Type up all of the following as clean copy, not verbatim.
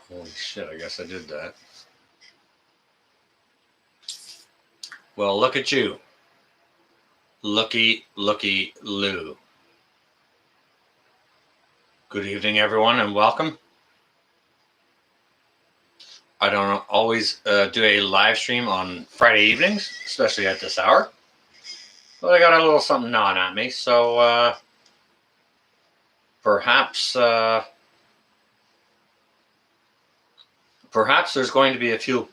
Holy shit, I guess I did that. Well, look at you. Looky, looky, Lou. Good evening, everyone, and welcome. I don't always do a live stream on Friday evenings, especially at this hour. But I got a little something gnawing at me, so perhaps there's going to be a few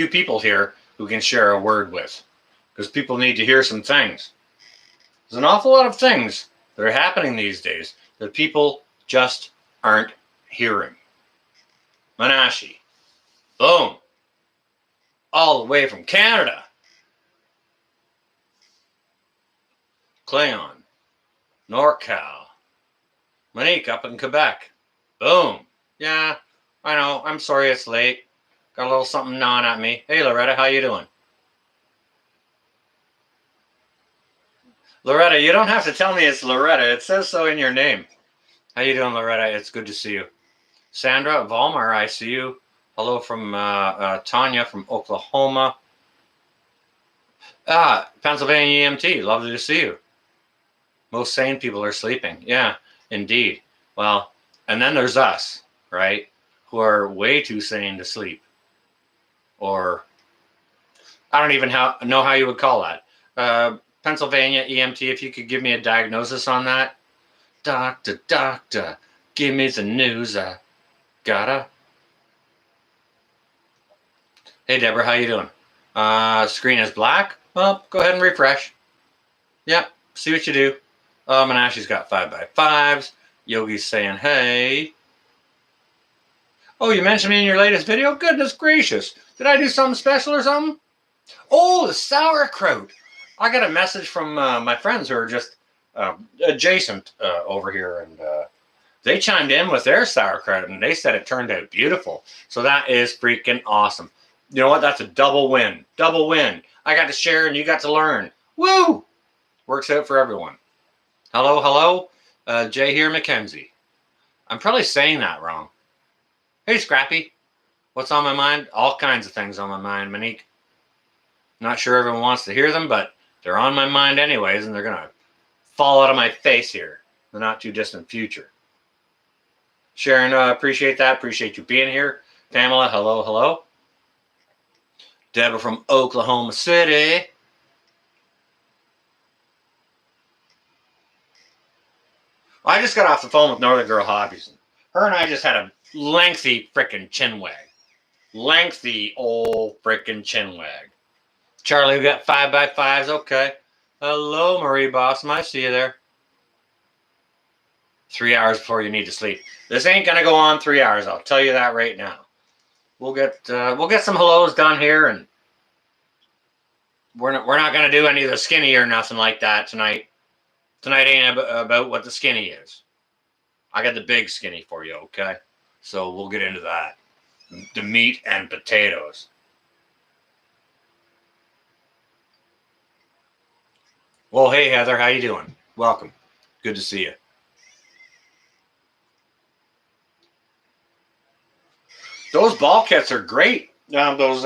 people here who can share a word with, because people need to hear some things. There's an awful lot of things that are happening these days that people just aren't hearing. Menashe, boom, all the way from Canada. Cleon, NorCal, Monique up in Quebec. Boom. Yeah, I know. I'm sorry it's late. Got a little something gnawing at me. Hey, Loretta, how you doing? Loretta, you don't have to tell me it's Loretta. It says so in your name. How you doing, Loretta? It's good to see you. Sandra, Valmar, I see you. Hello from Tanya from Oklahoma. Pennsylvania EMT, lovely to see you. Most sane people are sleeping. Yeah, indeed. Well, and then there's us, right, who are way too sane to sleep. Or I don't even know how you would call that. Pennsylvania EMT, if you could give me a diagnosis on that. Doctor, give me the news. I gotta. Hey, Deborah, how you doing? Screen is black. Well, go ahead and refresh. Yep, see what you do. Menashe's got 5x5s. Yogi's saying, hey. Oh, you mentioned me in your latest video? Goodness gracious. Did I do something special or something? Oh, the sauerkraut. I got a message from my friends who are just adjacent over here, and they chimed in with their sauerkraut, and they said it turned out beautiful. So that is freaking awesome. You know what? That's a double win. Double win. I got to share, and you got to learn. Woo! Works out for everyone. Hello. Jay here, Mackenzie. I'm probably saying that wrong. Hey, Scrappy. What's on my mind? All kinds of things on my mind, Monique. Not sure everyone wants to hear them, but they're on my mind anyways, and they're going to fall out of my face here in the not too distant future. Sharon, appreciate that. Appreciate you being here. Pamela, hello. Deborah from Oklahoma City. I just got off the phone with Northern Girl Hobbies. Her and I just had a lengthy frickin' chin wag. Lengthy old frickin' chin wag. Charlie, we got 5x5s. Okay. Hello, Marie Bossum. I see you there. 3 hours before you need to sleep. This ain't gonna go on 3 hours. I'll tell you that right now. We'll get some hellos done here, and we're not gonna do any of the skinny or nothing like that tonight. Tonight ain't about what the skinny is. I got the big skinny for you, okay? So we'll get into that. The meat and potatoes. Well, hey, Heather, how you doing? Welcome. Good to see you. Those ball kits are great. Those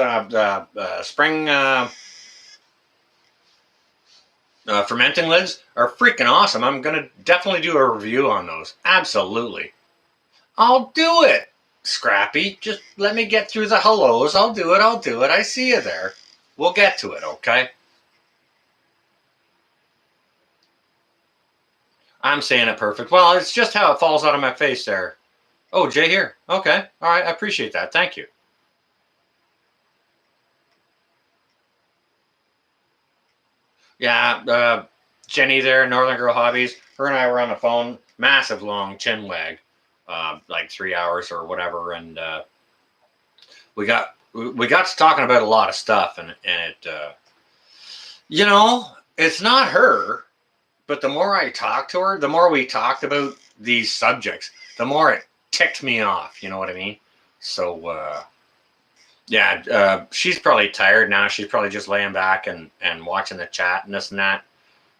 spring fermenting lids are freaking awesome. I'm going to definitely do a review on those. Absolutely. I'll do it, Scrappy. Just let me get through the hellos. I'll do it. I see you there. We'll get to it, okay? I'm saying it perfect. Well, it's just how it falls out of my face there. Oh, Jay here. Okay. All right. I appreciate that. Thank you. Yeah. Jenny there, Northern Girl Hobbies. Her and I were on the phone. Massive long chin wag. Like 3 hours or whatever. And we got to talking about a lot of stuff. And it, it's not her. But the more I talked to her, the more we talked about these subjects, the more it ticked me off. You know what I mean? So, she's probably tired now. She's probably just laying back and watching the chat and this and that.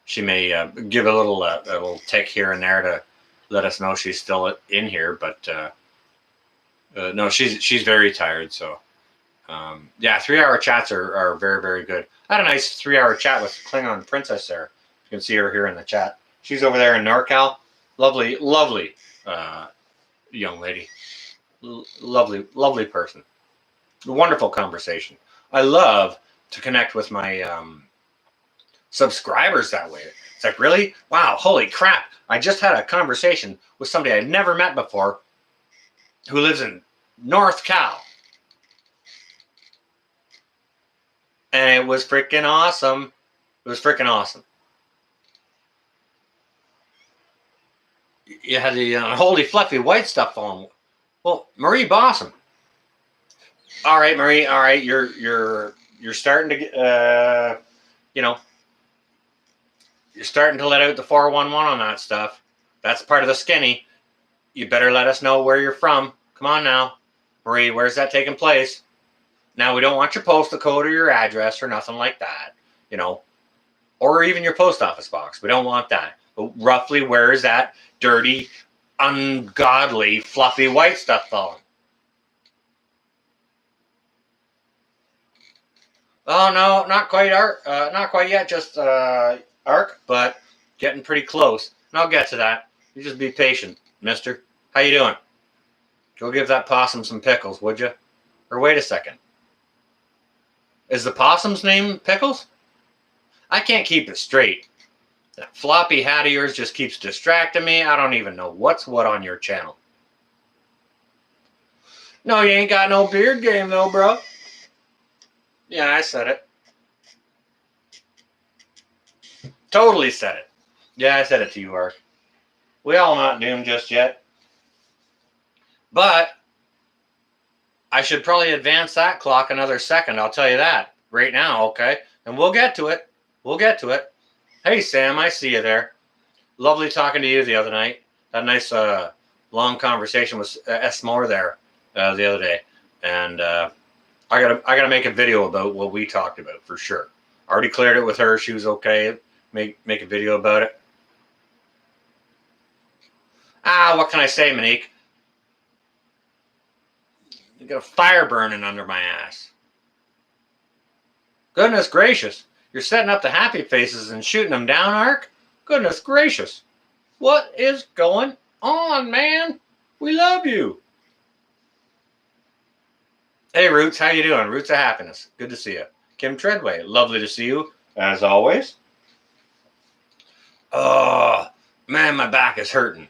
She may give a little tick here and there to let us know she's still in here. But No, she's very tired. So yeah, 3 hour chats are very, very good. I had a nice 3 hour chat with Klingon Princess there. You can see her here in the chat. She's over there in NorCal. Lovely, lovely young lady. Lovely, lovely person. Wonderful conversation. I love to connect with my subscribers that way. It's like, really? Wow, holy crap. I just had a conversation with somebody I'd never met before who lives in North Cal. And it was freaking awesome. It was freaking awesome. You had the holy fluffy white stuff on. Well, Marie Bossum. All right, Marie. All right, you're starting to get you're starting to let out the 411 on that stuff. That's part of the skinny. You better let us know where you're from. Come on now, Marie. Where's that taking place? Now we don't want your postal code or your address or nothing like that. Or even your post office box. We don't want that. But roughly, where is that dirty, ungodly, fluffy white stuff falling? Oh no, not quite Arc. Not quite yet. Just Arc, but getting pretty close. And I'll get to that. You just be patient, Mister. How you doing? Go give that possum some pickles, would you? Or wait a second. Is the possum's name Pickles? I can't keep it straight. That floppy hat of yours just keeps distracting me. I don't even know what's what on your channel. No, you ain't got no beard game though, bro. Yeah, I said it. Totally said it. Yeah, I said it to you, Ark. We all not doomed just yet. But I should probably advance that clock another second. I'll tell you that right now, okay? And we'll get to it. We'll get to it. Hey, Sam, I see you there. Lovely talking to you the other night. Had a nice long conversation with S. Moore there the other day. And I gotta make a video about what we talked about for sure. Already cleared it with her. She was okay. Make a video about it. What can I say, Monique? You got a fire burning under my ass. Goodness gracious. You're setting up the happy faces and shooting them down, Ark? Goodness gracious. What is going on, man? We love you. Hey, Roots. How you doing? Roots of Happiness. Good to see you. Kim Treadway. Lovely to see you, as always. Oh, man, my back is hurting.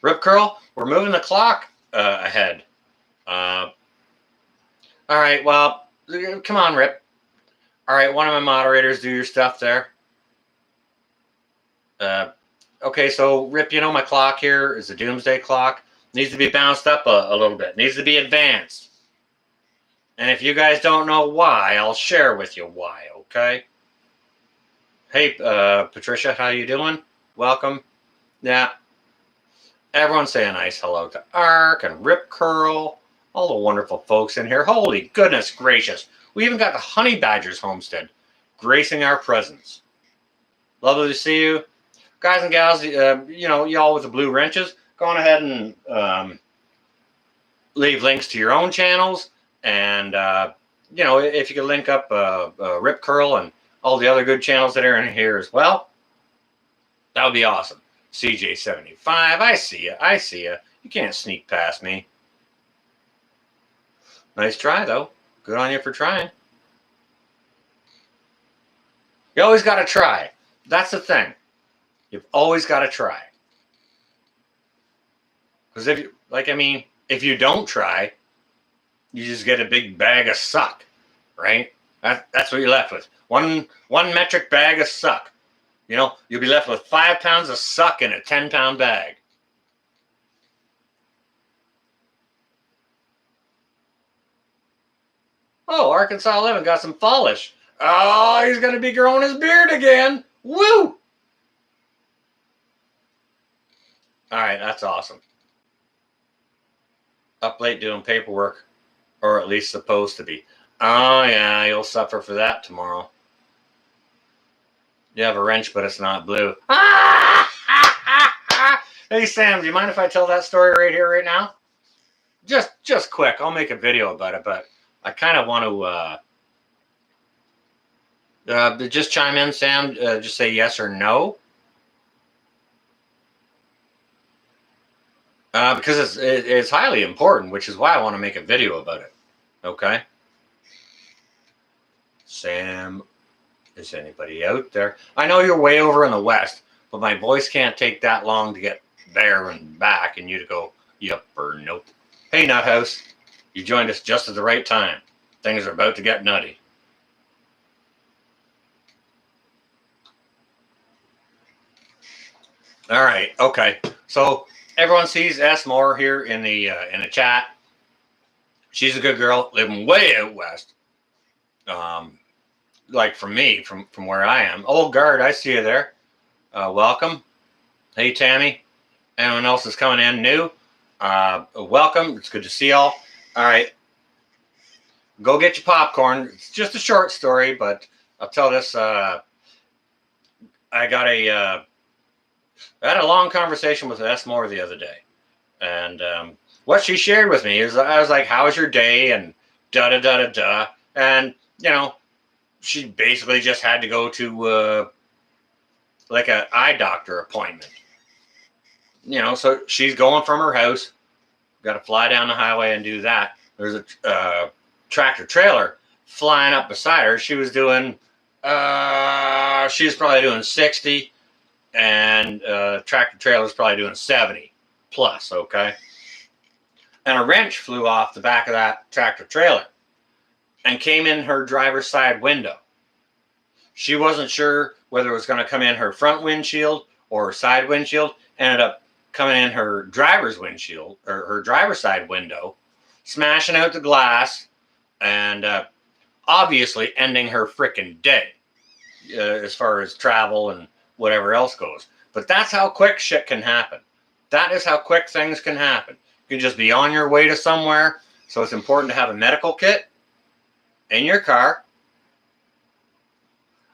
Rip Curl, we're moving the clock ahead. All right, well, come on, Rip. All right, one of my moderators, do your stuff there. Okay, so Rip, my clock here is a doomsday clock. Needs to be bounced up a little bit. Needs to be advanced. And if you guys don't know why, I'll share with you why, okay? Hey, Patricia, how you doing? Welcome. Yeah. Everyone say a nice hello to Ark and Rip Curl. All the wonderful folks in here. Holy goodness gracious. We even got the Honey Badgers homestead gracing our presence. Lovely to see you. Guys and gals, y'all with the blue wrenches, go on ahead and leave links to your own channels. And, if you could link up Rip Curl and all the other good channels that are in here as well, that would be awesome. CJ75, I see you. I see you. You can't sneak past me. Nice try, though. Good on you for trying. You always got to try. That's the thing. You've always got to try. Because if you don't try, you just get a big bag of suck, right? That's what you're left with. One metric bag of suck. You'll be left with 5 pounds of suck in a 10-pound bag. Oh, Arkansas 11 got some fallish. Oh, he's going to be growing his beard again. Woo! All right, that's awesome. Up late doing paperwork, or at least supposed to be. Oh, yeah, you'll suffer for that tomorrow. You have a wrench, but it's not blue. Hey, Sam, do you mind if I tell that story right here, right now? Just quick. I'll make a video about it, but I kind of want to just chime in, Sam. Just say yes or no. Because it's highly important, which is why I want to make a video about it. Okay. Sam, is anybody out there? I know you're way over in the west, but my voice can't take that long to get there and back, and you to go, yep or nope. Hey, Nuthouse, you joined us just at the right time. Things are about to get nutty. All right, okay. So everyone sees S Moore here in the chat. She's a good girl, living way out west. Like from me, from where I am. Old guard, I see you there. Welcome. Hey, Tammy. Anyone else is coming in new? Welcome. It's good to see y'all. All right. Go get your popcorn. It's just a short story, but I'll tell this. I had a long conversation with S. Moore the other day. And what she shared with me is, I was like, how was your day? And da-da-da-da-da. And, you know, she basically just had to go to like an eye doctor appointment. You know, so she's going from her house, got to fly down the highway and do that. There's a tractor trailer flying up beside her. She was doing, she's probably doing 60, and tractor trailer's probably doing 70 plus, okay? And a wrench flew off the back of that tractor trailer and came in her driver's side window. She wasn't sure whether it was going to come in her front windshield or her side windshield. Ended up coming in her driver's windshield, or her driver's side window, smashing out the glass, and obviously ending her freaking day as far as travel and whatever else goes. But that's how quick shit can happen. That is how quick things can happen. You can just be on your way to somewhere. So it's important to have a medical kit in your car.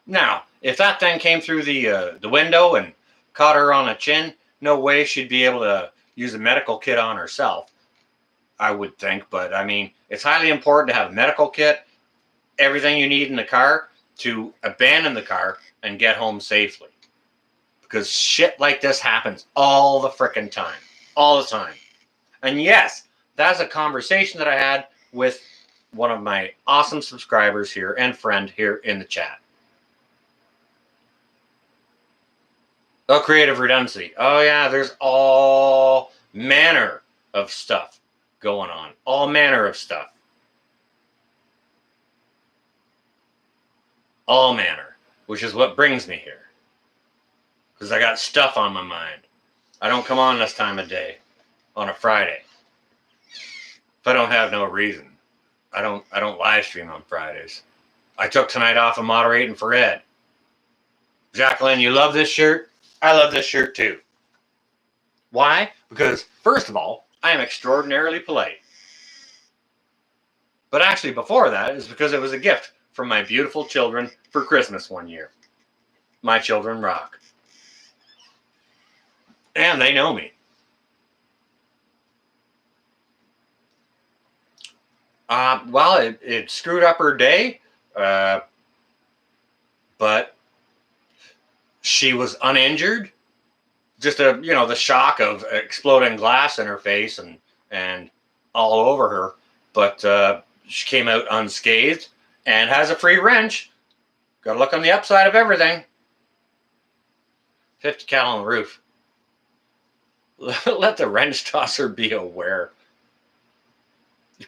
Now, if that thing came through the window and caught her on the chin, no way she'd be able to use a medical kit on herself, I would think. But I mean, it's highly important to have a medical kit, everything you need in the car to abandon the car and get home safely. Because shit like this happens all the frickin' time. All the time. And yes, that's a conversation that I had with one of my awesome subscribers here and friend here in the chat. Oh, creative redundancy. Oh, yeah, there's all manner of stuff going on. All manner of stuff. All manner, which is what brings me here. Because I got stuff on my mind. I don't come on this time of day on a Friday if I don't have no reason. I don't live stream on Fridays. I took tonight off of moderating for Ed. Jacqueline, you love this shirt? I love this shirt too. Why? Because, first of all, I am extraordinarily polite. But actually, before that, is because it was a gift from my beautiful children for Christmas one year. My children rock. And they know me. Well, it screwed up her day, but she was uninjured. Just the shock of exploding glass in her face and all over her. But she came out unscathed and has a free wrench. Got to look on the upside of everything. 50 cal on the roof. Let the wrench tosser be aware.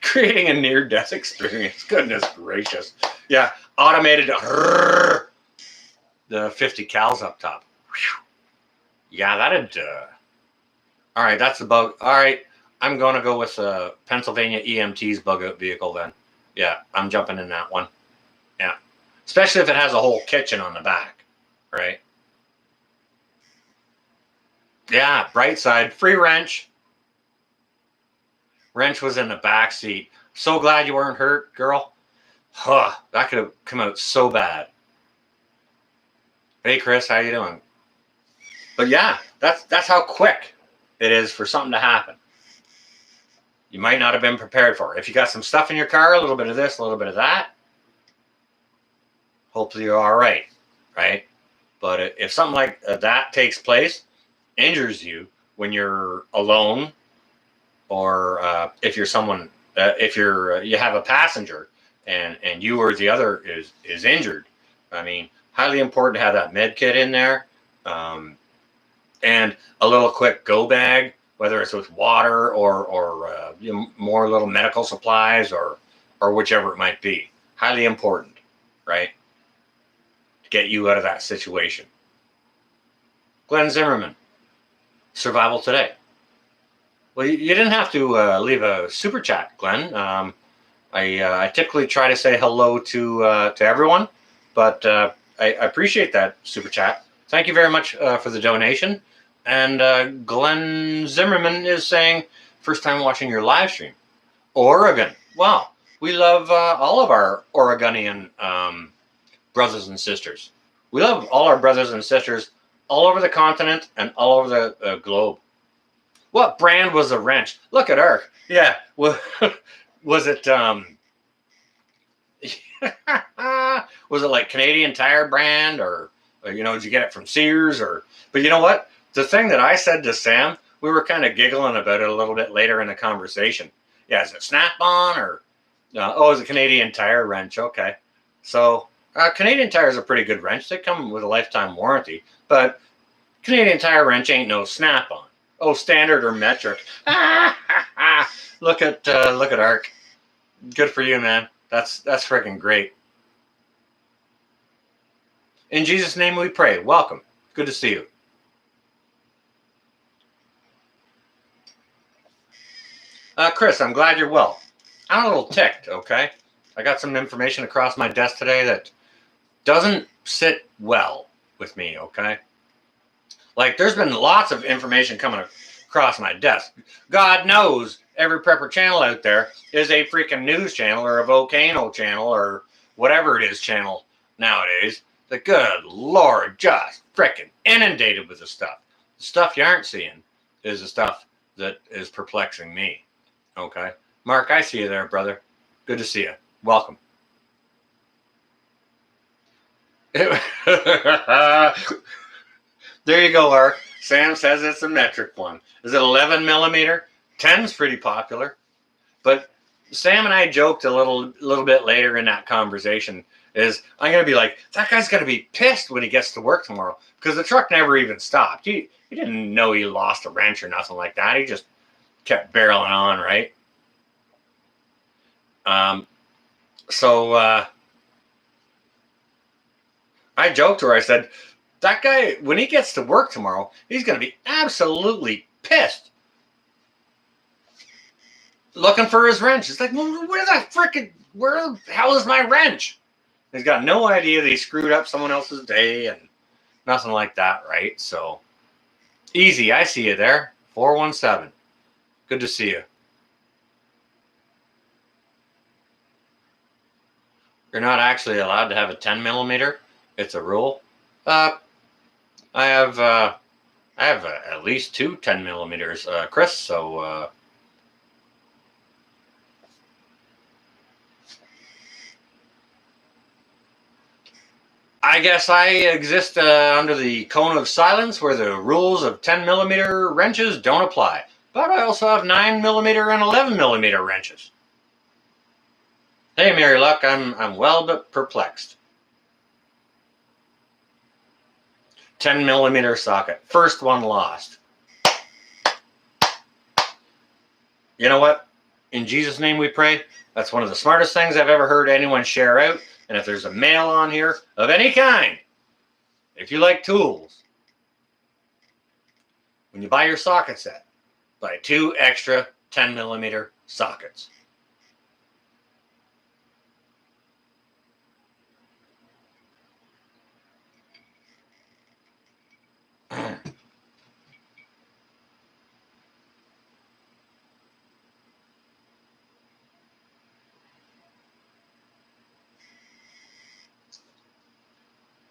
Creating a near-death experience. Goodness gracious. Yeah, automated. The 50 cals up top. Whew. Yeah, that'd. All right, that's the bug. All right, I'm going to go with Pennsylvania EMT's bug-out vehicle then. Yeah, I'm jumping in that one. Yeah, especially if it has a whole kitchen on the back, right? Yeah, bright side. Free wrench. Wrench was in the back seat. So glad you weren't hurt, girl. Huh, that could have come out so bad. Hey, Chris, how you doing? But yeah, that's how quick it is for something to happen. You might not have been prepared for it. If you got some stuff in your car, a little bit of this, a little bit of that, hopefully you're all right, right? But if something like that takes place, injures you when you're alone, or if you're someone, if you have a passenger and you or the other is injured, I mean, highly important to have that med kit in there, and a little quick go bag, whether it's with water or more little medical supplies or whichever it might be. Highly important, right? To get you out of that situation. Glenn Zimmerman, Survival Today. Well, you didn't have to leave a super chat, Glenn. I typically try to say hello to everyone, but I appreciate that super chat. Thank you very much for the donation. And Glenn Zimmerman is saying, first time watching your live stream. Oregon. Wow. We love all of our Oregonian brothers and sisters. We love all our brothers and sisters all over the continent and all over the globe. What brand was the wrench? Look at her. Yeah. Well, was it was it like Canadian Tire brand or did you get it from Sears but you know what? The thing that I said to Sam, we were kind of giggling about it a little bit later in the conversation. Yeah, is it Snap-on or is it Canadian Tire wrench? Okay. So Canadian Tire is a pretty good wrench. They come with a lifetime warranty, but Canadian Tire wrench ain't no Snap-on. Oh, standard or metric. Look at Ark. Good for you, man. That's freaking great. In Jesus' name we pray. Welcome. Good to see you. Chris, I'm glad you're well. I'm a little ticked, okay? I got some information across my desk today that doesn't sit well with me, okay? Like, there's been lots of information coming across my desk. God knows every prepper channel out there is a freaking news channel or a volcano channel or whatever it is channel nowadays. The good Lord, just freaking inundated with the stuff. The stuff you aren't seeing is the stuff that is perplexing me. Okay. Mark, I see you there, brother. Good to see you. Welcome. There you go, Mark. Sam says it's a metric one. Is it 11 millimeter? 10's pretty popular. But Sam and I joked a little bit later in that conversation is I'm going to be like, that guy's going to be pissed when he gets to work tomorrow because the truck never even stopped. He didn't know he lost a wrench or nothing like that. He just kept barreling on, right? So I joked to her. I said, that guy, when he gets to work tomorrow, he's going to be absolutely pissed. Looking for his wrench. It's like, well, where the hell is my wrench? He's got no idea that he screwed up someone else's day and nothing like that, right? So, easy. I see you there. 417. Good to see you. You're not actually allowed to have a 10 millimeter. It's a rule. I have at least 2 10 millimeters, Chris. So I guess I exist under the cone of silence where the rules of 10 millimeter wrenches don't apply. But I also have 9 millimeter and 11 millimeter wrenches. Hey, Mary Luck, I'm well but perplexed. 10 millimeter socket. First one lost. You know what? In Jesus' name we pray. That's one of the smartest things I've ever heard anyone share out. And if there's a male on here of any kind, if you like tools, when you buy your socket set, buy 2 extra 10 millimeter sockets.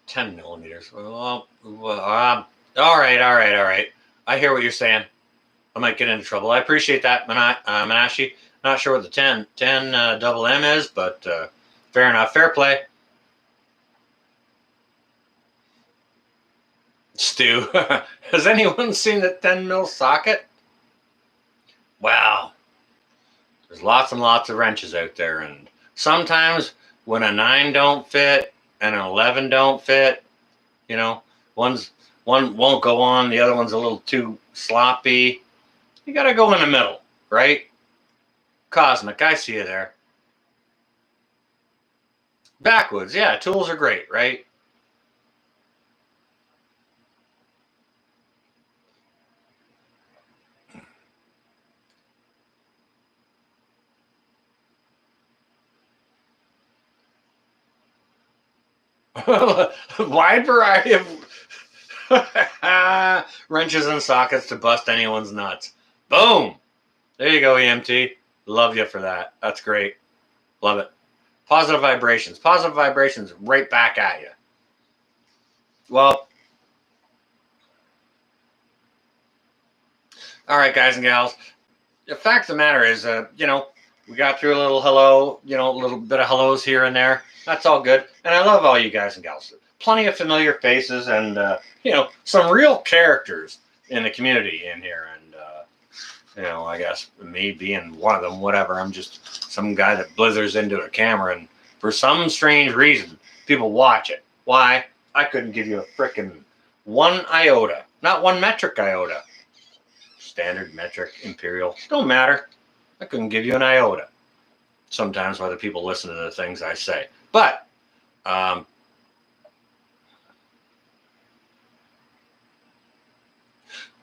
$10 millimeters. Well, all right. I hear what you're saying. I might get into trouble. I appreciate that, Manashi. Not sure what the 10 double M is, but fair enough. Fair play. Stu, has anyone seen the 10 mil socket? Wow. There's lots and lots of wrenches out there, and sometimes when a 9 don't fit and an 11 don't fit, you know, one won't go on, the other one's a little too sloppy. You got to go in the middle, right? Cosmic, I see you there. Backwoods, yeah, tools are great, right? Wide variety of wrenches and sockets to bust anyone's nuts. Boom! There you go, EMT. Love you for that. That's great. Love it. Positive vibrations. Positive vibrations right back at you. Well, all right, guys and gals. The fact of the matter is, we got through a little hello, a little bit of hellos here and there. That's all good. And I love all you guys and gals. Plenty of familiar faces and, some real characters in the community in here. And, I guess me being one of them, whatever. I'm just some guy that blithers into a camera. And for some strange reason, people watch it. Why? I couldn't give you a frickin' 1 iota. Not 1 metric iota. Standard, metric, imperial. Don't matter. I couldn't give you an iota. Sometimes whether people listen to the things I say. But,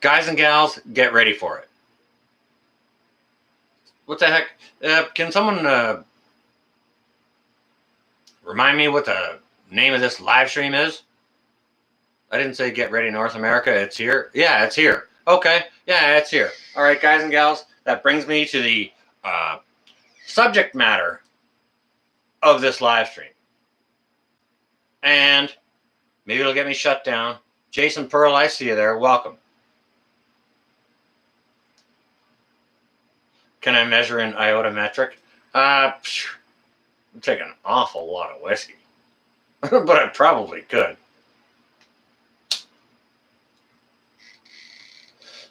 guys and gals, get ready for it. What the heck? Can someone remind me what the name of this live stream is? I didn't say get ready North America. It's here. Yeah, it's here. Okay. Yeah, it's here. All right, guys and gals, that brings me to the subject matter of this live stream. And maybe it'll get me shut down. Jason Pearl, I see you there. Welcome. Can I measure in iota metric? I'm taking an awful lot of whiskey. But I probably could.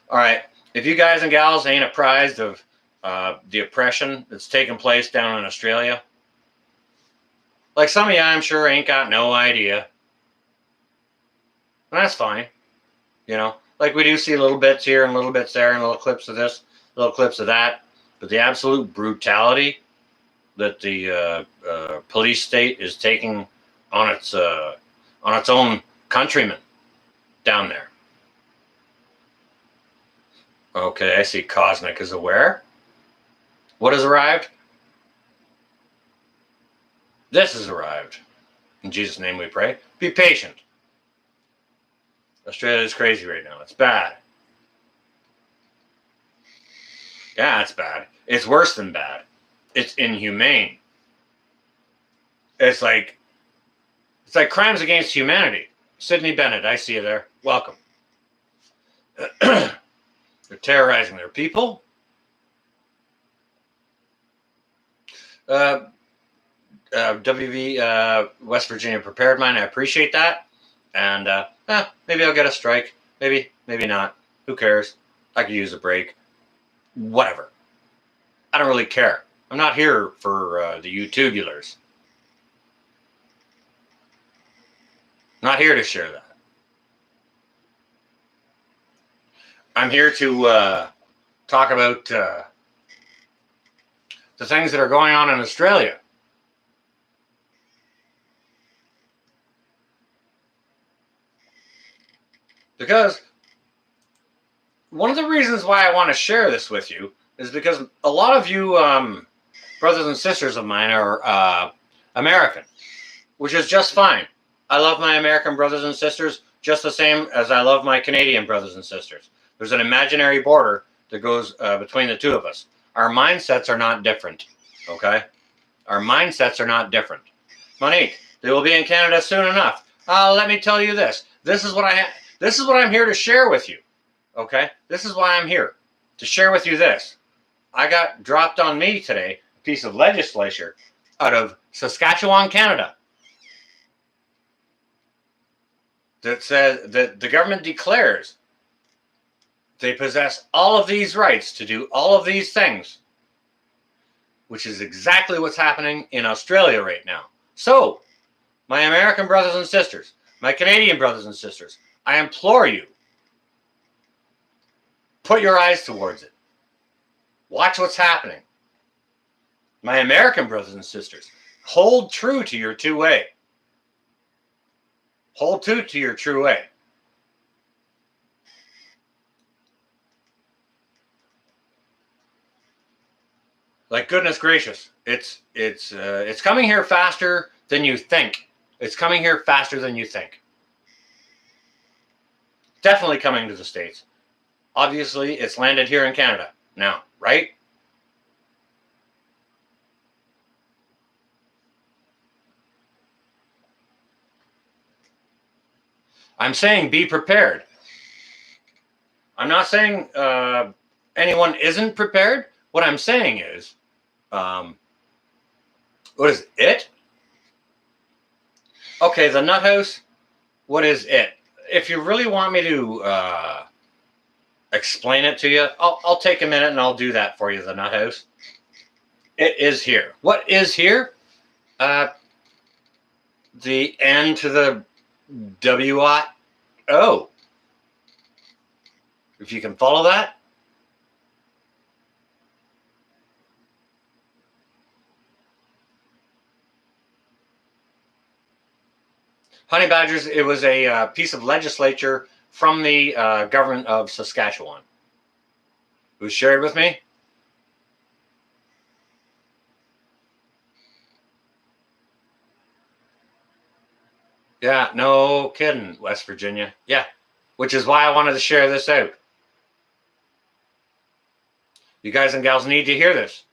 All right. If you guys and gals ain't apprised of the oppression that's taking place down in Australia, like some of you, I'm sure, ain't got no idea. And that's fine. Like we do see little bits here and little bits there and little clips of this, little clips of that. But the absolute brutality that the police state is taking on its own countrymen down there. Okay, I see Cosmic is aware. What has arrived? This has arrived. In Jesus' name we pray. Be patient. Australia is crazy right now. It's bad. Yeah, it's bad. It's worse than bad. It's inhumane. It's like crimes against humanity. Sydney Bennett, I see you there. Welcome. They're terrorizing their people. WV West Virginia Prepared Mine, I appreciate that. And maybe I'll get a strike. Maybe not. Who cares? I could use a break. Whatever. I don't really care. I'm not here for the YouTubulars. Not here to share that. I'm here to talk about the things that are going on in Australia. Because one of the reasons why I want to share this with you is because a lot of you brothers and sisters of mine are American, which is just fine. I love my American brothers and sisters just the same as I love my Canadian brothers and sisters. There's an imaginary border that goes between the two of us. Our mindsets are not different, okay? Our mindsets are not different. Monique, they will be in Canada soon enough. Let me tell you this. This is what I'm here to share with you, okay? This is why I'm here. to share with you this. I got dropped on me today a piece of legislation out of Saskatchewan, Canada, that says that the government declares they possess all of these rights to do all of these things, which is exactly what's happening in Australia right now. So, my American brothers and sisters, my Canadian brothers and sisters, I implore you, put your eyes towards it. Watch what's happening. My American brothers and sisters, hold true to your two-way. Hold true to your true way. Like, goodness gracious, it's coming here faster than you think. It's coming here faster than you think. Definitely coming to the States. Obviously, it's landed here in Canada now, right? I'm saying be prepared. I'm not saying anyone isn't prepared. What I'm saying is, what is it? Okay, the nut house. What is it? If you really want me to explain it to you, I'll take a minute and I'll do that for you. The nut house. It is here. What is here? The N to the W-O. If you can follow that. Honey badgers, it was a piece of legislature from the government of Saskatchewan. It was shared with me. Yeah, no kidding, West Virginia. Yeah, which is why I wanted to share this out. You guys and gals need to hear this.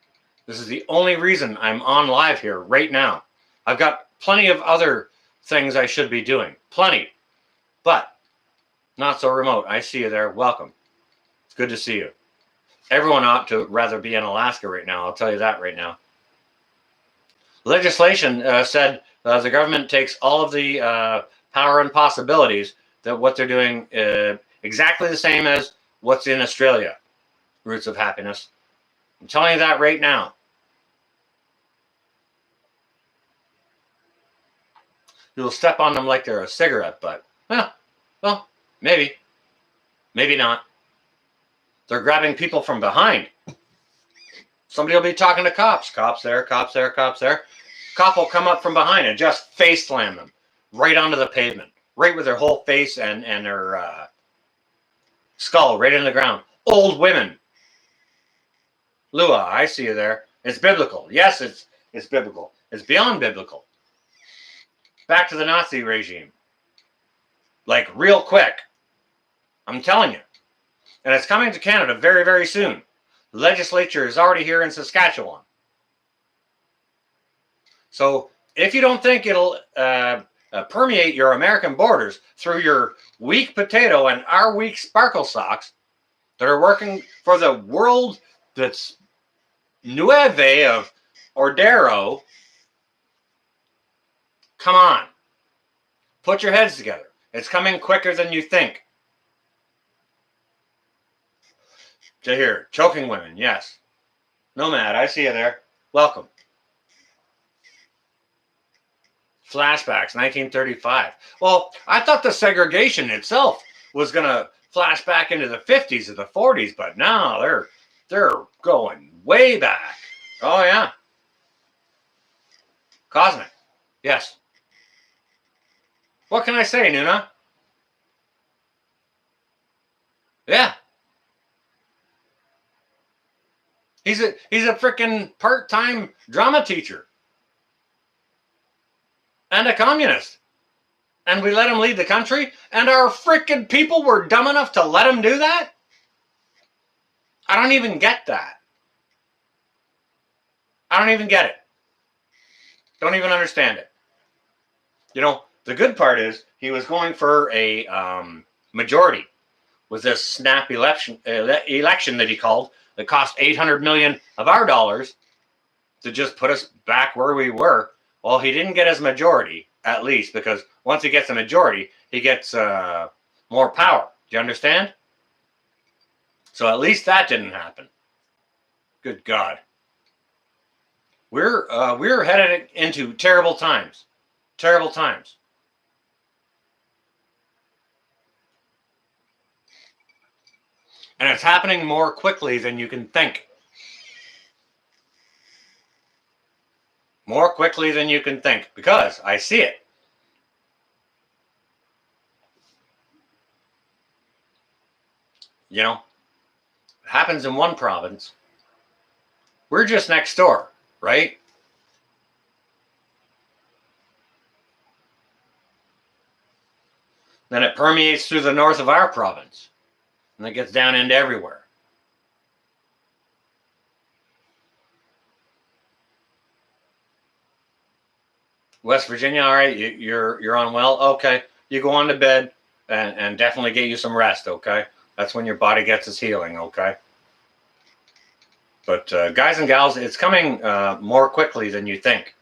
This is the only reason I'm on live here right now. I've got plenty of other things I should be doing. Plenty. But not so remote. I see you there. Welcome. It's good to see you. Everyone ought to rather be in Alaska right now. I'll tell you that right now. Legislation said the government takes all of the power and possibilities that what they're doing exactly the same as what's in Australia. Roots of happiness. I'm telling you that right now. You'll step on them like they're a cigarette butt. Well, maybe. Maybe not. They're grabbing people from behind. Somebody will be talking to cops. Cops there, cops there, cops there. Cop will come up from behind and just face slam them right onto the pavement, right with their whole face and their skull right into the ground. Old women. Lua, I see you there. It's biblical. Yes, it's biblical. It's beyond biblical. Back to the Nazi regime. Like, real quick. I'm telling you. And it's coming to Canada very, very soon. The legislature is already here in Saskatchewan. So if you don't think it'll permeate your American borders through your weak potato and our weak sparkle socks that are working for the world that's nueve of Ordero, come on. Put your heads together. It's coming quicker than you think. To hear choking women, yes. Nomad, I see you there. Welcome. Flashbacks, 1935. Well, I thought the segregation itself was going to flash back into the 50s or the 40s, but now they're going way back. Oh, yeah. Cosmic. Yes. What can I say, Nuna? Yeah. He's a freaking part-time drama teacher. And a communist. And we let him lead the country? And our freaking people were dumb enough to let him do that? I don't even get that. I don't even get it. Don't even understand it. You know, the good part is he was going for a majority, with this snap election that he called that cost $800 million of our dollars to just put us back where we were. Well, he didn't get his majority, at least, because once he gets a majority, he gets more power. Do you understand? So at least that didn't happen. Good God. We're headed into terrible times. Terrible times. And it's happening more quickly than you can think. More quickly than you can think, because I see it. You know, it happens in one province. We're just next door, right? Then it permeates through the north of our province, and it gets down into everywhere. West Virginia, all right, you're on well. Okay, you go on to bed and definitely get you some rest. Okay, that's when your body gets its healing. Okay, but guys and gals, it's coming more quickly than you think.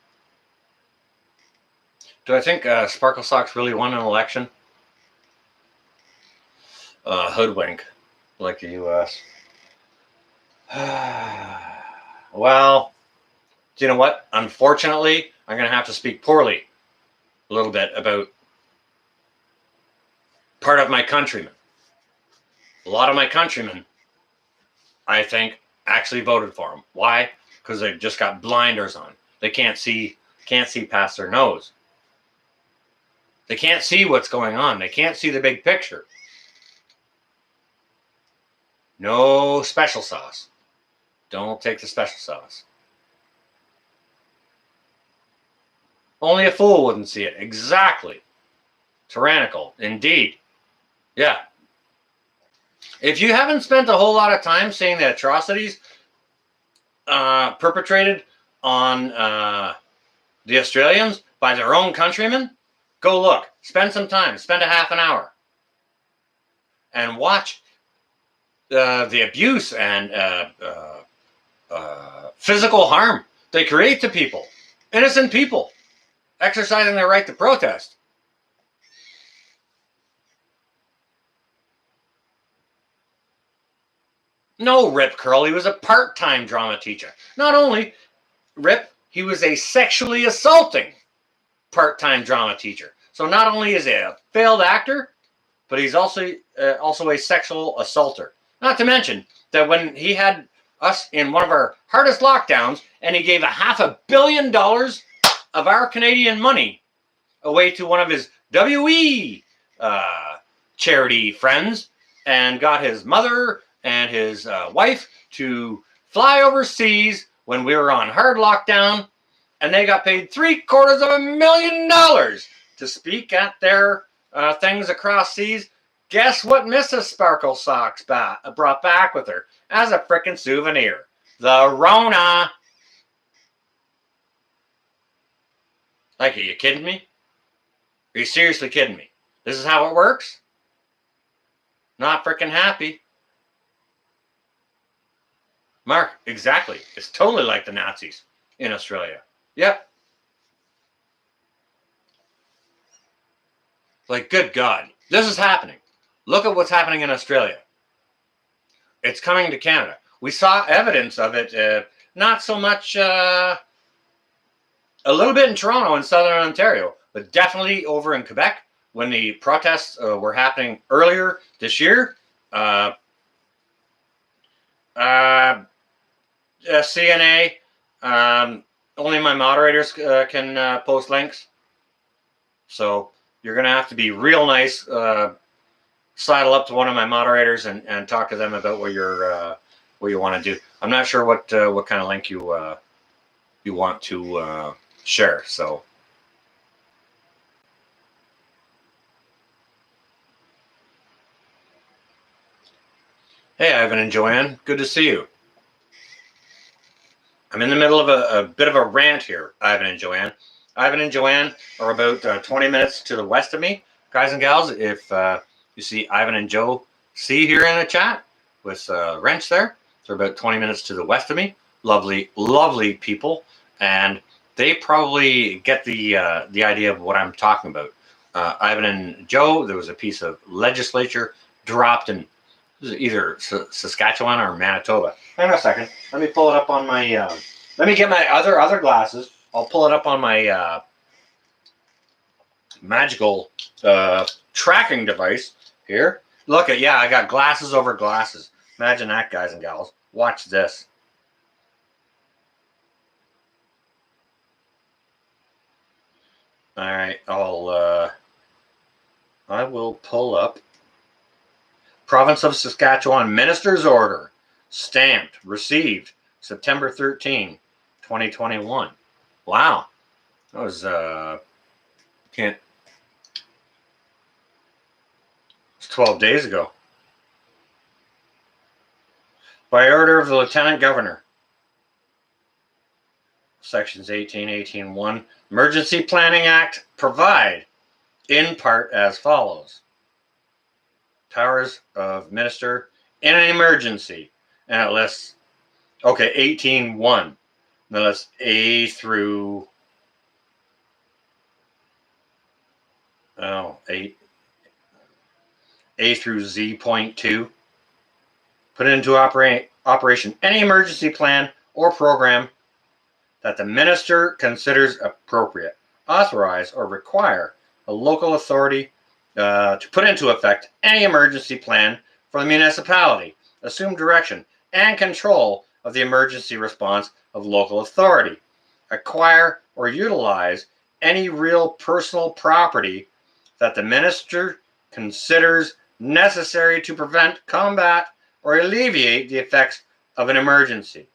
Do I think Sparkle Socks really won an election? Hoodwink, like the U.S. Well, do you know what? Unfortunately, I'm going to have to speak poorly a little bit about part of my countrymen. A lot of my countrymen, I think, actually voted for him. Why? Because they've just got blinders on. They can't see past their nose. They can't see what's going on. They can't see the big picture. No special sauce. Don't take the special sauce. Only a fool wouldn't see it. Exactly. Tyrannical. Indeed. Yeah. If you haven't spent a whole lot of time seeing the atrocities perpetrated on the Australians by their own countrymen, go look. Spend some time. Spend a half an hour. And watch the abuse and physical harm they create to people. Innocent people exercising their right to protest. No, Rip Curl, he was a part-time drama teacher. Not only, Rip, he was a sexually assaulting part-time drama teacher. So not only is he a failed actor, but he's also a sexual assaulter. Not to mention that when he had us in one of our hardest lockdowns and he gave $500 million of our Canadian money away to one of his WE charity friends and got his mother and his wife to fly overseas when we were on hard lockdown, and they got paid $750,000 to speak at their things across seas. Guess what Mrs. Sparkle Socks brought back with her as a frickin' souvenir? The Rona. Like, are you kidding me? Are you seriously kidding me? This is how it works? Not frickin' happy. Mark, exactly. It's totally like the Nazis in Australia. Yep. Like, good God. This is happening. Look at what's happening in Australia. It's coming to Canada. We saw evidence of it, not so much, a little bit in Toronto and Southern Ontario, but definitely over in Quebec when the protests were happening earlier this year. CNA, only my moderators can post links. So you're going to have to be real nice, sidle up to one of my moderators and talk to them about what you want to do. I'm not sure what kind of link you want to share. So hey, Ivan and Joanne, good to see you. I'm in the middle of a bit of a rant here, Ivan and Joanne. Ivan and Joanne are about 20 minutes to the west of me. Guys and gals, if you see Ivan and Joe see here in the chat with Wrench there. They're about 20 minutes to the west of me. Lovely, lovely people. And they probably get the idea of what I'm talking about. Ivan and Joe, there was a piece of legislature dropped in either Saskatchewan or Manitoba. Hang on a second. Let me pull it up on my. Let me get my other glasses. I'll pull it up on my magical tracking device here. Look at, yeah, I got glasses over glasses. Imagine that, guys and gals. Watch this. All right, I will pull up Province of Saskatchewan Minister's Order, stamped, received September 13, 2021. Wow, that was it's 12 days ago. By order of the Lieutenant Governor, Sections 18.18.1, Emergency Planning Act provide in part as follows. Powers of Minister in an emergency. And it lists, okay, 18.1. Then lists A through, A through Z.2. Put into operation any emergency plan or program that the minister considers appropriate, authorize, or require a local authority to put into effect any emergency plan for the municipality, assume direction and control of the emergency response of local authority, acquire or utilize any real personal property that the minister considers necessary to prevent, combat, or alleviate the effects of an emergency.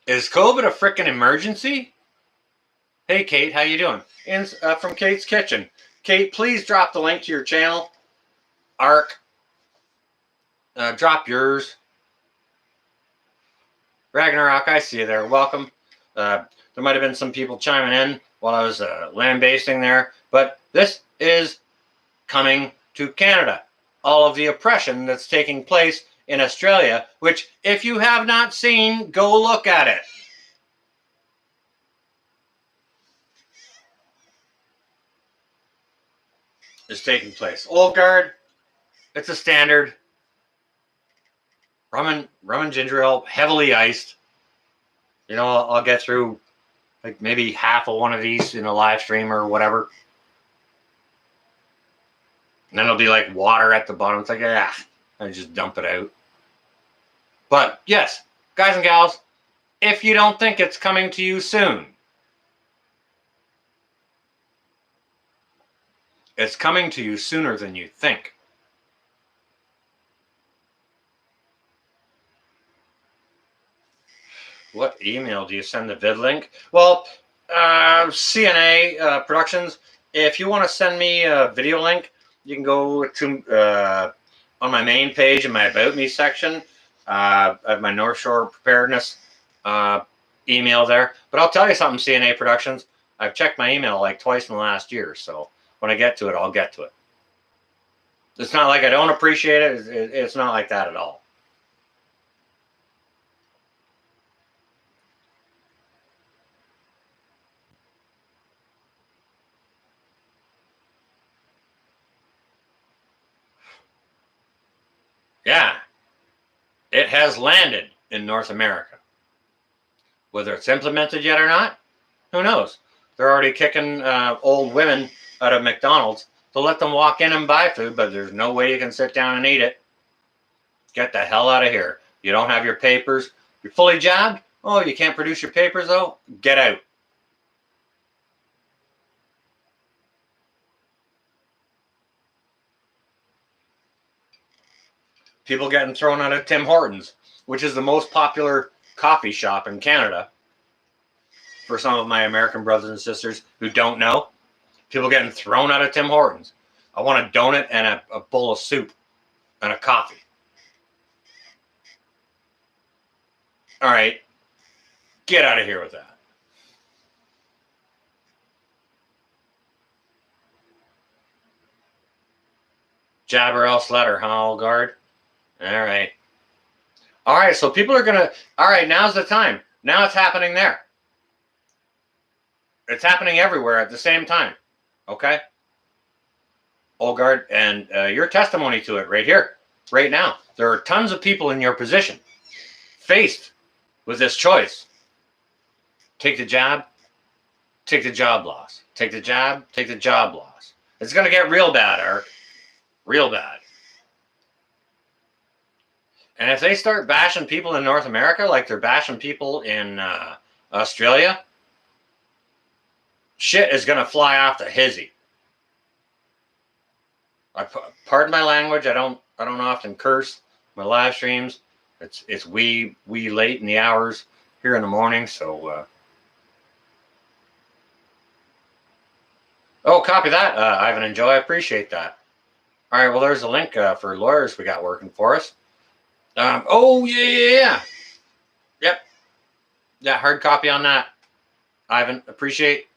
Is COVID a frickin' emergency? Hey, Kate, how you doing? From Kate's Kitchen. Kate, please drop the link to your channel. Arc. Drop yours. Ragnarok, I see you there. Welcome. There might have been some people chiming in while I was land-basing there, but this is coming to Canada. All of the oppression that's taking place in Australia, which, if you have not seen, go look at it. Is taking place. Old Guard, it's a standard. Rum and ginger ale, heavily iced. You know, I'll get through like maybe half of one of these in a live stream or whatever. And then it'll be like water at the bottom. It's like, I just dump it out. But yes, guys and gals, if you don't think it's coming to you soon, it's coming to you sooner than you think. What email do you send the vid link? Well, CNA Productions, if you want to send me a video link, you can go to on my main page in my About Me section. I have my North Shore Preparedness email there. But I'll tell you something, CNA Productions. I've checked my email like twice in the last year. So when I get to it, I'll get to it. It's not like I don't appreciate it. It's not like that at all. Yeah, it has landed in North America. Whether it's implemented yet or not, who knows? They're already kicking old women out of McDonald's to let them walk in and buy food, but there's no way you can sit down and eat it. Get the hell out of here. You don't have your papers. You're fully jabbed? Oh, you can't produce your papers, though? Get out. People getting thrown out of Tim Hortons, which is the most popular coffee shop in Canada. For some of my American brothers and sisters who don't know, people getting thrown out of Tim Hortons. I want a donut and a bowl of soup and a coffee. All right. Get out of here with that. Jab or else letter, huh, old guard? All right. All right, so people are going to, all right, now's the time. Now it's happening there. It's happening everywhere at the same time. Okay? Old guard, and your testimony to it right here, right now. There are tons of people in your position faced with this choice. Take the jab, take the job loss. Take the jab, take the job loss. It's going to get real bad, Eric. Real bad. And if they start bashing people in North America like they're bashing people in Australia, shit is going to fly off the hizzy. Pardon my language. I don't often curse my live streams. It's wee late in the hours here in the morning. So oh, copy that, Ivan and Joe. I appreciate that. All right. Well, there's a link for lawyers we got working for us. Oh yeah. Yep. Yeah. Hard copy on that, Ivan. Appreciate.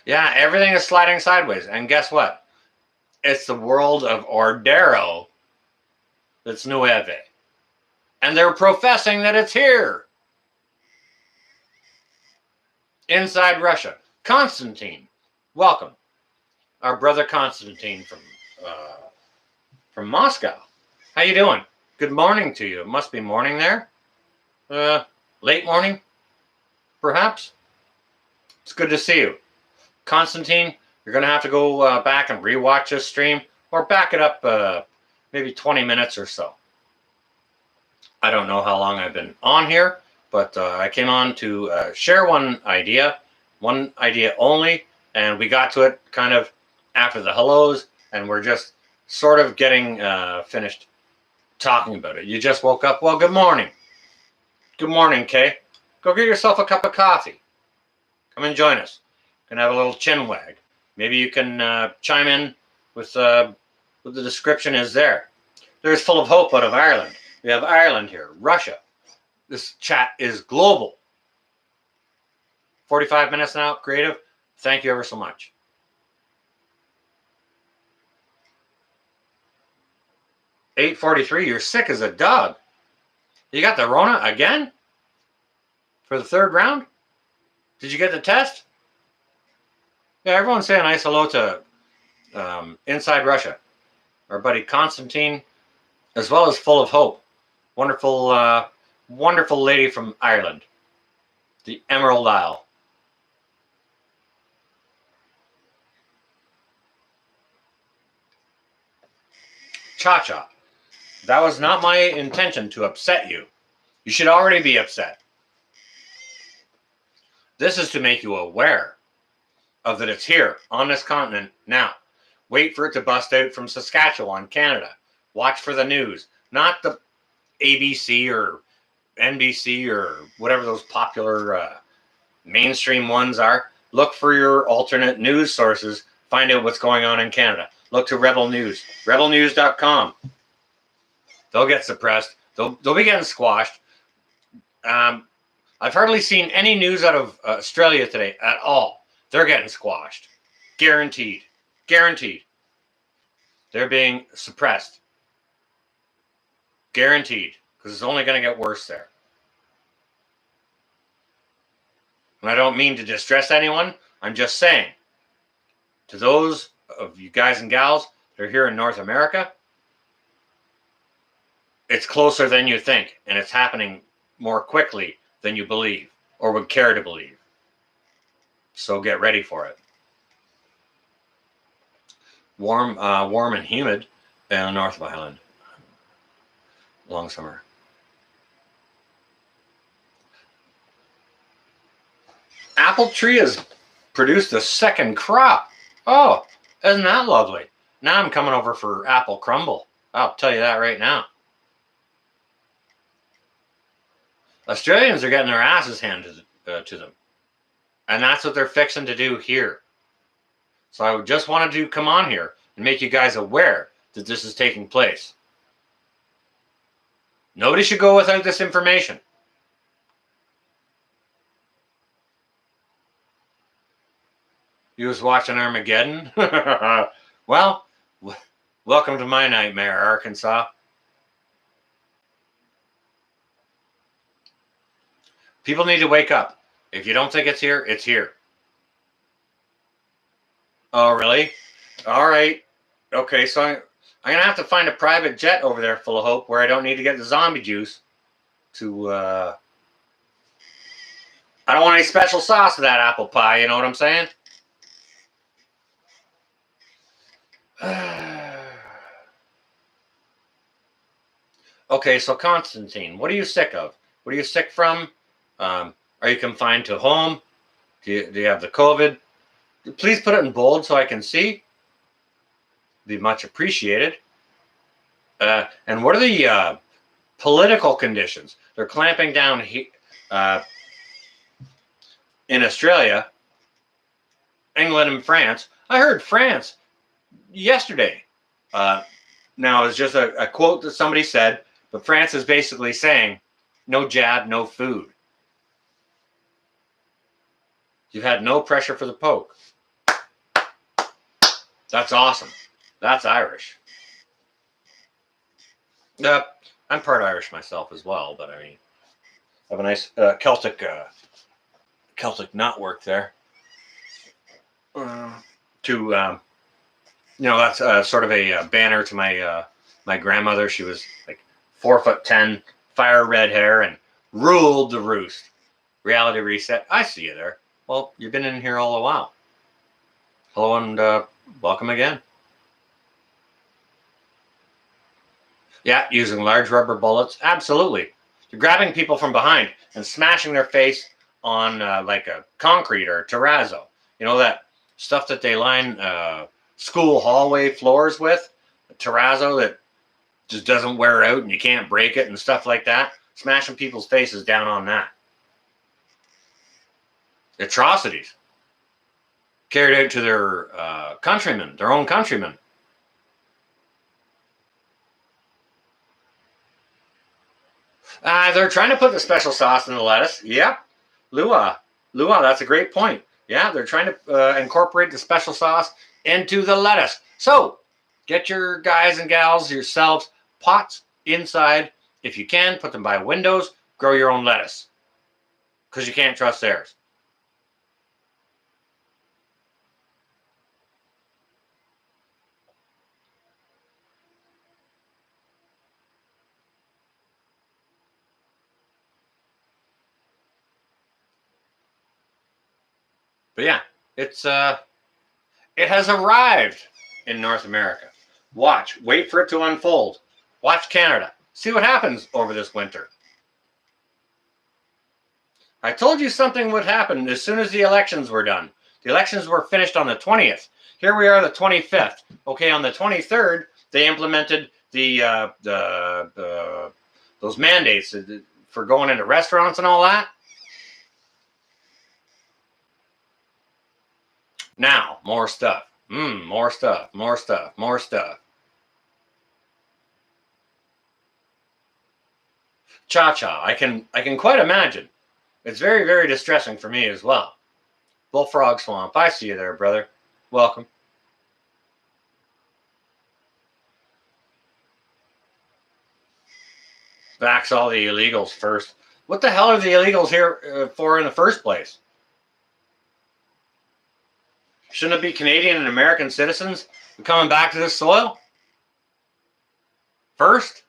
Yeah, everything is sliding sideways. And guess what? It's the world of Ordero that's nueve. And they're professing that it's here. Inside Russia. Constantine, welcome. Our brother Constantine from Moscow. How you doing? Good morning to you. It must be morning there. Late morning, perhaps. It's good to see you. Constantine, you're going to have to go back and rewatch this stream or back it up maybe 20 minutes or so. I don't know how long I've been on here, but I came on to share one idea only, and we got to it kind of after the hellos, and we're just sort of getting finished talking about it. You just woke up? Well, good morning. Good morning, Kay. Go get yourself a cup of coffee. Come and join us. Can have a little chin wag. Maybe you can chime in with what the description is there. There's Full of Hope out of Ireland. We have Ireland here, Russia. This chat is global. 45 minutes now, creative. Thank you ever so much. $8:43. You're sick as a dog. You got the Rona again? For the third round? Did you get the test? Yeah, everyone's saying nice hello to Inside Russia. Our buddy Constantine, as well as Full of Hope. Wonderful, wonderful lady from Ireland. The Emerald Isle. Cha-cha. That was not my intention to upset you. You should already be upset. This is to make you aware of that it's here on this continent now. Wait for it to bust out from Saskatchewan, Canada. Watch for the news, not the ABC or NBC or whatever those popular mainstream ones are. Look for your alternate news sources. Find out what's going on in Canada. Look to Rebel News, rebelnews.com. They'll get suppressed. They'll be getting squashed. I've hardly seen any news out of Australia today at all. They're getting squashed. Guaranteed. Guaranteed. They're being suppressed. Guaranteed. Because it's only going to get worse there. And I don't mean to distress anyone. I'm just saying, to those of you guys and gals that are here in North America, it's closer than you think. And it's happening more quickly than you believe or would care to believe. So get ready for it. Warm and humid in the north of Ireland. Long summer. Apple tree has produced a second crop. Oh, isn't that lovely? Now I'm coming over for apple crumble. I'll tell you that right now. Australians are getting their asses handed to them. And that's what they're fixing to do here. So I just wanted to come on here and make you guys aware that this is taking place. Nobody should go without this information. You was watching Armageddon? Well, welcome to my nightmare, Arkansas. People need to wake up. If you don't think it's here, it's here. Oh, really? All right. Okay, so I'm going to have to find a private jet over there, full of hope, where I don't need to get the zombie juice to, I don't want any special sauce with that apple pie, you know what I'm saying? Okay, so Constantine, what are you sick of? What are you sick from? Are you confined to home? Do you have the COVID? Please put it in bold so I can see. Be much appreciated. And what are the political conditions? They're clamping down in Australia, England, and France. I heard France yesterday. Now, it's just a quote that somebody said, but France is basically saying, no jab, no food. You had no pressure for the poke. That's awesome. That's Irish. I'm part Irish myself as well, but I mean, I have a nice Celtic knotwork there. That's sort of a banner to my grandmother. She was like 4'10", fire red hair, and ruled the roost. Reality reset. I see you there. Well, you've been in here all a while. Hello and welcome again. Yeah, using large rubber bullets. Absolutely. You're grabbing people from behind and smashing their face on like a concrete or a terrazzo. You know, that stuff that they line school hallway floors with? A terrazzo that just doesn't wear out and you can't break it and stuff like that. Smashing people's faces down on that. Atrocities. Carried out to their countrymen, their own countrymen. They're trying to put the special sauce in the lettuce. Yep. Lua, that's a great point. Yeah, they're trying to incorporate the special sauce into the lettuce. So, get your guys and gals, yourselves, pots inside. If you can, put them by windows. Grow your own lettuce. Because you can't trust theirs. But yeah, it has arrived in North America. Wait for it to unfold. Watch Canada. See what happens over this winter. I told you something would happen as soon as the elections were done. The elections were finished on the 20th. Here we are, the 25th. Okay, on the 23rd, they implemented those mandates for going into restaurants and all that. Now, more stuff. More stuff. Cha-cha. I can quite imagine. It's very, very distressing for me as well. Bullfrog Swamp. I see you there, brother. Welcome. Vax all the illegals first. What the hell are the illegals here for in the first place? Shouldn't it be Canadian and American citizens coming back to this soil first?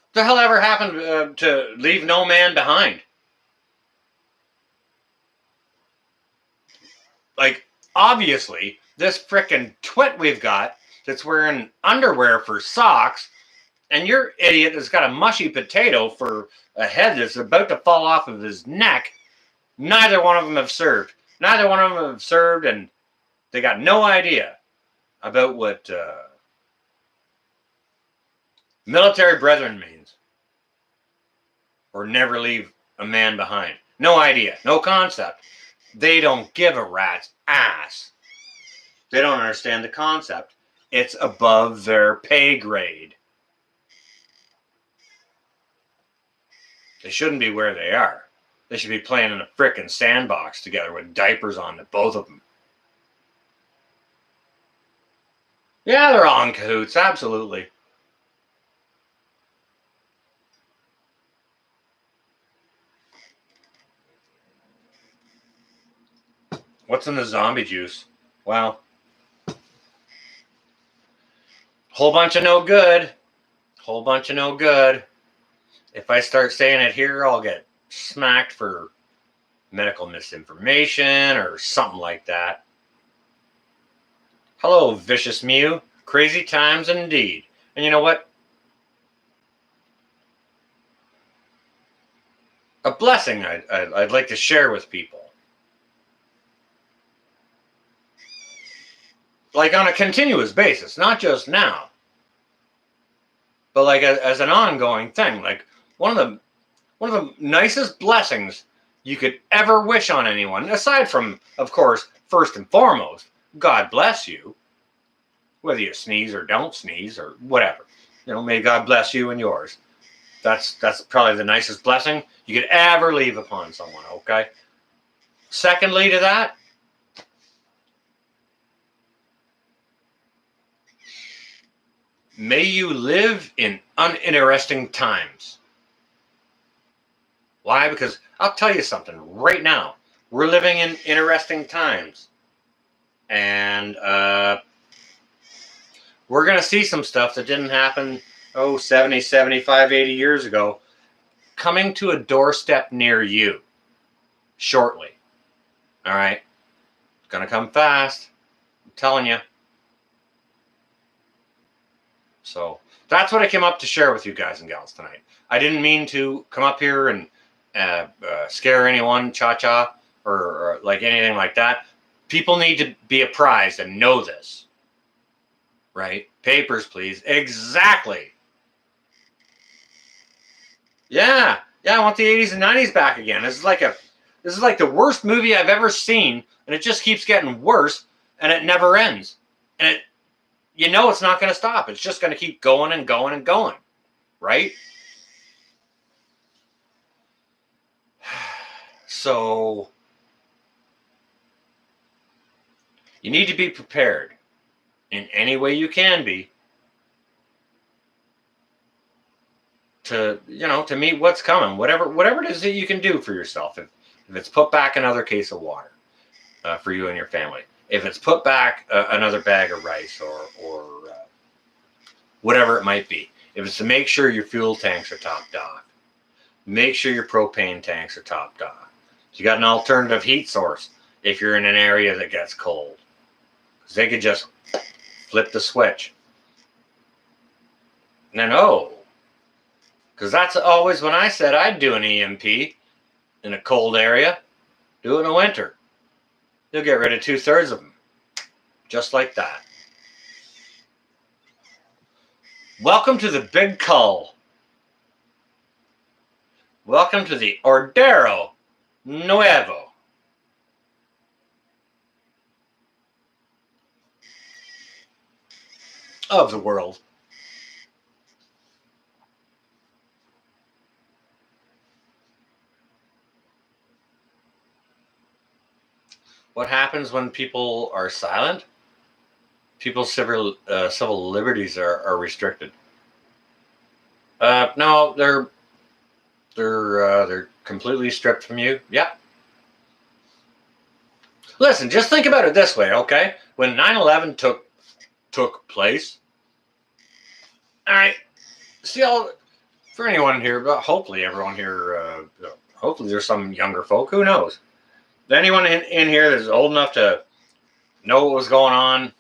What the hell ever happened to leave no man behind? Like, obviously, this frickin' twit we've got that's wearing underwear for socks, and your idiot that's got a mushy potato for a head that's about to fall off of his neck, neither one of them have served. Neither one of them have served, and they got no idea about what military brethren means. Or never leave a man behind. No idea. No concept. They don't give a rat's ass. They don't understand the concept. It's above their pay grade. They shouldn't be where they are. They should be playing in a frickin' sandbox together with diapers on to both of them. Yeah, they're all in cahoots, absolutely. What's in the zombie juice? Well, whole bunch of no good. Whole bunch of no good. If I start saying it here, I'll get smacked for medical misinformation or something like that. Hello, vicious Mew. Crazy times indeed. And you know what? A blessing I'd like to share with people. Like on a continuous basis, not just now, but like as an ongoing thing. Like one of the nicest blessings you could ever wish on anyone, aside from, of course, first and foremost, God bless you, whether you sneeze or don't sneeze or whatever. You know, may God bless you and yours. That's probably the nicest blessing you could ever leave upon someone, okay? Secondly to that, may you live in uninteresting times. Why? Because I'll tell you something right now. We're living in interesting times. And we're going to see some stuff that didn't happen, 70, 75, 80 years ago, coming to a doorstep near you shortly. All right? It's going to come fast. I'm telling you. So that's what I came up to share with you guys and gals tonight. I didn't mean to come up here and scare anyone, cha-cha, or like anything like that. People need to be apprised and know this. Right? Papers, please. Exactly. Yeah. Yeah, I want the 80s and 90s back again. This is like the worst movie I've ever seen, and it just keeps getting worse, and it never ends. And it's not going to stop. It's just going to keep going and going and going. Right? So you need to be prepared in any way you can be to meet what's coming. Whatever it is that you can do for yourself. If it's put back another case of water for you and your family. If it's put back another bag of rice or whatever it might be. If it's to make sure your fuel tanks are topped off. Make sure your propane tanks are topped off. So you got an alternative heat source if you're in an area that gets cold. Because they could just flip the switch. And then, because that's always when I said I'd do an EMP in a cold area, do it in the winter. You'll get rid of 2/3 of them. Just like that. Welcome to the Big Cull. Welcome to the Ordero Nuevo. Of the world. What happens when people are silent? People's civil liberties are restricted. No, they're completely stripped from you. Yeah. Listen, just think about it this way, okay? When 9/11 took place, all right. See, for anyone here, but hopefully everyone here, hopefully there's some younger folk. Who knows? Anyone in here that's old enough to know what was going on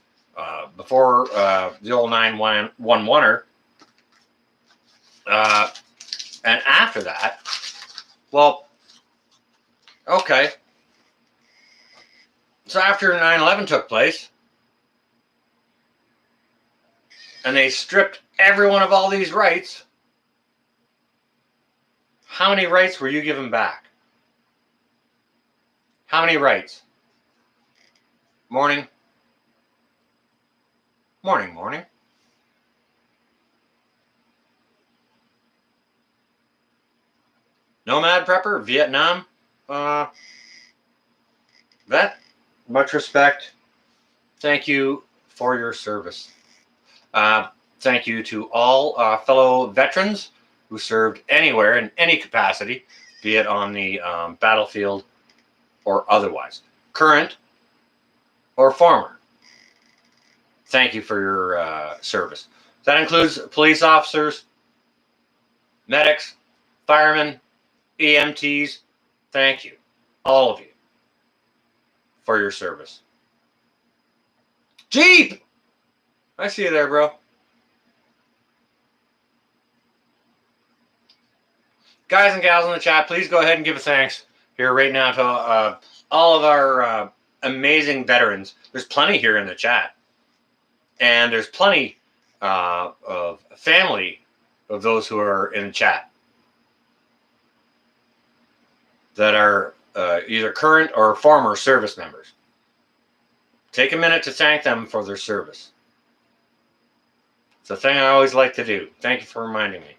before the old 911er, and after that, well, okay. So after 9/11 took place, and they stripped everyone of all these rights, how many rights were you given back? How many rights? Morning. Morning, morning. Nomad prepper, Vietnam. Vet, much respect. Thank you for your service. Thank you to all fellow veterans who served anywhere in any capacity, be it on the battlefield or otherwise, current or former. Thank you for your service. That includes police officers, medics, firemen, EMTs. Thank you, all of you, for your service. Jeep! I see you there, bro. Guys and gals in the chat, please go ahead and give a thanks here right now to all of our amazing veterans. There's plenty here in the chat. And there's plenty of family of those who are in the chat that are either current or former service members. Take a minute to thank them for their service. It's a thing I always like to do. Thank you for reminding me.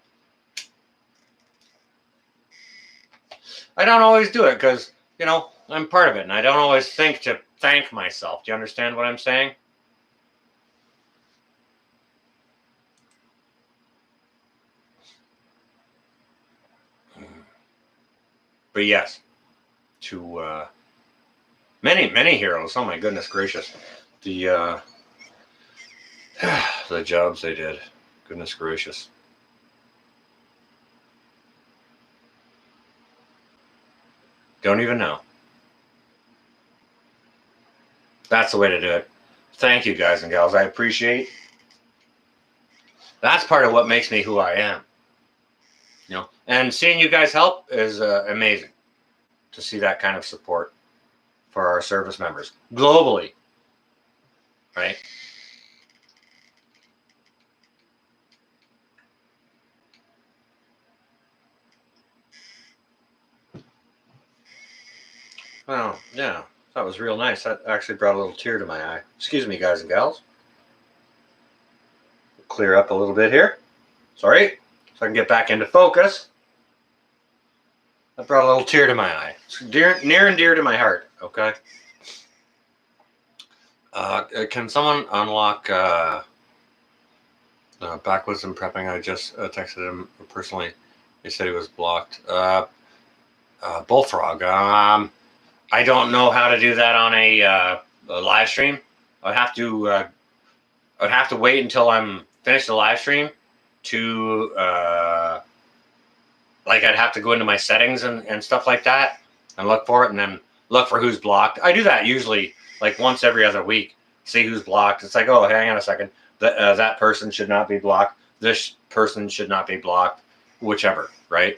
I don't always do it because, you know, I'm part of it, and I don't always think to thank myself. Do you understand what I'm saying? But yes, to many heroes. Oh my goodness gracious, the jobs they did. Goodness gracious. Don't even know. That's the way to do it. Thank you, guys and gals. I appreciate. That's part of what makes me who I am. You know, and seeing you guys help is amazing. To see that kind of support for our service members globally, right? Oh, yeah, that was real nice. That actually brought a little tear to my eye. Excuse me, guys and gals. Clear up a little bit here. Sorry, so I can get back into focus. That brought a little tear to my eye. It's near and dear to my heart, okay? Can someone unlock Backwards and Prepping? I just texted him personally. He said he was blocked. Bullfrog. I don't know how to do that on a live stream. I'd have to wait until I'm finished the live stream to like I'd have to go into my settings and stuff like that and look for it and then look for who's blocked. I do that usually like once every other week. See who's blocked. It's like, oh, hang on a second. That person should not be blocked. This person should not be blocked. Whichever, right?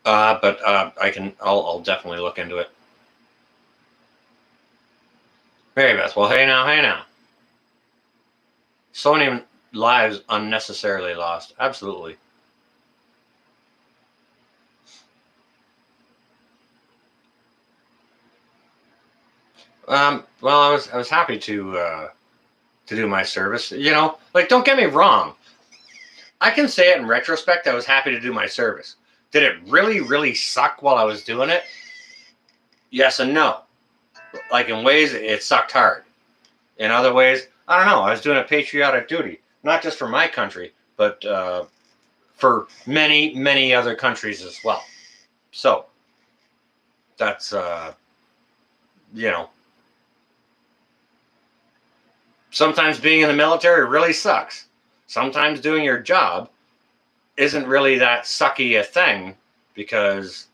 But I'll definitely look into it. Mary Beth, well, hey now. So many lives unnecessarily lost. Absolutely. Well, I was happy to do my service. You know, like, don't get me wrong. I can say it in retrospect. I was happy to do my service. Did it really, really suck while I was doing it? Yes and no. Like, in ways, it sucked hard. In other ways, I don't know. I was doing a patriotic duty, not just for my country, but for many, many other countries as well. So that's, you know, sometimes being in the military really sucks. Sometimes doing your job isn't really that sucky a thing because,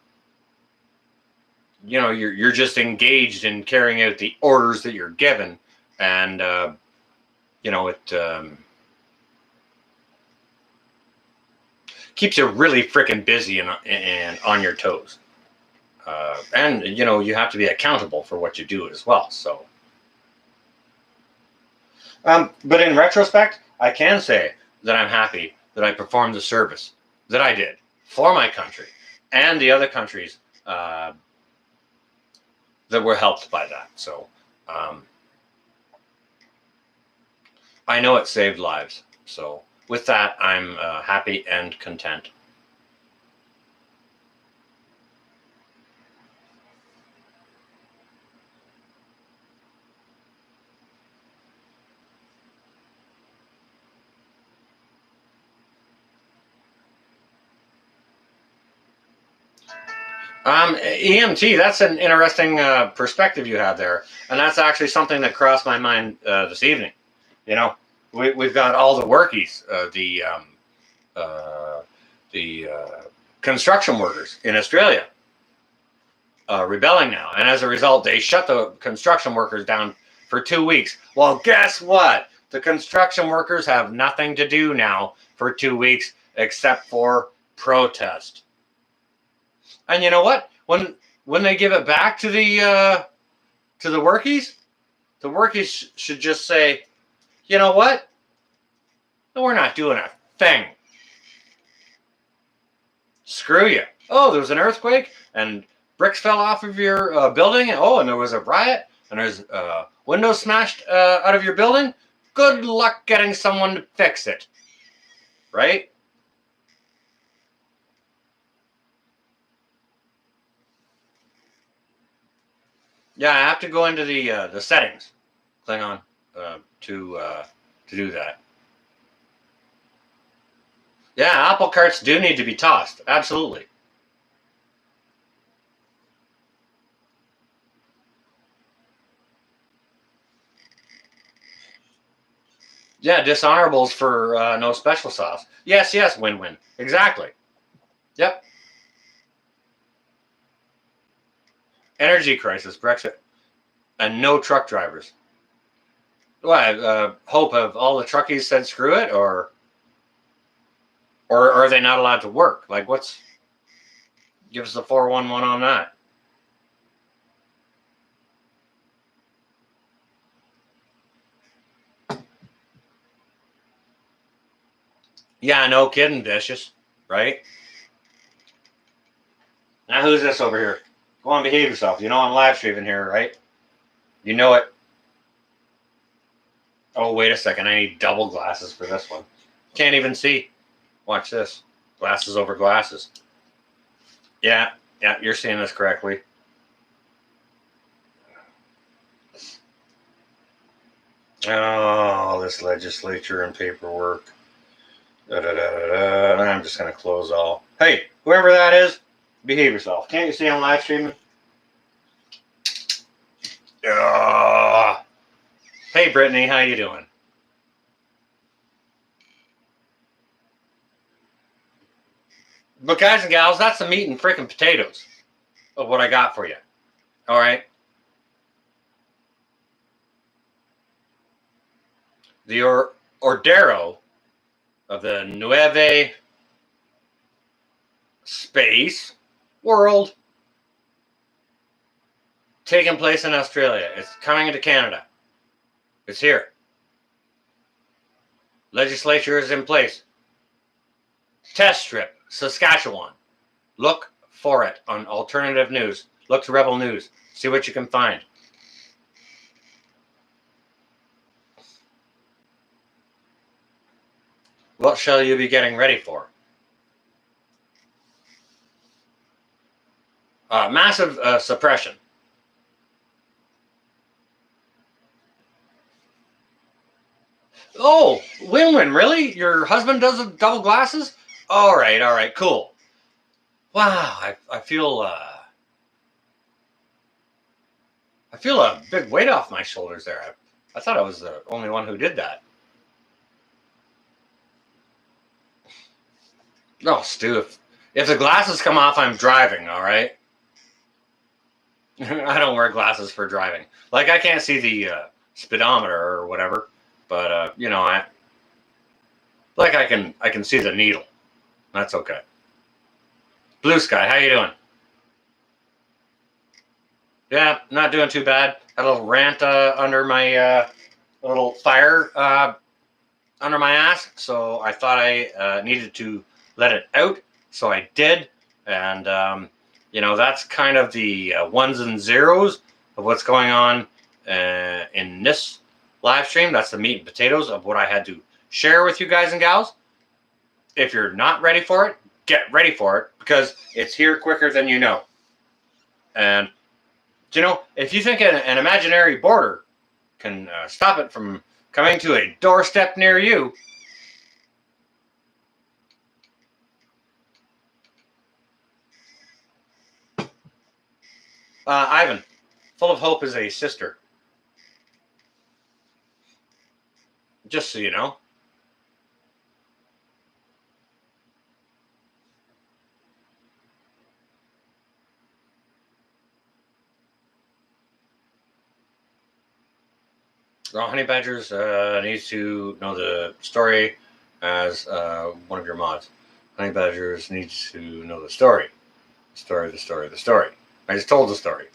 you know, you're just engaged in carrying out the orders that you're given, and you know, it keeps you really freaking busy and on your toes, and you know, you have to be accountable for what you do as well. So, but in retrospect, I can say that I'm happy that I performed the service that I did for my country and the other countries that were helped by that. So I know it saved lives. So with that, I'm happy and content. EMT, that's an interesting perspective you have there. And that's actually something that crossed my mind this evening. You know, we've got all the workies, the construction workers in Australia rebelling now. And as a result, they shut the construction workers down for 2 weeks. Well, guess what? The construction workers have nothing to do now for 2 weeks except for protest. And you know what? When they give it back to the workies should just say, you know what? We're not doing a thing. Screw you. Oh, there was an earthquake and bricks fell off of your building. Oh, and there was a riot and there's windows smashed out of your building. Good luck getting someone to fix it. Right? Yeah, I have to go into the settings, Klingon, to do that. Yeah, apple carts do need to be tossed. Absolutely. Yeah, dishonorables for no special sauce. Yes, win-win. Exactly. Yep. Energy crisis, Brexit, and no truck drivers. What? Hope of all the truckies said screw it, or are they not allowed to work? Like, what's? Give us the 411 on that. Yeah, no kidding, vicious, right? Now who's this over here? Go on, behave yourself. You know I'm live streaming here, right? You know it. Oh, wait a second. I need double glasses for this one. Can't even see. Watch this. Glasses over glasses. Yeah, you're seeing this correctly. Oh, this legislature and paperwork. I'm just going to close all. Hey, whoever that is, behave yourself. Can't you see I'm live streaming? Hey, Brittany, how you doing? But guys and gals, that's the meat and freaking potatoes of what I got for you. All right. The Ordero of the Nueve Space World taking place in Australia. It's coming into Canada. It's here. Legislature is in place. Test strip, Saskatchewan. Look for it on alternative news. Look to Rebel News. See what you can find. What shall you be getting ready for? Massive suppression. Oh, win-win, really? Your husband does double glasses? All right, cool. Wow, I feel a big weight off my shoulders there. I thought I was the only one who did that. No, Stu, if the glasses come off, I'm driving, all right? I don't wear glasses for driving. Like, I can't see the speedometer or whatever, but you know, I can see the needle. That's okay. Blue Sky, how you doing? Yeah, not doing too bad. Had a little rant under my little fire under my ass, so I thought I needed to let it out, so I did. And you know, that's kind of the ones and zeros of what's going on in this live stream. That's the meat and potatoes of what I had to share with you guys and gals. If you're not ready for it, get ready for it, because it's here quicker than you know. And, if you think an imaginary border can stop it from coming to a doorstep near you, Ivan, full of hope is a sister. Just so you know. Well, Honey Badgers needs to know the story as one of your mods. Honey Badgers needs to know the story. The story. I just told the story.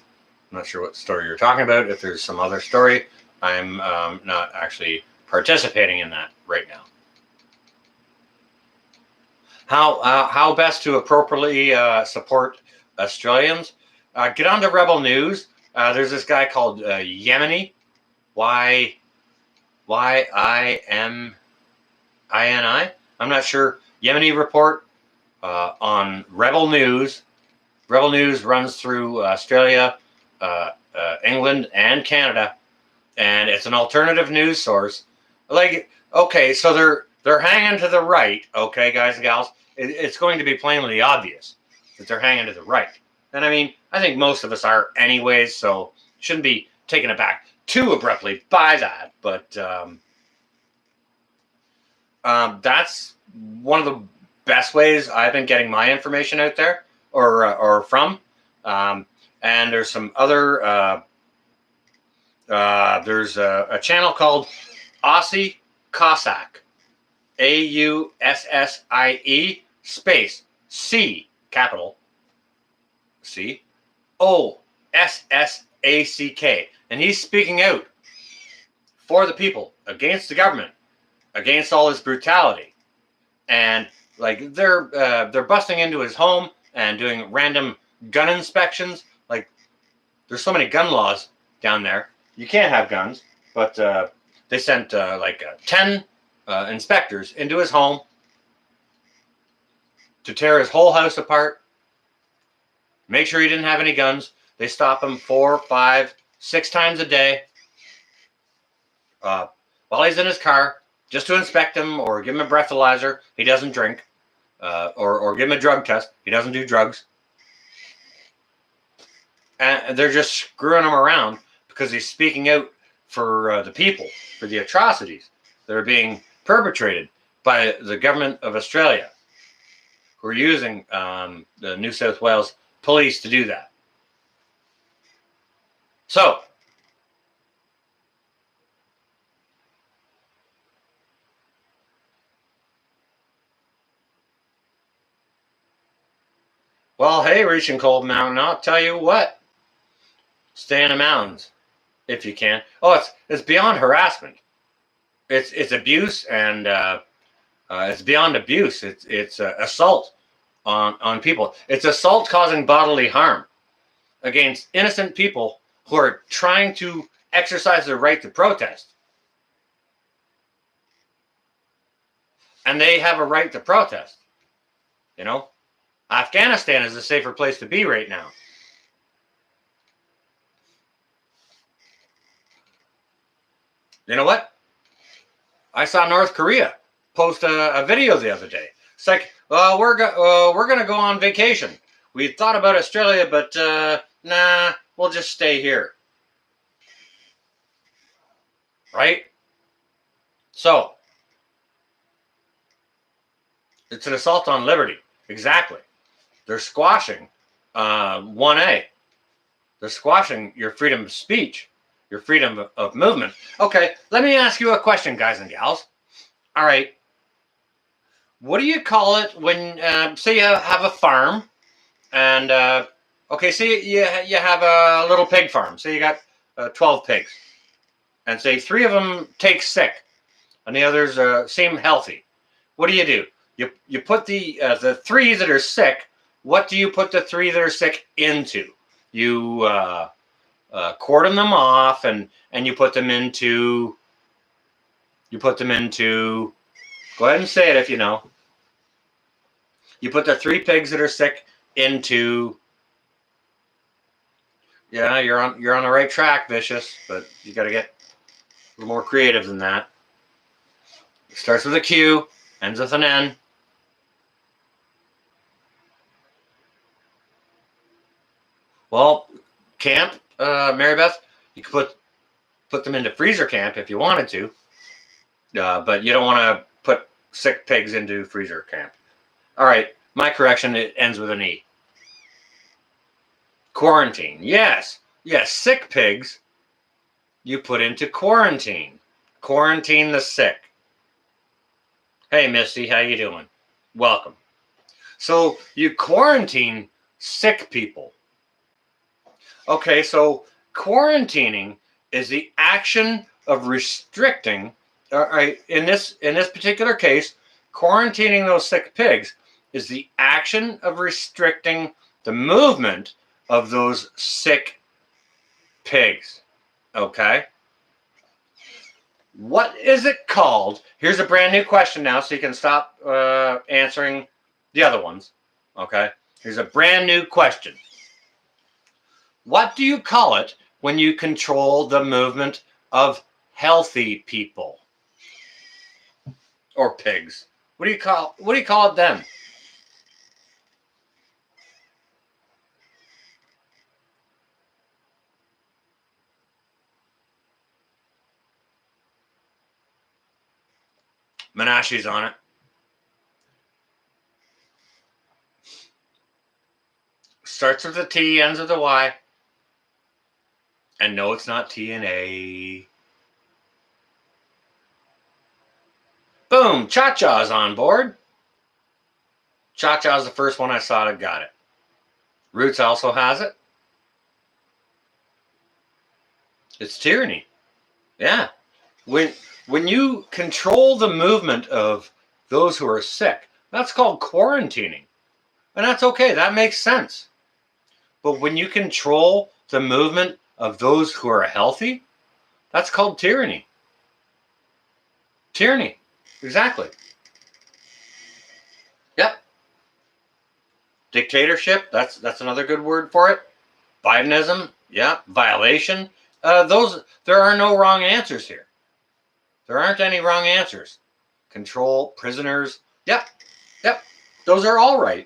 I'm not sure what story you're talking about. If there's some other story, I'm not actually participating in that right now. How best to appropriately support Australians? Get on to Rebel News. There's this guy called Yemeni, YIMINI. I'm not sure. Yemeni Report on Rebel News. Rebel News runs through Australia, England, and Canada, and it's an alternative news source. Like, okay, so they're hanging to the right, okay, guys and gals. It's going to be plainly obvious that they're hanging to the right. And I mean, I think most of us are anyways, so shouldn't be taken aback too abruptly by that. But that's one of the best ways I've been getting my information out there, or from. And there's some other. There's a channel called Aussie Cossack, AUSSIE space C capital COSSACK, and he's speaking out for the people, against the government, against all this brutality, and like they're busting into his home and doing random gun inspections. Like, there's so many gun laws down there, you can't have guns, but they sent 10 inspectors into his home to tear his whole house apart, make sure he didn't have any guns. They stop him 4, 5, 6 times a day while he's in his car, just to inspect him or give him a breathalyzer. He doesn't drink, or give him a drug test. He doesn't do drugs. And they're just screwing him around because he's speaking out for the people, for the atrocities that are being perpetrated by the government of Australia, who are using the New South Wales police to do that. So, well, hey, reaching Cold Mountain, I'll tell you what. Stay in the mountains if you can. Oh, it's beyond harassment. It's abuse, and it's beyond abuse. It's assault on people. It's assault causing bodily harm against innocent people who are trying to exercise their right to protest. And they have a right to protest. Afghanistan is a safer place to be right now. You know what? I saw North Korea post a video the other day. It's like, we're going to go on vacation. We thought about Australia, but nah, we'll just stay here. Right? So, it's an assault on liberty. Exactly. They're squashing 1A. They're squashing your freedom of speech, your freedom of movement. Okay, let me ask you a question, guys and gals. All right. What do you call it when, say you have a farm, and, okay, say you have a little pig farm. Say you got 12 pigs, and say 3 of them take sick, and the others seem healthy. What do? You put the 3 that are sick. What do you put the 3 that are sick into? You cordon them off, and you put them into Go ahead and say it if you know. You put the 3 pigs that are sick into. Yeah, you're on the right track, Vicious, but you got to get a little more creative than that. It starts with a Q, ends with an N. Well, camp, Mary Beth, you could put them into freezer camp if you wanted to, but you don't want to put sick pigs into freezer camp. All right, my correction, it ends with an E. Quarantine, yes. Yes, sick pigs you put into quarantine. Quarantine the sick. Hey, Misty, how you doing? Welcome. So you quarantine sick people. Okay, so quarantining is the action of restricting. All right, in this particular case, quarantining those sick pigs is the action of restricting the movement of those sick pigs. Okay. What is it called? Here's a brand new question now, so you can stop answering the other ones. Okay. Here's a brand new question. What do you call it when you control the movement of healthy people or pigs? What do you call it then? Menashe's on it. Starts with a T, ends with a Y. And no, it's not T and A. Boom! Cha-Cha's on board. Cha-Cha's the first one I saw that got it. Roots also has it. It's tyranny. Yeah. When you control the movement of those who are sick, that's called quarantining. And that's okay. That makes sense. But when you control the movement of those who are healthy, that's called tyranny. Tyranny. Exactly. Yep. Dictatorship, that's another good word for it. Bidenism, yeah. Violation. There are no wrong answers here. There aren't any wrong answers. Control, prisoners, yep. Those are all right.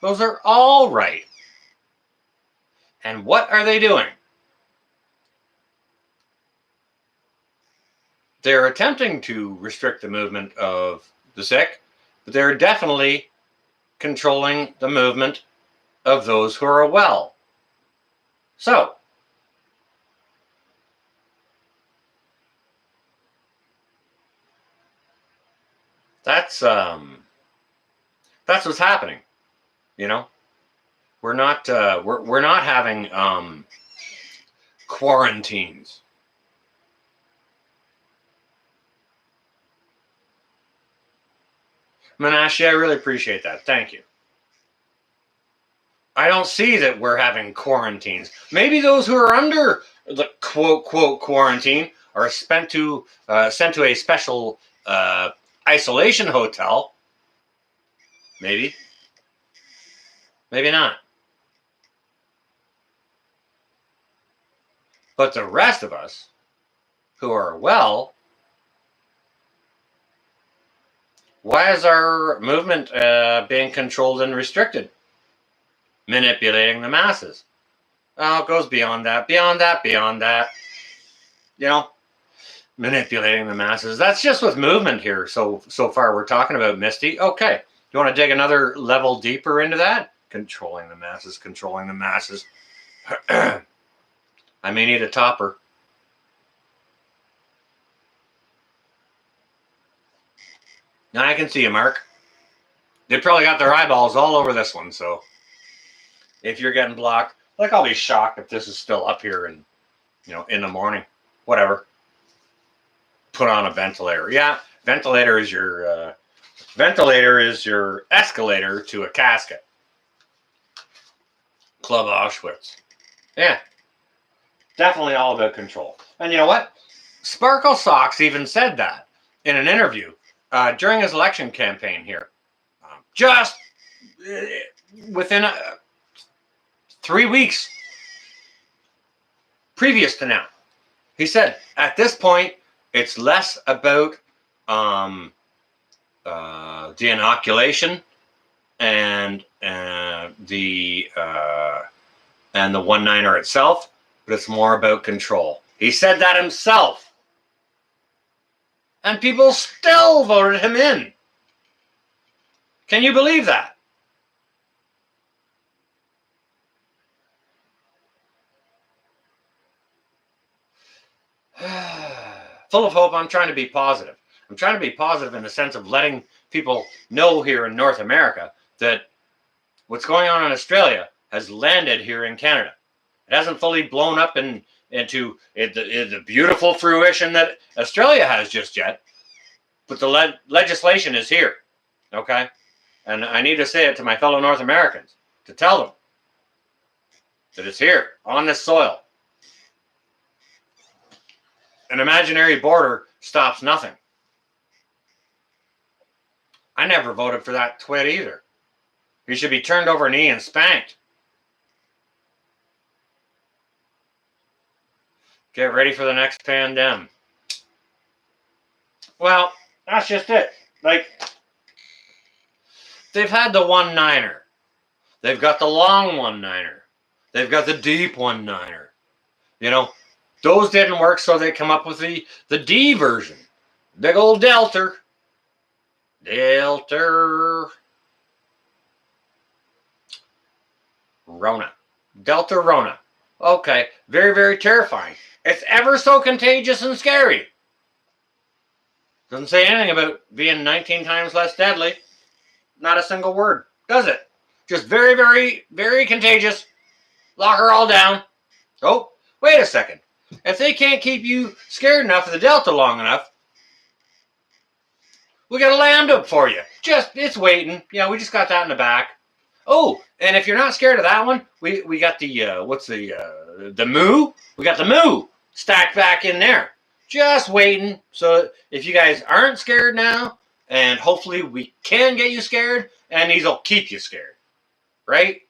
Those are all right. And what are they doing? They're attempting to restrict the movement of the sick, but they're definitely controlling the movement of those who are well. So, that's what's happening. You know, we're not having quarantines. Menashe, I really appreciate that. Thank you. I don't see that we're having quarantines. Maybe those who are under the quote quarantine are sent to a special isolation hotel. Maybe not. But the rest of us who are well, why is our movement being controlled and restricted? Manipulating the masses. Oh, it goes beyond that. You know, manipulating the masses. That's just with movement here. So far we're talking about, Misty. Okay. You want to dig another level deeper into that? Controlling the masses. I may need a topper. Now I can see you, Mark. They probably got their eyeballs all over this one, so if you're getting blocked, like, I'll be shocked if this is still up here and, in the morning. Whatever. Put on a ventilator. Yeah, ventilator is your escalator to a casket. Club Auschwitz. Yeah. Definitely all about control. And you know what? Sparkle Socks even said that in an interview. during his election campaign here, just within 3 weeks previous to now, he said, at this point, it's less about the inoculation and the one-niner itself, but it's more about control. He said that himself. And people still voted him in. Can you believe that? Full of hope, I'm trying to be positive. I'm trying to be positive in the sense of letting people know here in North America that what's going on in Australia has landed here in Canada. It hasn't fully blown up into the beautiful fruition that Australia has just yet, but the legislation is here, okay? And I need to say it to my fellow North Americans, to tell them that it's here, on this soil. An imaginary border stops nothing. I never voted for that twit either. He should be turned over a knee and spanked. Get ready for the next pandemic. Well, that's just it. Like, they've had the one-niner. They've got the long one-niner. They've got the deep one-niner. You know, those didn't work, so they come up with the D version. Big old Delta. Rona. Delta Rona. Okay, very, very terrifying. It's ever so contagious and scary. Doesn't say anything about being 19 times less deadly. Not a single word, does it? Just very, very, very contagious. Lock her all down. Oh, wait a second. If they can't keep you scared enough of the Delta long enough, we got a lambda for you. It's waiting. Yeah, we just got that in the back. Oh, and if you're not scared of that one, we got the moo? We got the moo stacked back in there. Just waiting. So if you guys aren't scared now, and hopefully we can get you scared, and these will keep you scared. Right?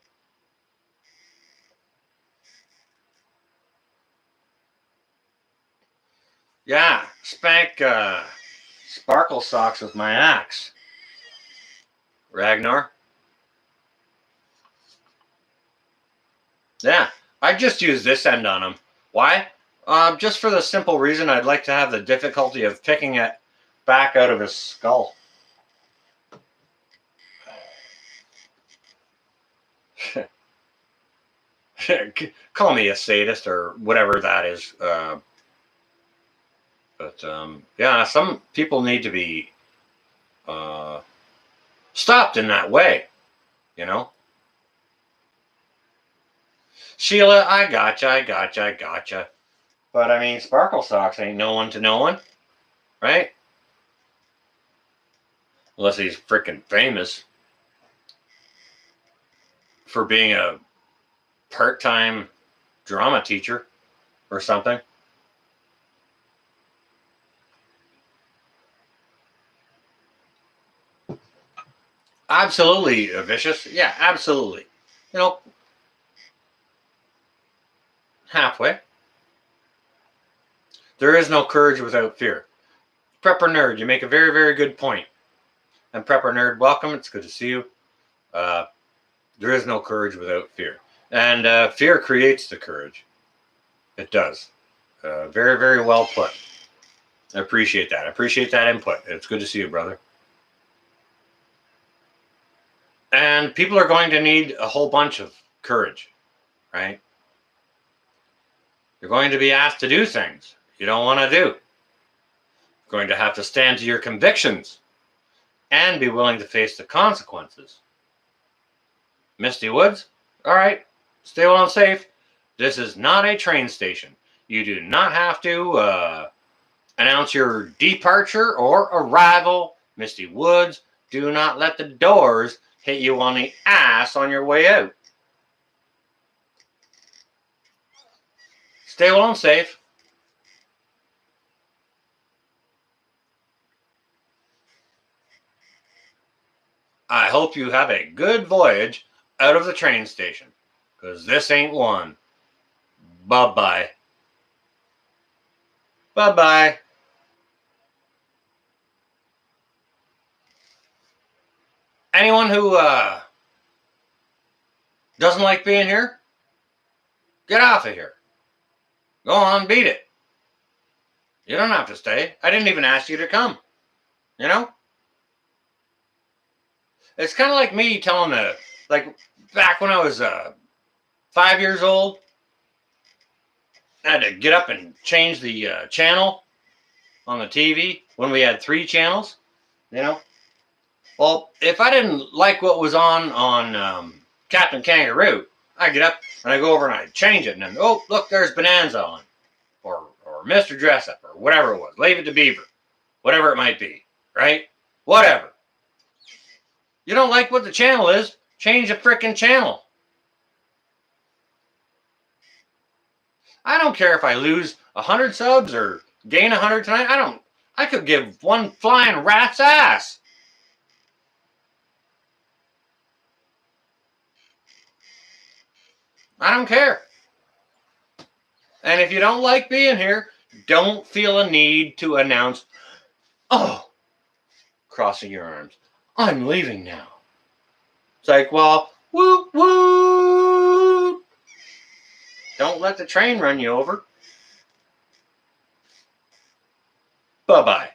Yeah, spank sparkle socks with my axe. Ragnar. Yeah, I just use this end on him. Why? Just for the simple reason I'd like to have the difficulty of picking it back out of his skull. Call me a sadist or whatever that is. But yeah, some people need to be stopped in that way, you know? Sheila, I gotcha. But I mean, sparkle socks ain't no one to no one, right? Unless he's freaking famous for being a part-time drama teacher or something. Absolutely vicious. Yeah, absolutely. You know, halfway. There is no courage without fear. Prepper Nerd, you make a very, very good point. And Prepper Nerd, welcome. It's good to see you. There is no courage without fear. And fear creates the courage. It does. Very, very well put. I appreciate that. I appreciate that input. It's good to see you, brother. And people are going to need a whole bunch of courage, right? You're going to be asked to do things you don't want to do. You're going to have to stand to your convictions and be willing to face the consequences. Misty Woods, all right, stay well and safe. This is not a train station. You do not have to announce your departure or arrival. Misty Woods, do not let the doors hit you on the ass on your way out. Stay well and safe. I hope you have a good voyage out of the train station, because this ain't one. Bye-bye. Bye-bye. Anyone who doesn't like being here, get off of here. Go on, beat it. You don't have to stay. I didn't even ask you to come. You know? It's kind of like me telling like back when I was 5 years old, I had to get up and change the channel on the TV when we had 3 channels, you know? Well, if I didn't like what was on Captain Kangaroo, I get up and I go over and I change it, and then, oh, look, there's Bonanza on, or Mr. Dressup, or whatever it was, Leave It to Beaver, whatever it might be, right? Whatever. You don't like what the channel is, change the frickin' channel. I don't care if I lose 100 subs or gain 100 tonight. I could give one flying rat's ass. I don't care. And if you don't like being here, don't feel a need to announce, oh, crossing your arms, I'm leaving now. It's like, well, whoop, whoop. Don't let the train run you over. Bye-bye.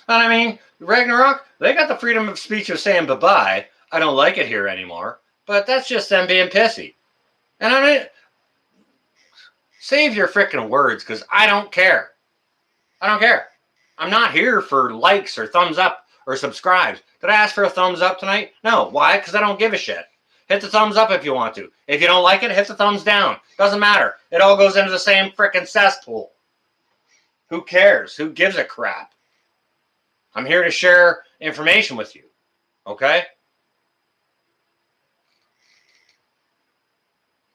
And I mean, Ragnarok, they got the freedom of speech of saying bye-bye. I don't like it here anymore. But that's just them being pissy. And I mean, save your frickin' words, because I don't care. I don't care. I'm not here for likes or thumbs up or subscribes. Did I ask for a thumbs up tonight? No. Why? Because I don't give a shit. Hit the thumbs up if you want to. If you don't like it, hit the thumbs down. Doesn't matter. It all goes into the same frickin' cesspool. Who cares? Who gives a crap? I'm here to share information with you. Okay?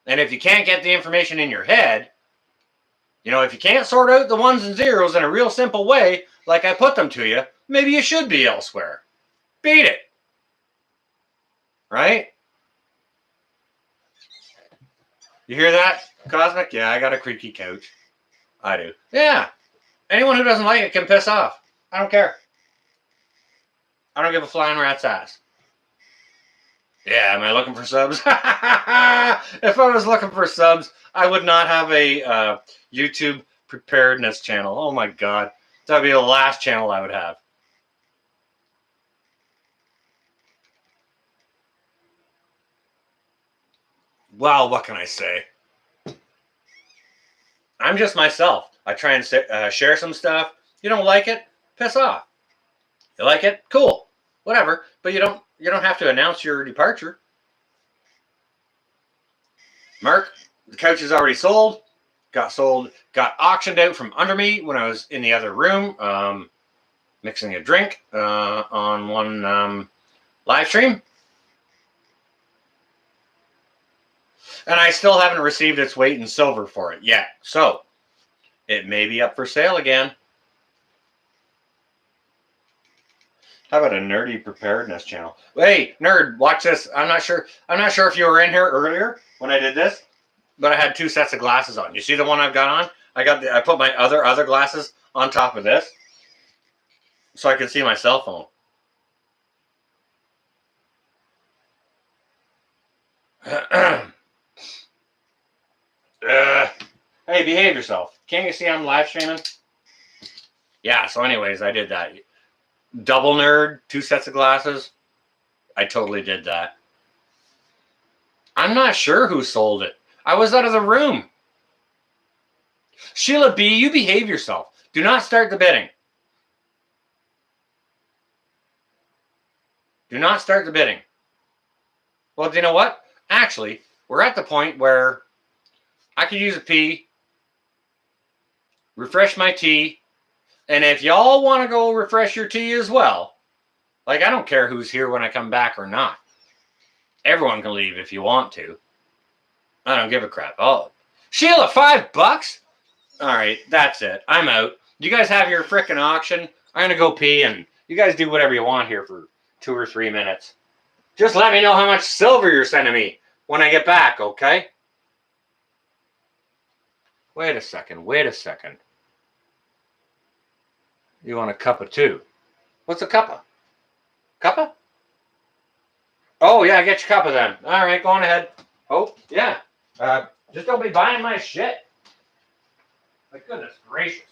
And if you can't get the information in your head, you know, if you can't sort out the ones and zeros in a real simple way, like I put them to you, maybe you should be elsewhere. Beat it. Right? You hear that, Cosmic? Yeah, I got a creaky couch. I do. Yeah. Anyone who doesn't like it can piss off. I don't care. I don't give a flying rat's ass. Yeah, am I looking for subs? If I was looking for subs, I would not have a YouTube Preparedness channel. Oh my God. That would be the last channel I would have. Well, what can I say? I'm just myself. I try and share some stuff. You don't like it? Piss off. You like it? Cool. Whatever. But you don't have to announce your departure. Mark, the couch is already sold. Got auctioned out from under me when I was in the other room, mixing a drink on one live stream. And I still haven't received its weight in silver for it yet. So, it may be up for sale again. How about a nerdy preparedness channel? Hey, nerd, watch this. I'm not sure if you were in here earlier when I did this, but I had 2 sets of glasses on. You see the one I've got on? I put my other glasses on top of this so I can see my cell phone. Hey, behave yourself. Can't you see I'm live streaming? Yeah, so anyways, I did that. Double nerd, 2 sets of glasses. I totally did that. I'm not sure who sold it. I was out of the room. Sheila B., you behave yourself. Do not start the bidding. Do not start the bidding. Well, do you know what? Actually, we're at the point where I could use a pee, refresh my tea, and if y'all want to go refresh your tea as well, like I don't care who's here when I come back or not. Everyone can leave if you want to. I don't give a crap. Oh, Sheila, $5? All right, that's it. I'm out. You guys have your frickin' auction. I'm gonna go pee, and you guys do whatever you want here for 2 or 3 minutes. Just let me know how much silver you're sending me when I get back, okay? Wait a second. You want a cuppa too? What's a cuppa? Cuppa? Oh, yeah, get your cuppa then. All right, go on ahead. Oh, yeah. Just don't be buying my shit. My goodness gracious.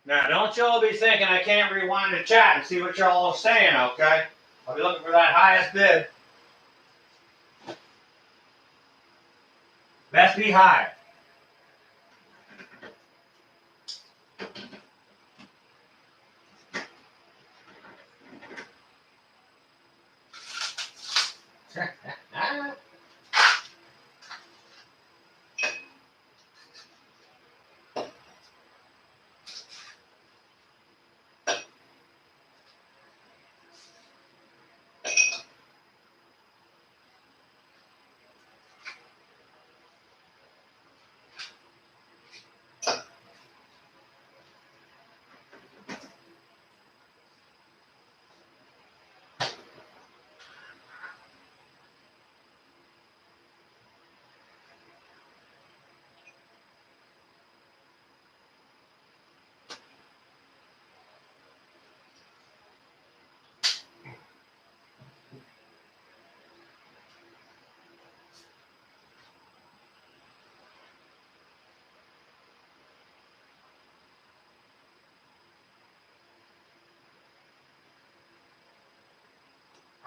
Now, don't y'all be thinking I can't rewind the chat and see what y'all are saying, okay? I'll be looking for that highest bid. Best be high.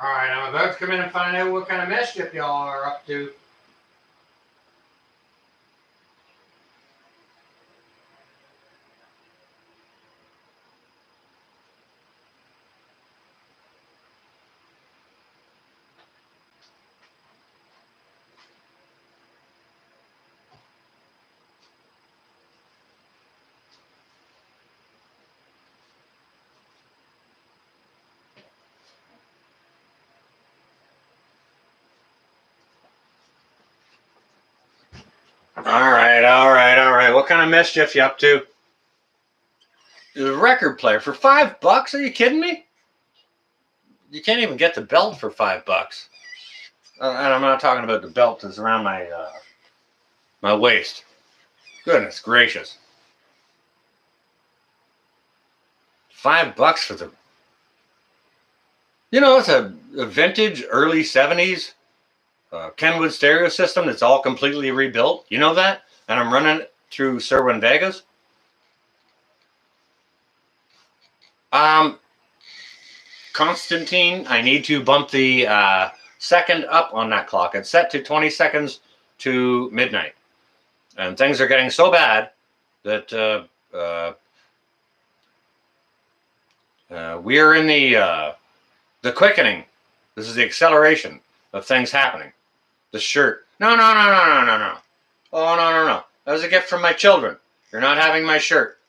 Alright, I'm about to come in and find out what kind of mischief y'all are up to. Alright. What kind of mischief you up to? The record player for $5? Are you kidding me? You can't even get the belt for $5. And I'm not talking about the belt that's around my my waist. Goodness gracious. $5 for the... You know, it's a vintage early 70s Kenwood stereo system that's all completely rebuilt. You know that? And I'm running it through Serwin Vegas. Constantine, I need to bump the second up on that clock. It's set to 20 seconds to midnight. And things are getting so bad that we are in the quickening. This is the acceleration of things happening. The shirt. No. Oh, no. That was a gift from my children. You're not having my shirt.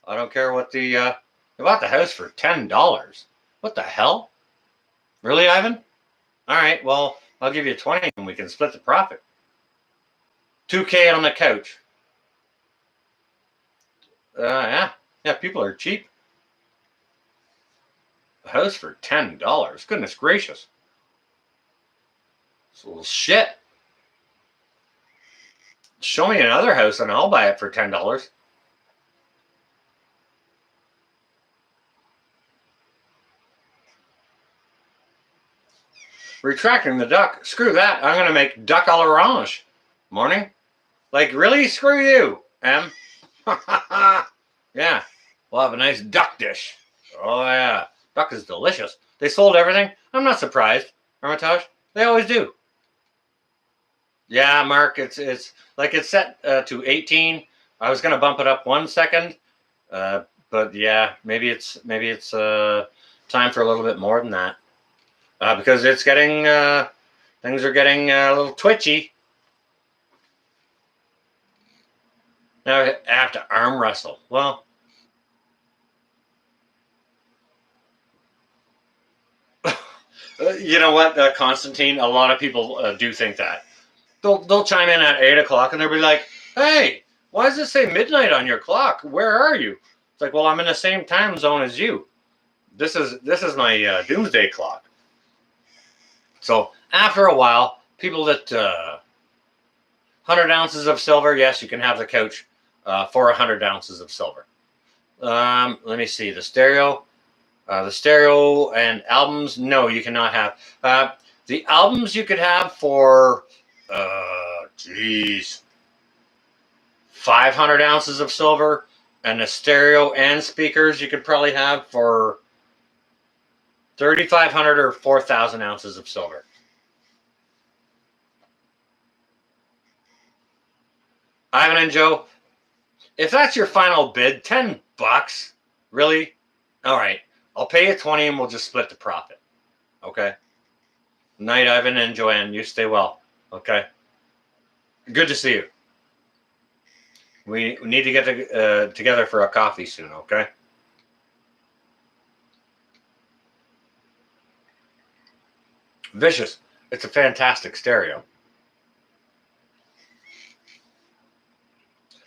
I don't care what the... I bought the house for $10. What the hell? Really, Ivan? All right, well, I'll give you 20 and we can split the profit. 2K on the couch. Yeah, people are cheap. A house for $10. Goodness gracious. It's a little shit. Show me another house and I'll buy it for $10. Retracting the duck. Screw that. I'm going to make duck à l'orange. Morning? Like, really? Screw you, Em. Yeah. We'll have a nice duck dish. Oh, yeah. Duck is delicious. They sold everything. I'm not surprised. Hermitage? They always do. Yeah, Mark, it's set to 18. I was going to bump it up 1 second. But yeah, maybe it's time for a little bit more than that. Because it's getting, things are getting a little twitchy. Now I have to arm wrestle. Well, you know what, Constantine? A lot of people do think that. They'll chime in at 8 o'clock and they'll be like, "Hey, why does it say midnight on your clock? Where are you?" It's like, well, I'm in the same time zone as you. This is my doomsday clock. So after a while, people that 100 ounces of silver, yes, you can have the couch for 100 ounces of silver. Let me see, the stereo and albums. No, you cannot have. The albums you could have for, 500 ounces of silver, and the stereo and speakers you could probably have for 3,500 or 4,000 ounces of silver. Ivan and Joe, if that's your final bid, $10, really? All right, I'll pay you 20 and we'll just split the profit. Okay. Night, Ivan and Joanne. You stay well. Okay. Good to see you. We need to get together for a coffee soon. Okay. Vicious. It's a fantastic stereo.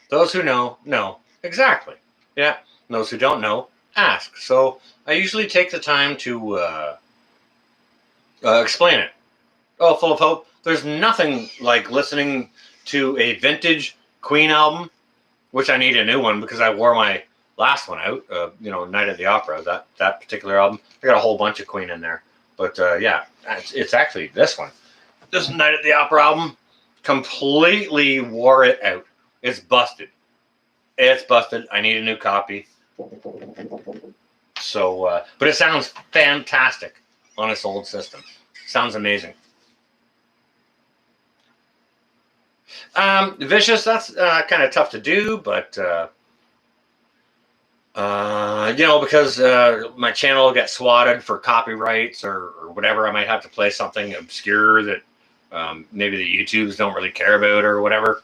Those who know, know. Exactly. Yeah. Those who don't know, ask. So I usually take the time to explain it. Oh, Full of Hope. There's nothing like listening to a vintage Queen album, which I need a new one because I wore my last one out. Night at the Opera. That particular album. I got a whole bunch of Queen in there. But yeah, it's actually this one. This Night at the Opera album completely wore it out. It's busted. It's busted. I need a new copy. So, but it sounds fantastic on its old system. Sounds amazing. Vicious, that's kind of tough to do, but because my channel will get swatted for copyrights or whatever, I might have to play something obscure that maybe the YouTubes don't really care about or whatever.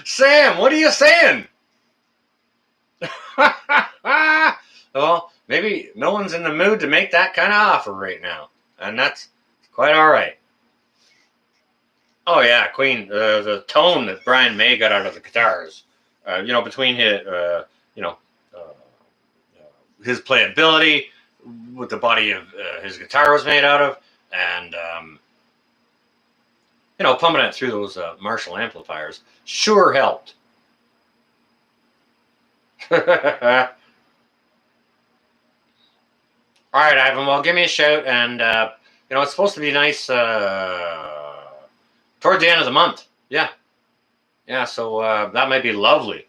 Sam, what are you saying? Well, maybe no one's in the mood to make that kind of offer right now, and that's quite all right. Oh yeah, Queen. The tone that Brian May got out of the guitars, between his playability, what the body of his guitar was made out of, and pumping it through those Marshall amplifiers sure helped. All right, Ivan. Well, give me a shout, and it's supposed to be nice toward the end of the month. Yeah. So that might be lovely.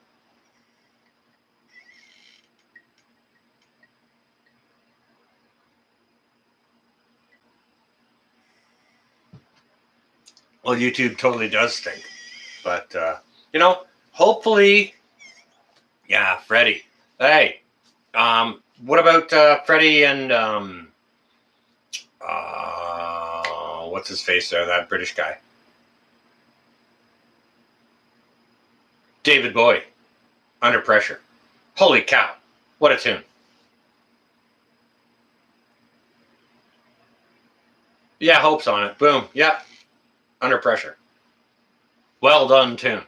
Well, YouTube totally does stink, but hopefully, yeah, Freddie. Hey, what about Freddie and what's his face there? That British guy, David Bowie, Under Pressure. Holy cow. What a tune. Yeah, Hope's on it. Boom. Yep. Under pressure. Well done tune.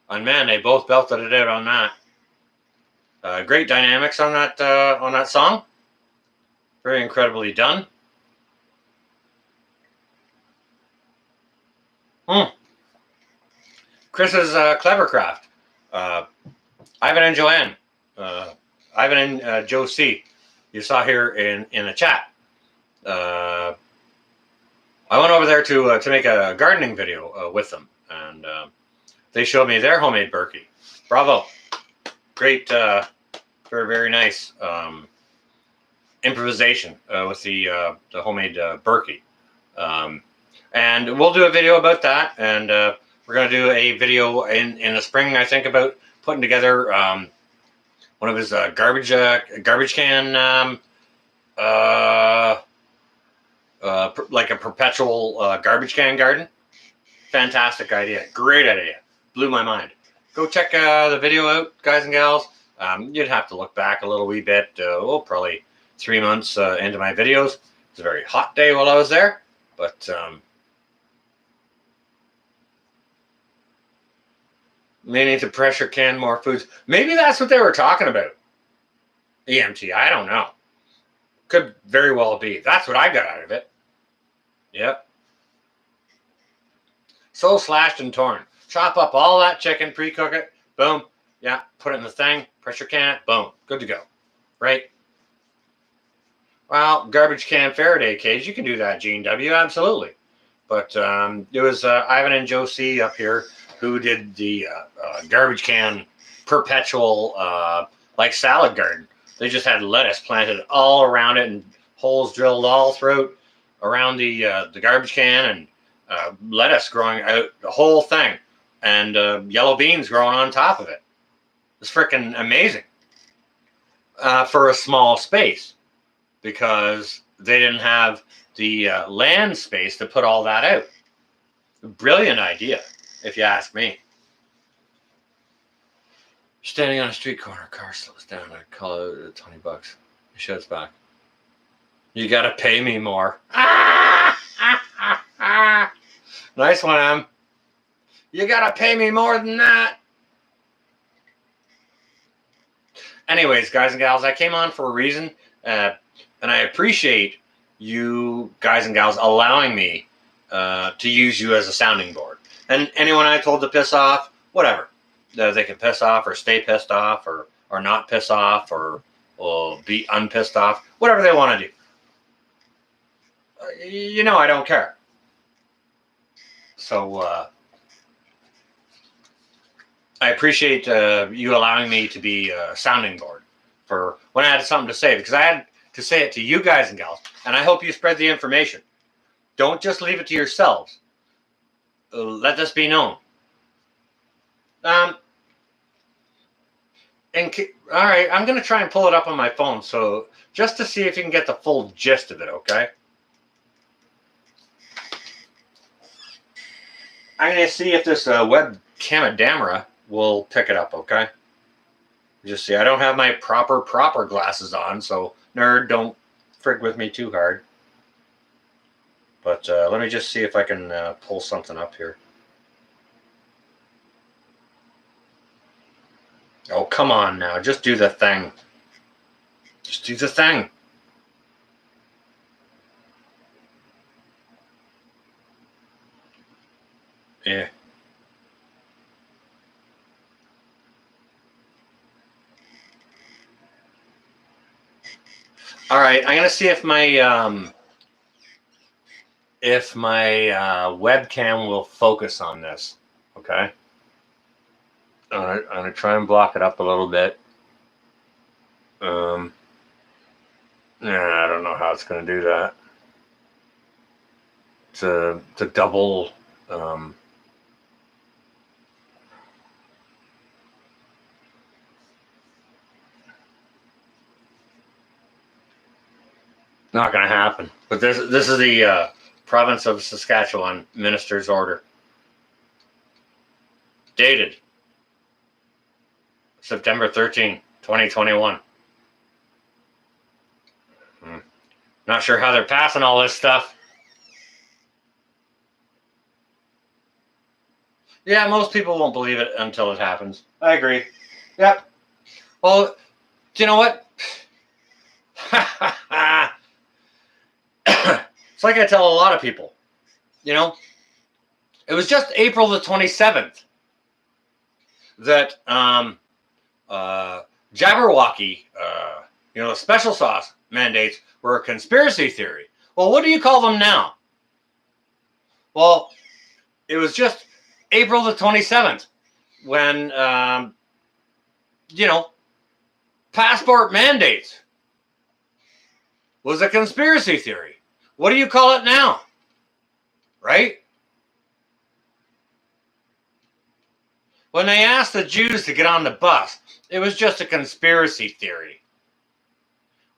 And man, they both belted it out on that. Great dynamics on that song. Very incredibly done. Chris's Clevercraft. Ivan and Joanne. Ivan and Joe C. You saw here in the chat. I went over there to make a gardening video with them, and they showed me their homemade Berkey. Bravo. Great, very, very nice improvisation with the homemade Berkey. And we'll do a video about that, and we're going to do a video in the spring, I think, about putting together one of his garbage can, like a perpetual garbage can garden. Fantastic idea. Great idea. Blew my mind. Go check the video out, guys and gals. You'd have to look back a little wee bit. Probably 3 months into my videos. It's a very hot day while I was there, but may need to pressure can more foods. Maybe that's what they were talking about. EMT, I don't know. Could very well be. That's what I got out of it. Yep. So slashed and torn. Chop up all that chicken, pre-cook it. Boom. Yeah, put it in the thing. Pressure can it. Boom. Good to go. Right? Well, garbage can Faraday cage. You can do that, Gene W. Absolutely. But it was Ivan and Joe C. up here who did the garbage can perpetual like salad garden. They just had lettuce planted all around it and holes drilled all throughout around the garbage can, and lettuce growing out the whole thing, and yellow beans growing on top of it. It's freaking amazing for a small space, because they didn't have the land space to put all that out. Brilliant idea, if you ask me. Standing on a street corner, car slows down. I call it $20. He shuts back. You gotta pay me more. Nice one, Em. You gotta pay me more than that. Anyways, guys and gals, I came on for a reason, and I appreciate you guys and gals allowing me to use you as a sounding board. And anyone I told to piss off, whatever. They can piss off or stay pissed off or not piss off or be unpissed off, whatever they want to do. You know I don't care. So I appreciate you allowing me to be a sounding board for when I had something to say, because I had to say it to you guys and gals, and I hope you spread the information. Don't just leave it to yourselves. Let this be known. All right, I'm going to try and pull it up on my phone, so just to see if you can get the full gist of it, okay? I'm going to see if this webcam will pick it up, okay? Just see, I don't have my proper glasses on, so nerd, don't frig with me too hard. But let me just see if I can pull something up here. Oh, come on now. Just do the thing. Just do the thing. Yeah. All right, I'm gonna see if my webcam will focus on this. Okay. All right, I'm gonna try and block it up a little bit. I don't know how it's gonna do that. It's a double. Not going to happen. But this is the province of Saskatchewan minister's order. Dated September 13. 2021. Not sure how they're passing all this stuff. Yeah, most people won't believe it until it happens. I agree. Yep. Well, do you know what? It's like I tell a lot of people. You know, it was just April the 27th that Jabberwocky, the special sauce mandates were a conspiracy theory. Well, what do you call them now? Well, it was just April the 27th when, passport mandates was a conspiracy theory. What do you call it now? Right? When they asked the Jews to get on the bus, it was just a conspiracy theory.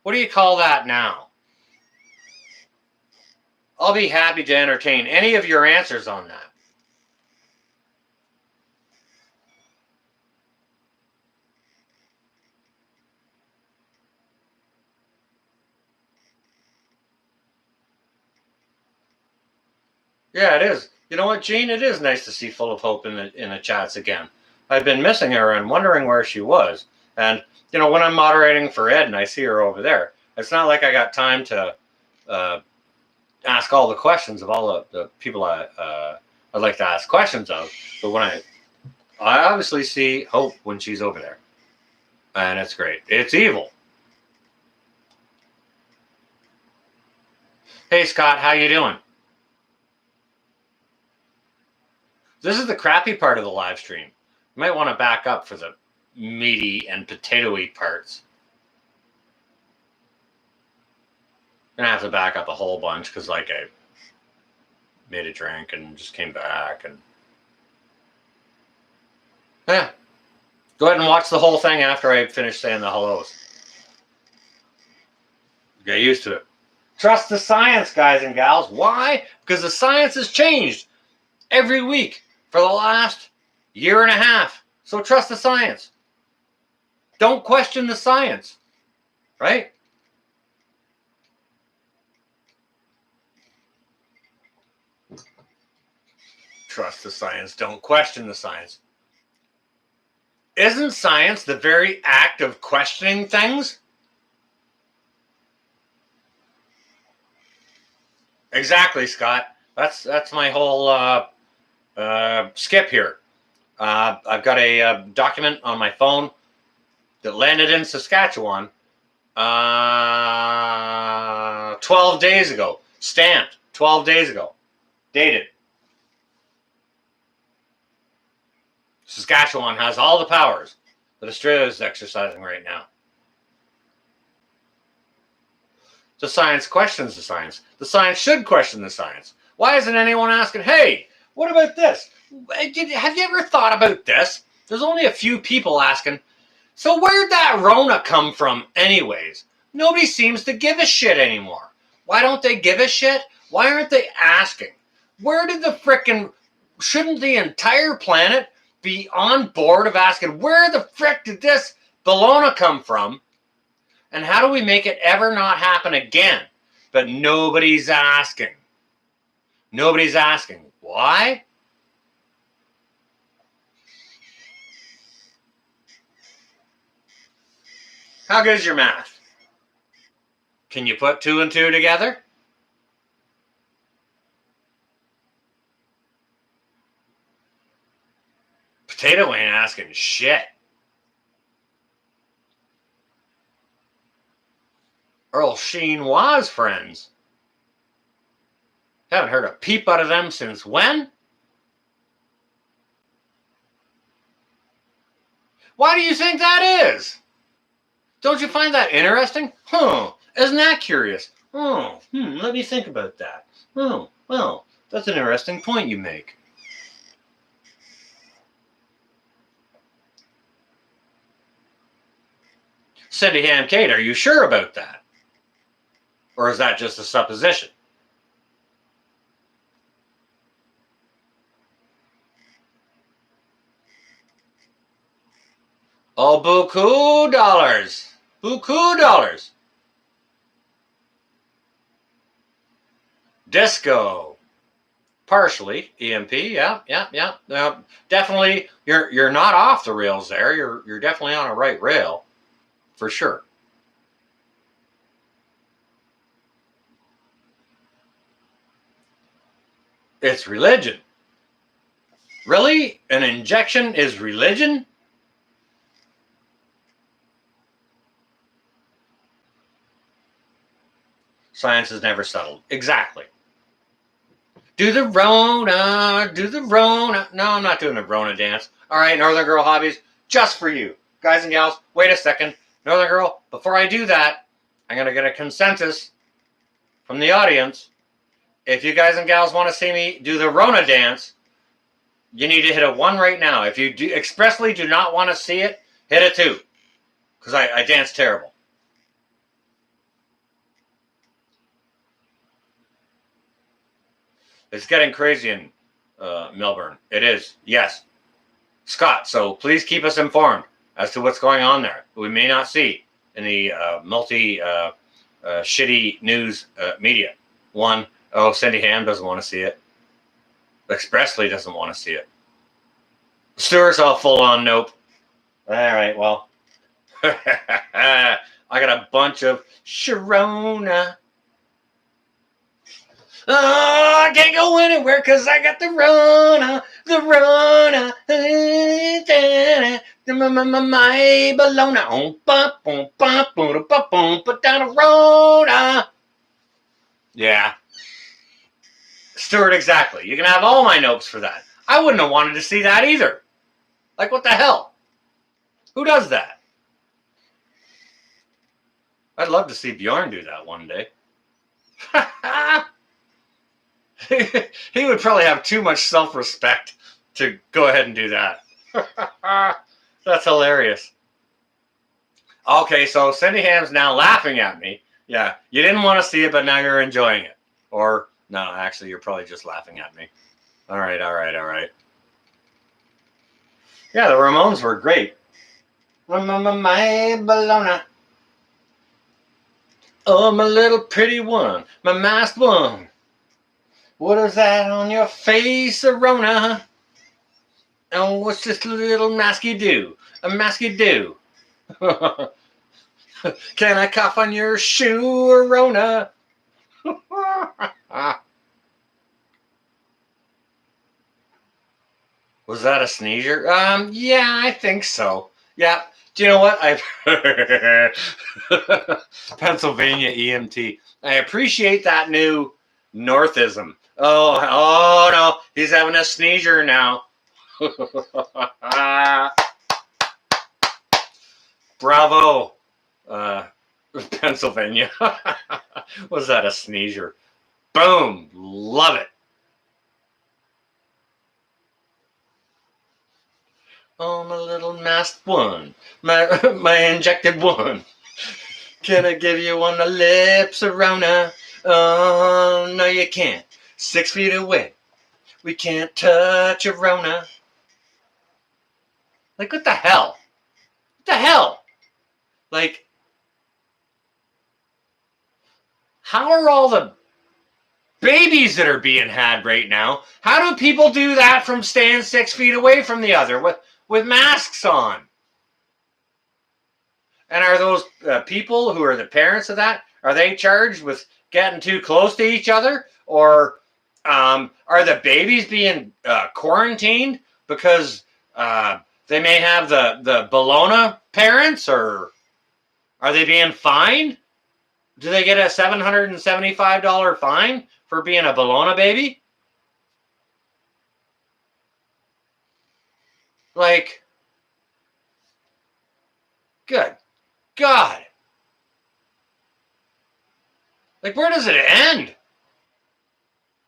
What do you call that now? I'll be happy to entertain any of your answers on that. Yeah, it is. You know what, Jean? It is nice to see Full of Hope in the chats again. I've been missing her and wondering where she was. And, when I'm moderating for Ed and I see her over there, it's not like I got time to ask all the questions of all the people I'd like to ask questions of. But when I obviously see Hope when she's over there. And it's great. It's evil. Hey, Scott, how you doing? This is the crappy part of the live stream. You might want to back up for the meaty and potatoey parts. I'm going to have to back up a whole bunch because, I made a drink and just came back. And yeah. Go ahead and watch the whole thing after I finish saying the hellos. Get used to it. Trust the science, guys and gals. Why? Because the science has changed every week for the last year and a half. So trust the science. Don't question the science. Right? Trust the science. Don't question the science. Isn't science the very act of questioning things? Exactly, Scott. That's my whole skip here. I've got a document on my phone that landed in Saskatchewan 12 days ago. Stamped 12 days ago. Dated. Saskatchewan has all the powers that Australia is exercising right now. The science questions the science. The science should question the science. Why isn't anyone asking, hey, what about this? Have you ever thought about this? There's only a few people asking, so where'd that Rona come from anyways? Nobody seems to give a shit anymore. Why don't they give a shit? Why aren't they asking? Where did the frickin'... Shouldn't the entire planet be on board of asking, where the frick did this Bologna come from? And how do we make it ever not happen again? But nobody's asking. Nobody's asking. Why? How good is your math? Can you put 2 and 2 together? Potato ain't asking shit. Earl Sheen was friends. Haven't heard a peep out of them since when? Why do you think that is? Don't you find that interesting? Isn't that curious? Let me think about that. Well, that's an interesting point you make. Cindy Ham Kate, are you sure about that? Or is that just a supposition? Oh, buku dollars. Buku dollars. Disco. Partially. EMP. Yeah. Definitely. You're not off the rails there. You're definitely on a right rail. For sure. It's religion. Really? An injection is religion? Science has never settled. Exactly. Do the Rona, do the Rona. No, I'm not doing the Rona dance. All right, Northern Girl Hobbies, just for you. Guys and gals, wait a second. Northern Girl, before I do that, I'm going to get a consensus from the audience. If you guys and gals want to see me do the Rona dance, you need to hit a 1 right now. If you expressly do not want to see it, hit a 2. Because I dance terrible. It's getting crazy in Melbourne. It is, yes. Scott, so please keep us informed as to what's going on there. We may not see in the shitty news media. One, oh, Cindy Ham doesn't want to see it. Expressly doesn't want to see it. Stewart's all full on nope. All right, well. I got a bunch of Sharona. Oh, I can't go anywhere because I got the Rona, my Bologna. Put down a Rona. Yeah. Stuart, exactly. You can have all my notes for that. I wouldn't have wanted to see that either. Like, what the hell? Who does that? I'd love to see Bjorn do that one day. He would probably have too much self-respect to go ahead and do that. That's hilarious. Okay, so Cindy Ham's now laughing at me. Yeah, you didn't want to see it, but now you're enjoying it. Or, no, actually, you're probably just laughing at me. All right. Yeah, the Ramones were great. My Bologna. Oh, my little pretty one, my masked one. What is that on your face, Arona? Oh, what's this little masky do? A masky do. Can I cough on your shoe, Arona? Was that a sneezer? Yeah, I think so. Yeah. Do you know what? Pennsylvania EMT. I appreciate that new Northism. Oh no, he's having a sneezer now. Bravo, Pennsylvania. Was that a sneezer? Boom, love it. Oh, my little masked one, my injected one. Can I give you on the lips, Arona? Oh, no, you can't. 6 feet away. We can't touch Arona. Like, what the hell? What the hell? Like, how are all the babies that are being had right now? How do people do that from staying 6 feet away from the other with masks on? And are those people who are the parents of that, are they charged with getting too close to each other? Or are the babies being quarantined because they may have the Bologna parents? Or are they being fined? Do they get a $775 fine for being a Bologna baby? Like, good God. Like, where does it end?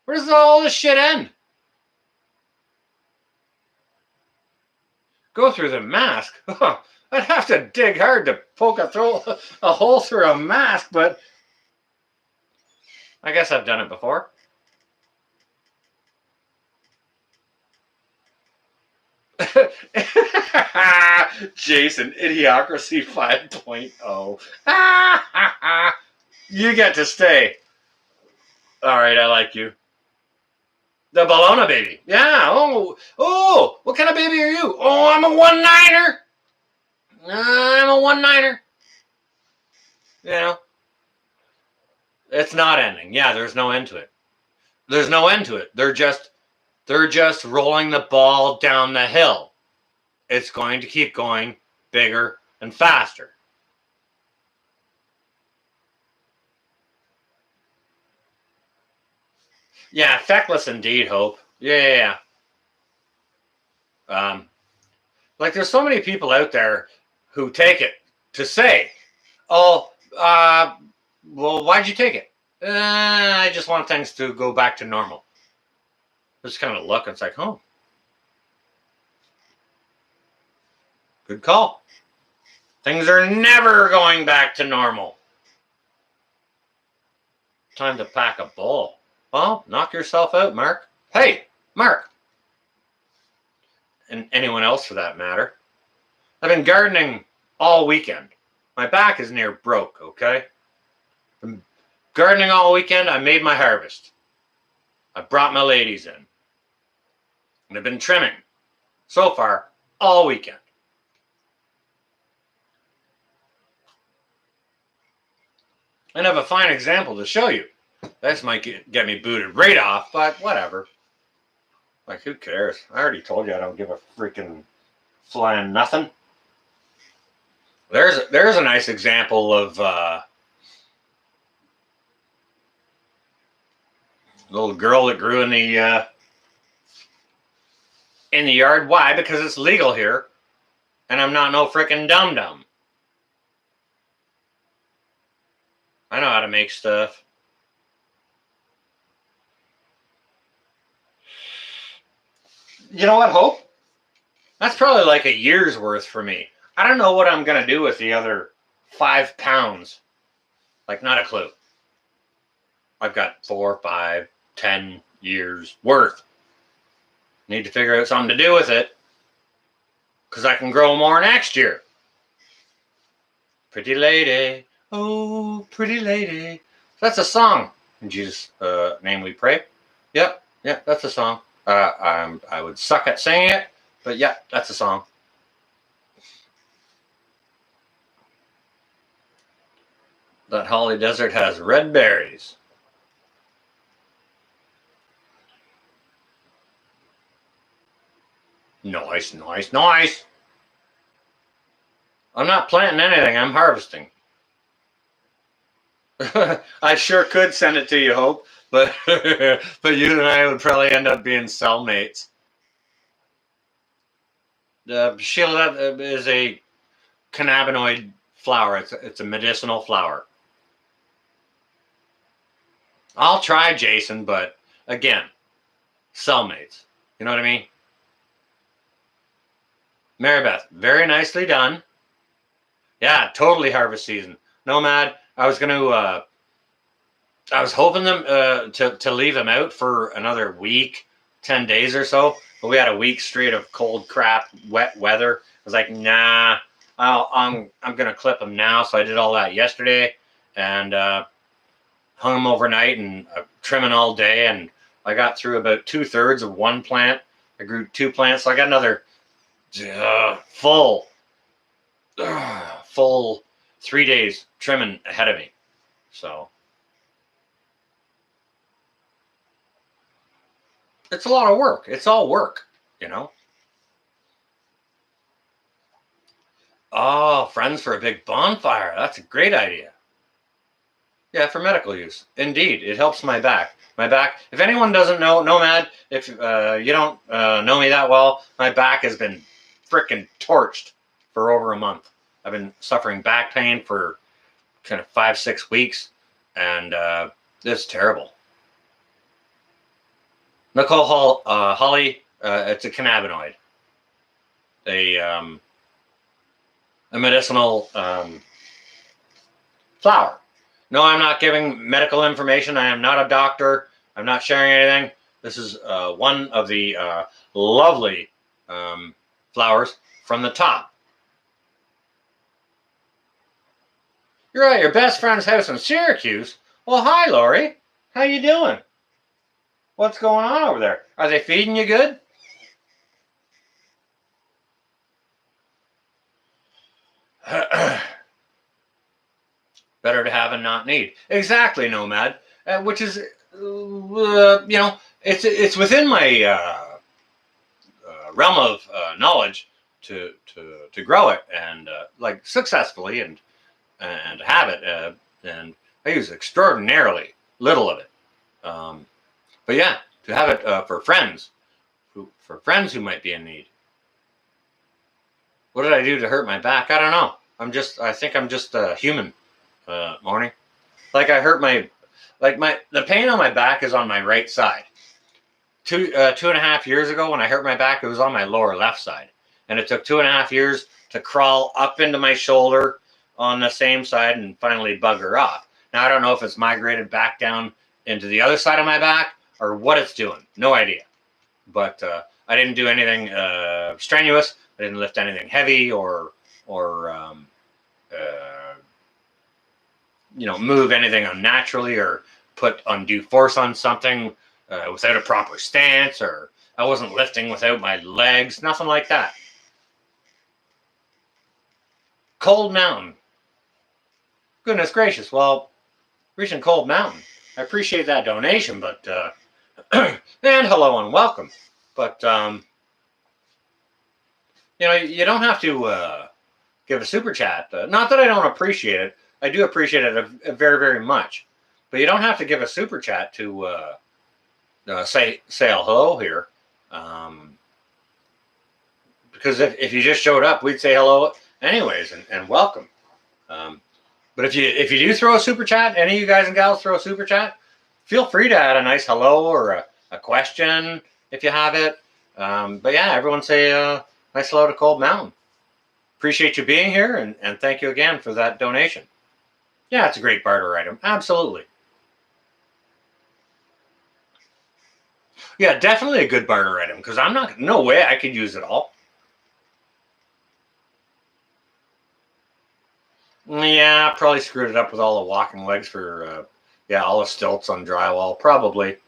Where does all this shit end? Go through the mask? I'd have to dig hard to poke a hole through a mask, but I guess I've done it before. Jason, Idiocracy 5.0. You get to stay. All right, I like you. The Bologna baby. Yeah. Oh, what kind of baby are you? Oh, I'm a 1-9er. I'm a 1-9er. You know, it's not ending. Yeah, there's no end to it. There's no end to it. They're just rolling the ball down the hill. It's going to keep going bigger and faster. Yeah, feckless indeed, Hope. Yeah. Like there's so many people out there who take it to say, "Oh, well, why'd you take it?" I just want things to go back to normal. Just kind of look. It's like, oh, good call. Things are never going back to normal. Time to pack a bowl. Well, knock yourself out, Mark. Hey, Mark. And anyone else for that matter. I've been gardening all weekend. My back is near broke, okay? I'm gardening all weekend. I made my harvest. I brought my ladies in. And I've been trimming so far all weekend. And I have a fine example to show you. This might get me booted right off, but whatever. Like, who cares? I already told you I don't give a freaking flying nothing. There's a nice example of little girl that grew in the yard. Why? Because it's legal here, and I'm not no freaking dum-dum. I know how to make stuff. You know what, Hope? That's probably like a year's worth for me. I don't know what I'm going to do with the other 5 pounds. Like, not a clue. I've got 4, 5, 10 years worth. Need to figure out something to do with it. Because I can grow more next year. Pretty lady. Oh, pretty lady. That's a song. In Jesus' name we pray. Yep, that's a song. I would suck at singing it. But yeah, that's a song. That Holly Desert has red berries. Nice. I'm not planting anything. I'm harvesting. I sure could send it to you, Hope, but but you and I would probably end up being cellmates. Sheila is a cannabinoid flower. It's a medicinal flower. I'll try, Jason, but again, cellmates. You know what I mean? Marybeth, very nicely done. Yeah, totally harvest season. Nomad, I was hoping them to leave them out for another week, 10 days or so, but we had a week straight of cold crap, wet weather. I was like, nah, I'm gonna clip them now. So I did all that yesterday and hung them overnight and trimming all day. And I got through about 2/3 of one plant. I grew 2 plants, so I got another full 3 days trimming ahead of me. So it's a lot of work. It's all work, you know. Oh, friends for a big bonfire. That's a great idea. Yeah, for medical use. Indeed, it helps my back. My back, if anyone doesn't know, Nomad, if you don't know me that well, my back has been freaking torched for over a month. I've been suffering back pain for kind of 5-6 weeks, and it's terrible. Nicole Holly, it's a cannabinoid, a medicinal flower. No, I'm not giving medical information. I am not a doctor. I'm not sharing anything. This is one of the lovely flowers from the top. You're at your best friend's house in Syracuse? Well, hi, Lori. How you doing? What's going on over there? Are they feeding you good? Better to have and not need. Exactly, Nomad. Which is, it's within my realm of knowledge to grow it and like successfully and have it. And I use extraordinarily little of it. But yeah, to have it for friends who might be in need. What did I do to hurt my back? I don't know. I think I'm just a human, Morning. Like I hurt the pain on my back is on my right side. 2.5 years ago when I hurt my back, it was on my lower left side. And it took 2.5 years to crawl up into my shoulder on the same side and finally bugger off. Now, I don't know if it's migrated back down into the other side of my back or what it's doing. No idea. But I didn't do anything strenuous. I didn't lift anything heavy or move anything unnaturally or put undue force on something without a proper stance, or I wasn't lifting without my legs, nothing like that. Cold Mountain. Goodness gracious. Well, reaching Cold Mountain. I appreciate that donation, but and hello and welcome. But you don't have to give a super chat. Not that I don't appreciate it. I do appreciate it very, very much. But you don't have to give a super chat to say hello here. Because if you just showed up, we'd say hello anyways and welcome. But if you do throw a super chat, any of you guys and gals throw a super chat, feel free to add a nice hello or a question if you have it. But yeah, everyone say nice hello to Cold Mountain. Appreciate you being here and thank you again for that donation. Yeah, it's a great barter item. Absolutely. Yeah, definitely a good barter item because no way I could use it all. Yeah, probably screwed it up with all the walking legs for, all the stilts on drywall, probably.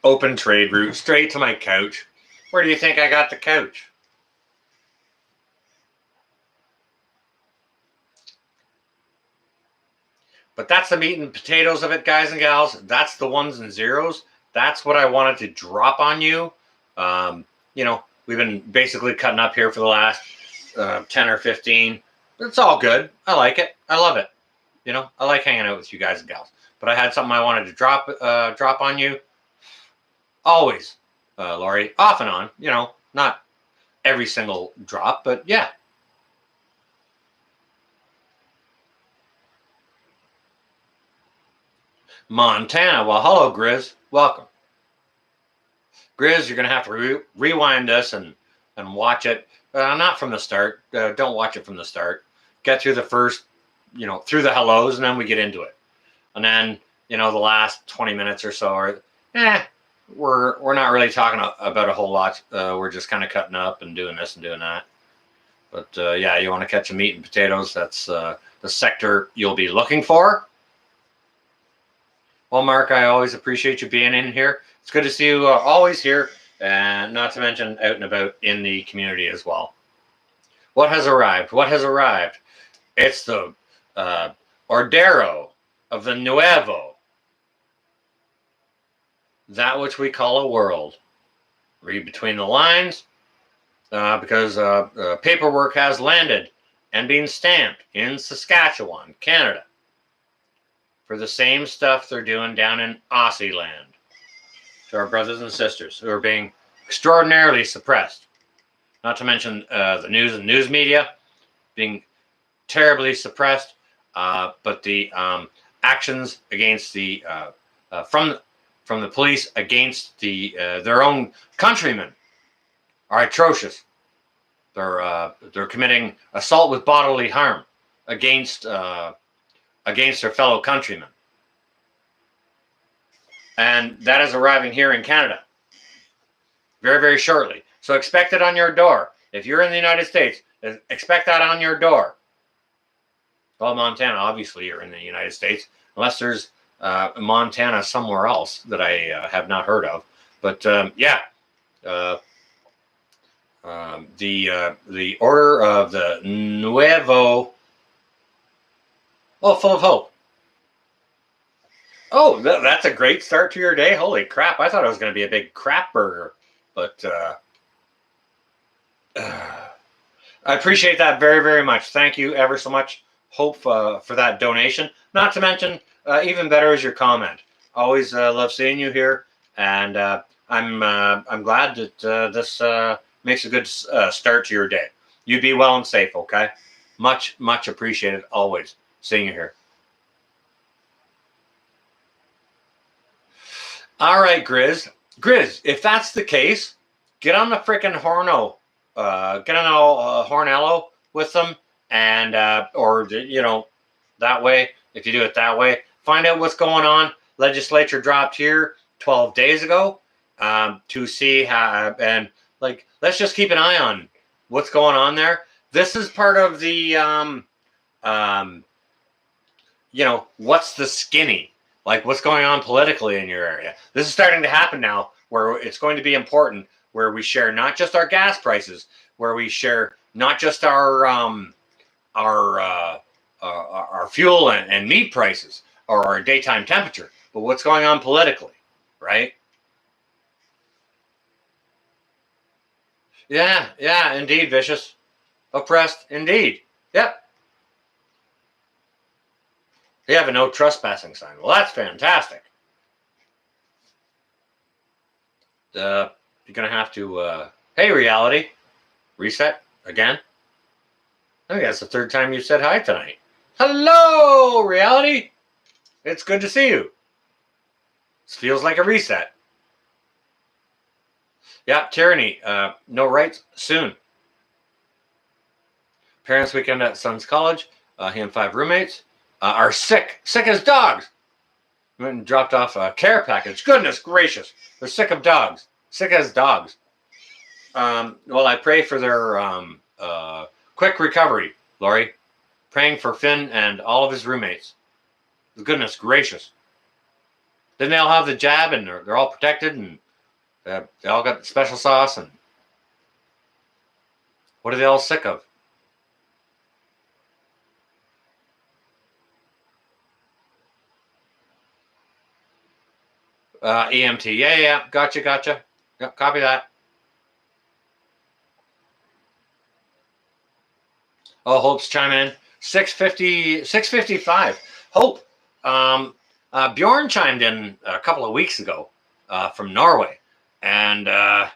Open trade route, straight to my couch. Where do you think I got the couch? But that's the meat and potatoes of it, guys and gals. That's the ones and zeros. That's what I wanted to drop on you. We've been basically cutting up here for the last 10 or 15. It's all good. I like it. I love it. I like hanging out with you guys and gals. But I had something I wanted to drop on you. Always, Lori, off and on. Not every single drop, but yeah. Montana. Well, hello, Grizz. Welcome. Grizz, you're going to have to rewind this and watch it. Not from the start. Don't watch it from the start. Get through the first, through the hellos, and then we get into it. And then, the last 20 minutes or so are, we're not really talking about a whole lot. We're just kind of cutting up and doing this and doing that. But yeah, you want to catch some meat and potatoes. That's the sector you'll be looking for. Well, Mark, I always appreciate you being in here. It's good to see you always here, and not to mention out and about in the community as well. What has arrived? What has arrived? It's the Ordero of the Nuevo. That which we call a world. Read between the lines, because paperwork has landed and been stamped in Saskatchewan, Canada, for the same stuff they're doing down in Aussie land to our brothers and sisters who are being extraordinarily suppressed. Not to mention the news and news media being terribly suppressed, but the actions against the from the police against their own countrymen are atrocious. They're committing assault with bodily harm against their fellow countrymen. And that is arriving here in Canada very, very shortly. So expect it on your door. If you're in the United States, expect that on your door. Well, Montana, obviously, you're in the United States, unless there's Montana somewhere else that I have not heard of. But yeah, the Order of the Nuevo. Oh, full of hope. Oh, that's a great start to your day. Holy crap! I thought it was going to be a big crap burger, but I appreciate that very, very much. Thank you ever so much, Hope, for that donation. Not to mention, even better is your comment. Always love seeing you here, and I'm glad that this makes a good start to your day. You be well and safe, okay? Much, much appreciated. Always seeing you here. All right, Grizz. Grizz, if that's the case, get on the freaking Horno. Get on a Hornello with them, and or that way. If you do it that way, find out what's going on. Legislature dropped here 12 days ago to see how, and like let's just keep an eye on what's going on there. This is part of the um, what's the skinny? Like what's going on politically in your area? This is starting to happen now where it's going to be important, where we share not just our gas prices, where we share not just our fuel and meat prices or our daytime temperature, but what's going on politically, right? Yeah, yeah, indeed, vicious. Oppressed, indeed. Yep. They have a no trespassing sign. Well, that's fantastic. You're going to have to, hey, reality, reset again. I think that's the third time you said hi tonight. Hello, reality. It's good to see you. This feels like a reset. Yeah, tyranny. No rights soon. Parents' weekend at son's college. He and 5 roommates are sick as dogs. Went and dropped off a care package. Goodness gracious, they're sick of dogs. Sick as dogs. Well, I pray for their quick recovery, Lori. Praying for Finn and all of his roommates. Goodness gracious. Didn't they all have the jab and they're all protected and they all got the special sauce? And what are they all sick of? EMT. Yeah. Gotcha. Yep, copy that. Oh, Hope's chiming in. 655. Hope. Bjorn chimed in a couple of weeks ago from Norway. And I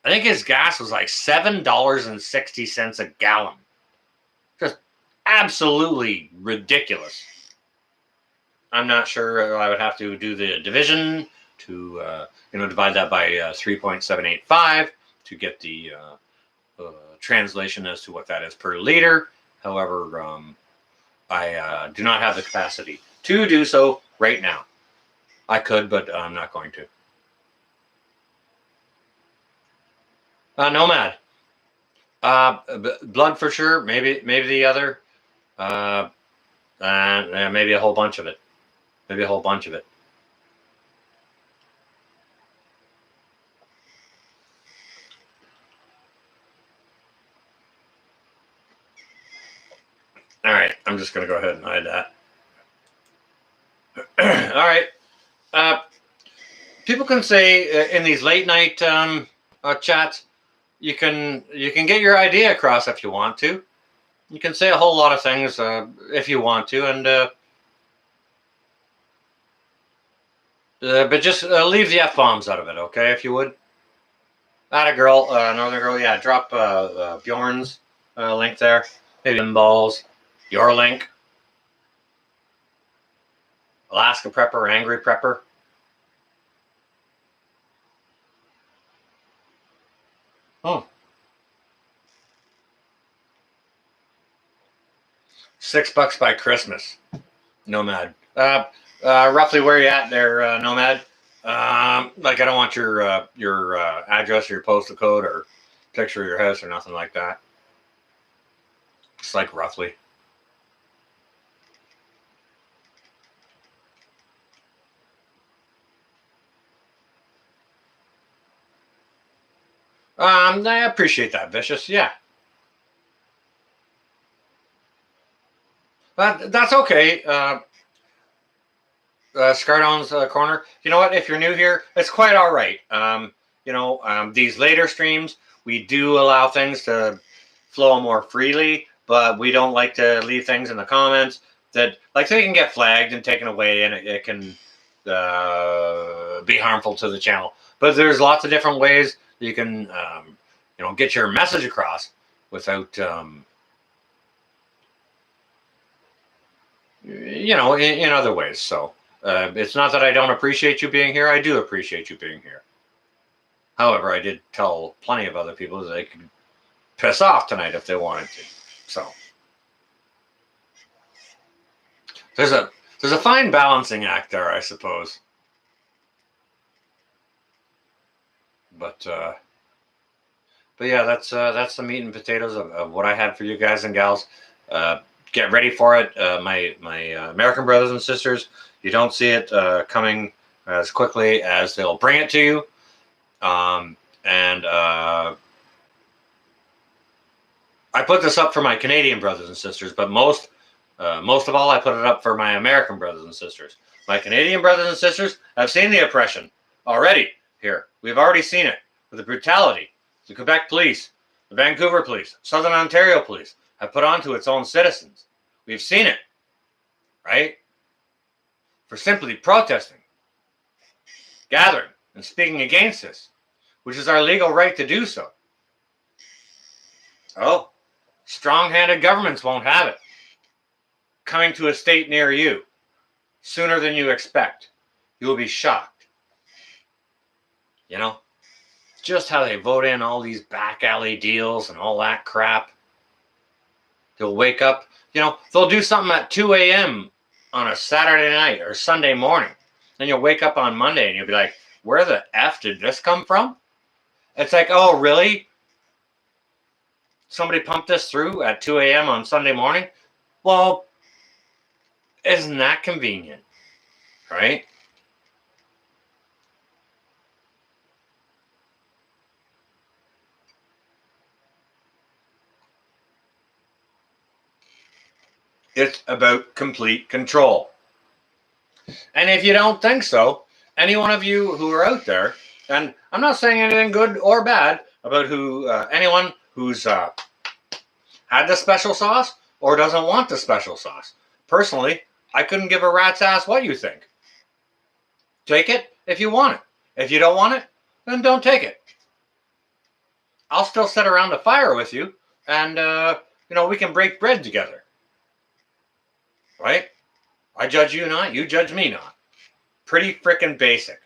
think his gas was like $7.60 a gallon. Just absolutely ridiculous. I'm not sure. I would have to do the division to divide that by 3.785 to get the translation as to what that is per liter. However, I do not have the capacity to do so right now. I could, but I'm not going to. Nomad. Blood for sure. Maybe the other. And maybe a whole bunch of it. All right, I'm just going to go ahead and hide that. All right. People can say in these late night chats, you can get your idea across if you want to. You can say a whole lot of things if you want to, and but just leave the F-bombs out of it, okay, if you would. Atta girl, Northern Girl, yeah, drop Bjorn's link there. Maybe balls, your link. Alaska Prepper, Angry Prepper. Oh. $6 by Christmas. Nomad. Roughly where you at there, Nomad? Like I don't want your address or your postal code or picture of your house or nothing like that. Just like roughly. I appreciate that, Vicious. Yeah. That's okay. Scardon's corner. You know what? If you're new here, it's quite all right. These later streams, we do allow things to flow more freely, but we don't like to leave things in the comments that, like, they can get flagged and taken away, and it can be harmful to the channel. But there's lots of different ways you can, get your message across without, in other ways. So. It's not that I don't appreciate you being here. I do appreciate you being here. However, I did tell plenty of other people that they could piss off tonight if they wanted to. So there's a fine balancing act there, I suppose. But yeah, that's the meat and potatoes of what I had for you guys and gals. Get ready for it. My American brothers and sisters, you don't see it coming as quickly as they'll bring it to you. I put this up for my Canadian brothers and sisters, but most of all, I put it up for my American brothers and sisters. My Canadian brothers and sisters have seen the oppression already here. We've already seen it with the brutality the Quebec police, the Vancouver police, Southern Ontario police have put onto its own citizens. We've seen it, right? For simply protesting, gathering, and speaking against this, which is our legal right to do so. Oh, strong-handed governments won't have it. Coming to a state near you sooner than you expect. You will be shocked. Just how they vote in all these back alley deals and all that crap. They'll wake up, they'll do something at 2 a.m. on a Saturday night or Sunday morning. Then you'll wake up on Monday and you'll be like, where the F did this come from? It's like, oh, really? Somebody pumped this through at 2 a.m. on Sunday morning? Well, isn't that convenient? Right? It's about complete control. And if you don't think so, any one of you who are out there, and I'm not saying anything good or bad about anyone who's had the special sauce or doesn't want the special sauce. Personally, I couldn't give a rat's ass what you think. Take it if you want it. If you don't want it, then don't take it. I'll still sit around the fire with you, and we can break bread together. Right? I judge you not, you judge me not. Pretty freaking basic,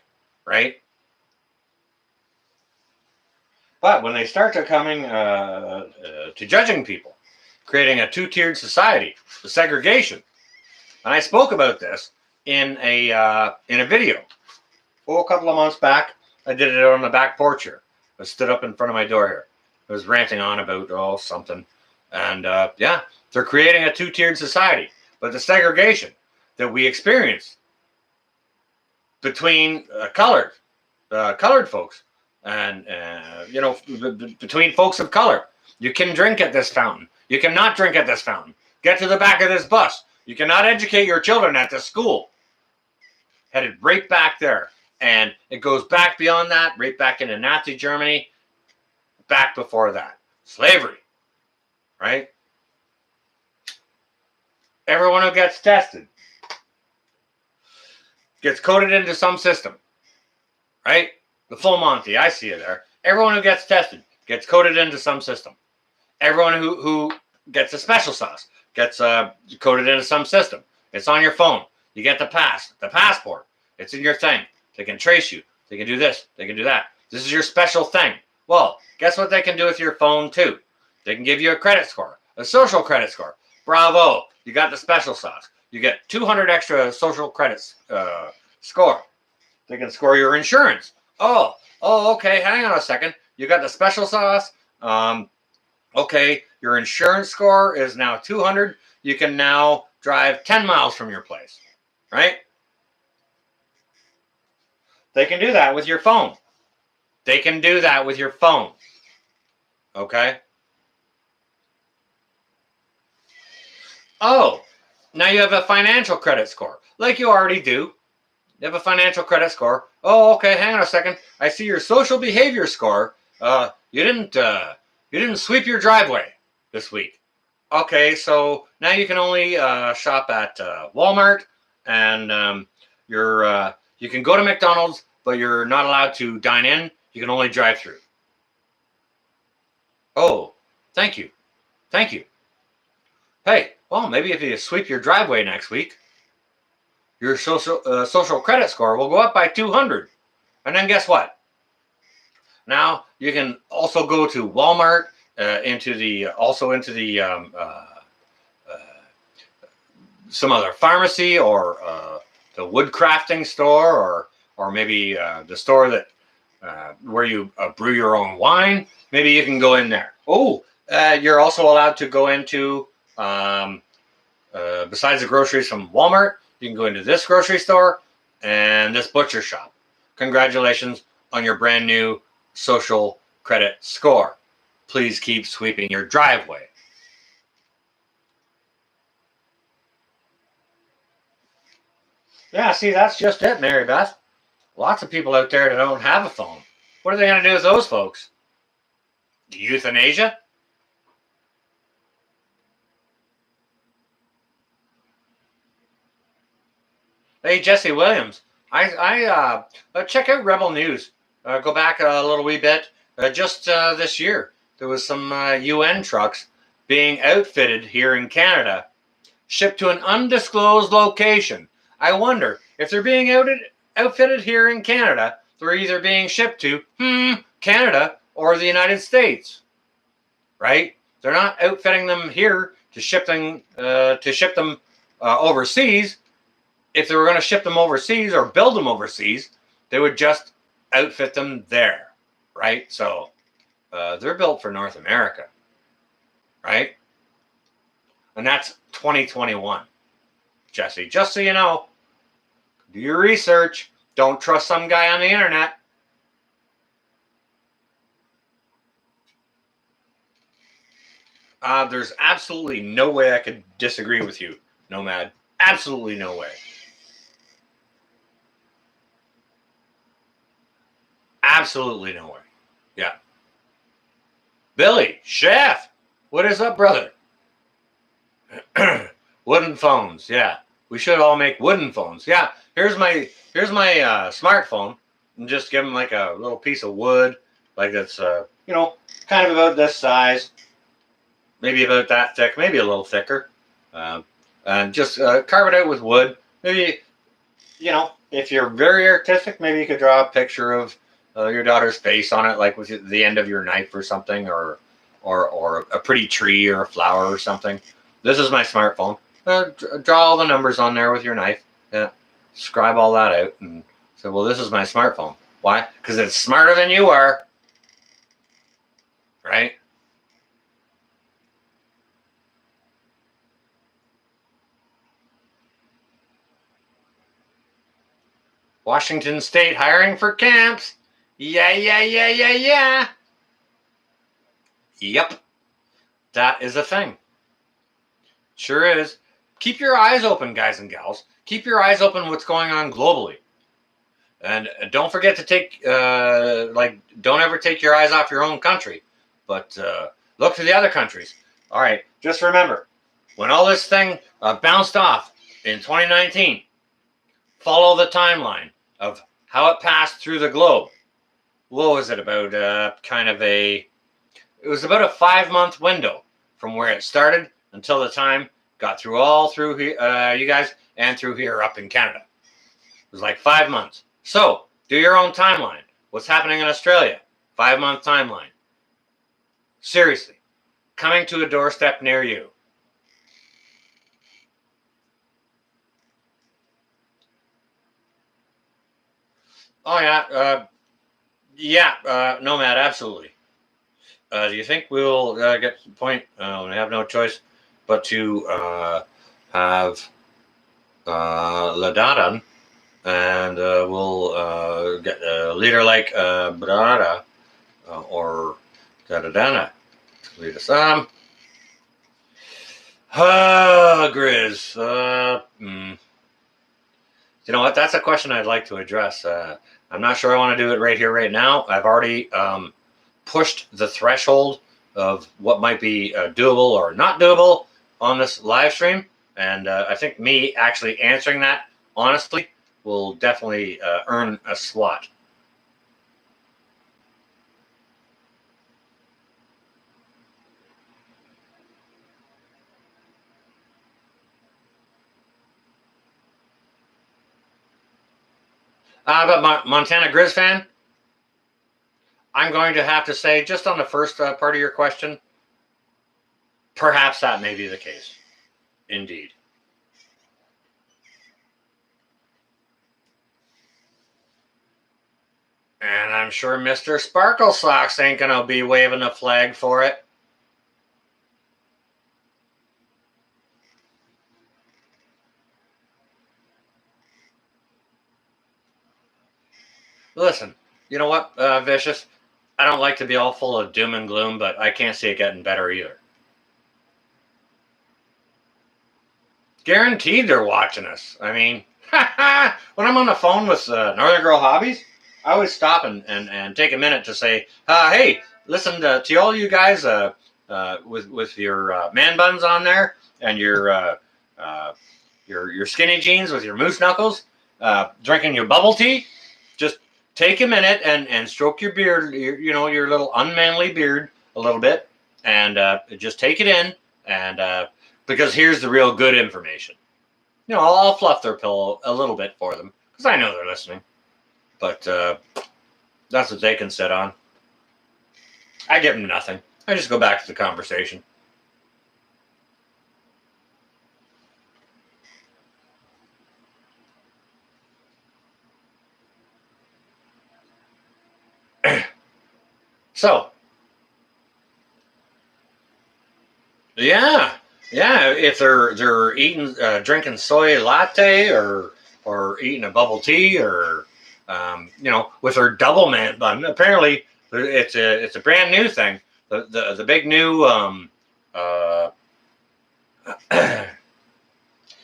right? But when they start to coming to judging people, creating a two-tiered society, the segregation, and I spoke about this in a video. A couple of months back, I did it on the back porch here. I stood up in front of my door here. I was ranting on about something, and they're creating a two-tiered society. But the segregation that we experience between colored folks and between folks of color, you can drink at this fountain. You cannot drink at this fountain. Get to the back of this bus. You cannot educate your children at this school. Headed right back there, and it goes back beyond that, right back into Nazi Germany. Back before that, slavery, right? Everyone who gets tested gets coded into some system, right? The full Monty, I see it there. Everyone who gets tested gets coded into some system. Everyone who gets a special sauce gets coded into some system. It's on your phone. You get the passport. It's in your thing. They can trace you. They can do this. They can do that. This is your special thing. Well, guess what they can do with your phone too? They can give you a credit score, a social credit score. Bravo. You got the special sauce. You get 200 extra social credits score. They can score your insurance. Oh, okay. Hang on a second. You got the special sauce. Okay, your insurance score is now 200. You can now drive 10 miles from your place, right? They can do that with your phone. They can do that with your phone. Okay? Oh, now you have a financial credit score, like you already do. You have a financial credit score. Oh, okay. Hang on a second. I see your social behavior score. You didn't sweep your driveway this week. Okay, so now you can only shop at Walmart, and you can go to McDonald's, but you're not allowed to dine in. You can only drive through. Oh, thank you, thank you. Hey, well, maybe if you sweep your driveway next week, your social credit score will go up by 200. And then guess what? Now you can also go to Walmart, into the some other pharmacy, or the wood crafting store, or maybe the store that where you brew your own wine. Maybe you can go in there. Oh, you're also allowed to go into, besides the groceries from Walmart, you can go into this grocery store and this butcher shop. Congratulations on your brand new social credit score. Please keep sweeping your driveway. Yeah, see, that's just it, Mary Beth. Lots of people out there that don't have a phone. What are they going to do with those folks? Euthanasia? Hey, Jesse Williams, check out Rebel News. Go back a little wee bit. Just this year, there was some UN trucks being outfitted here in Canada, shipped to an undisclosed location. I wonder if they're being outfitted here in Canada. They're either being shipped to Canada or the United States, right? They're not outfitting them here to ship them overseas. If they were going to ship them overseas or build them overseas, they would just outfit them there, right? So they're built for North America, right? And that's 2021, Jesse. Just so you know, do your research. Don't trust some guy on the internet. There's absolutely no way I could disagree with you, Nomad. Absolutely no way. Absolutely no way. Yeah. Billy, Chef, what is up, brother? Wooden phones. Yeah. We should all make wooden phones. Yeah. Here's my smartphone, and just give them like a little piece of wood, like that's kind of about this size, maybe about that thick, maybe a little thicker, and just carve it out with wood. Maybe, if you're very artistic, maybe you could draw a picture of your daughter's face on it, like with the end of your knife or something, or a pretty tree or a flower or something. This is my smartphone. Draw all the numbers on there with your knife. Yeah, scribe all that out and say, well, this is my smartphone. Why? Because it's smarter than you are, right? Washington State hiring for camps. Yeah, yeah, yeah, yeah, yeah. Yep. That is a thing. Sure is. Keep your eyes open, guys and gals. Keep your eyes open what's going on globally. And don't forget to don't ever take your eyes off your own country, but look to the other countries. All right, just remember, when all this thing bounced off in 2019, follow the timeline of how it passed through the globe. What was it about? It was about a 5-month window from where it started until the time got through you guys and through here up in Canada. It was like 5 months. So do your own timeline. What's happening in Australia? 5-month timeline. Seriously, coming to a doorstep near you. Oh yeah, Nomad, absolutely. Do you think we'll get to the point? We have no choice but to have Ladadan, and we'll get a leader like Brada or Dadadana to lead us on. Grizz. You know what? That's a question I'd like to address. I'm not sure I want to do it right here, right now. I've already pushed the threshold of what might be doable or not doable on this live stream. And I think me actually answering that honestly will definitely earn a slot. But Montana Grizz fan, I'm going to have to say, just on the first part of your question, perhaps that may be the case. Indeed. And I'm sure Mr. Sparkle Socks ain't going to be waving a flag for it. Listen, you know what, Vicious? I don't like to be all full of doom and gloom, but I can't see it getting better either. Guaranteed they're watching us. I mean, when I'm on the phone with Northern Girl Hobbies, I always stop and take a minute to say, hey, listen to all you guys with your man buns on there and your skinny jeans with your moose knuckles, drinking your bubble tea. Just take a minute and stroke your beard, your little unmanly beard a little bit, and just take it in. And because here's the real good information. I'll fluff their pillow a little bit for them because I know they're listening. But that's what they can sit on. I give them nothing. I just go back to the conversation. So, yeah, if they're eating, drinking soy latte or eating a bubble tea or with their double man bun. Apparently, it's a brand new thing. The big new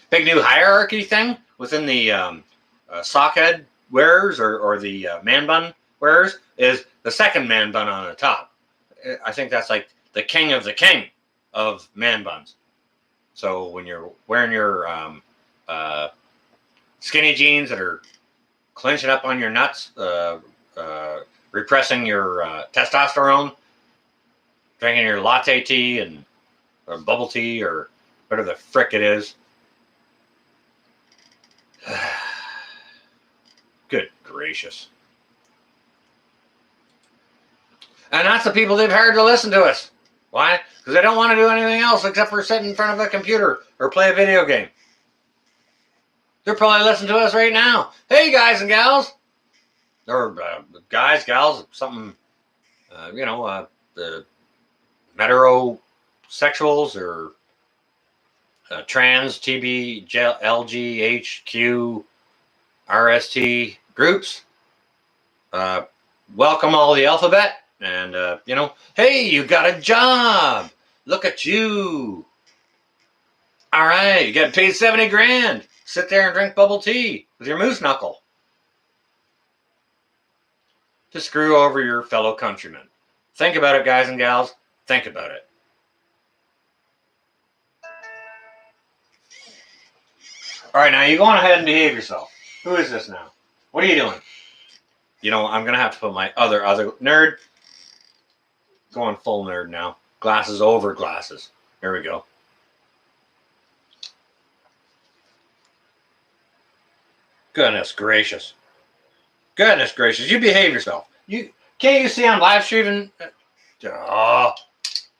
big new hierarchy thing within the sockhead wearers or the man bun wearers is the second man bun on the top. I think that's like the king of man buns. So when you're wearing your skinny jeans that are clenching up on your nuts, repressing your testosterone, drinking your latte tea or bubble tea or whatever the frick it is. Good gracious. And that's the people they've hired to listen to us. Why? Because they don't want to do anything else except for sit in front of a computer or play a video game. They're probably listening to us right now. Hey, guys and gals. Or guys, gals, something, the metrosexuals or trans, TB, LGHQ, RST groups. Welcome all the alphabet. And, hey, you got a job. Look at you. All right, you got paid 70 grand. Sit there and drink bubble tea with your moose knuckle to screw over your fellow countrymen. Think about it, guys and gals. Think about it. All right, now you go on ahead and behave yourself. Who is this now? What are you doing? I'm going to have to put my other nerd. Going full nerd now. Glasses over glasses. Here we go. Goodness gracious. Goodness gracious. You behave yourself. Can't you see I'm live streaming? Oh,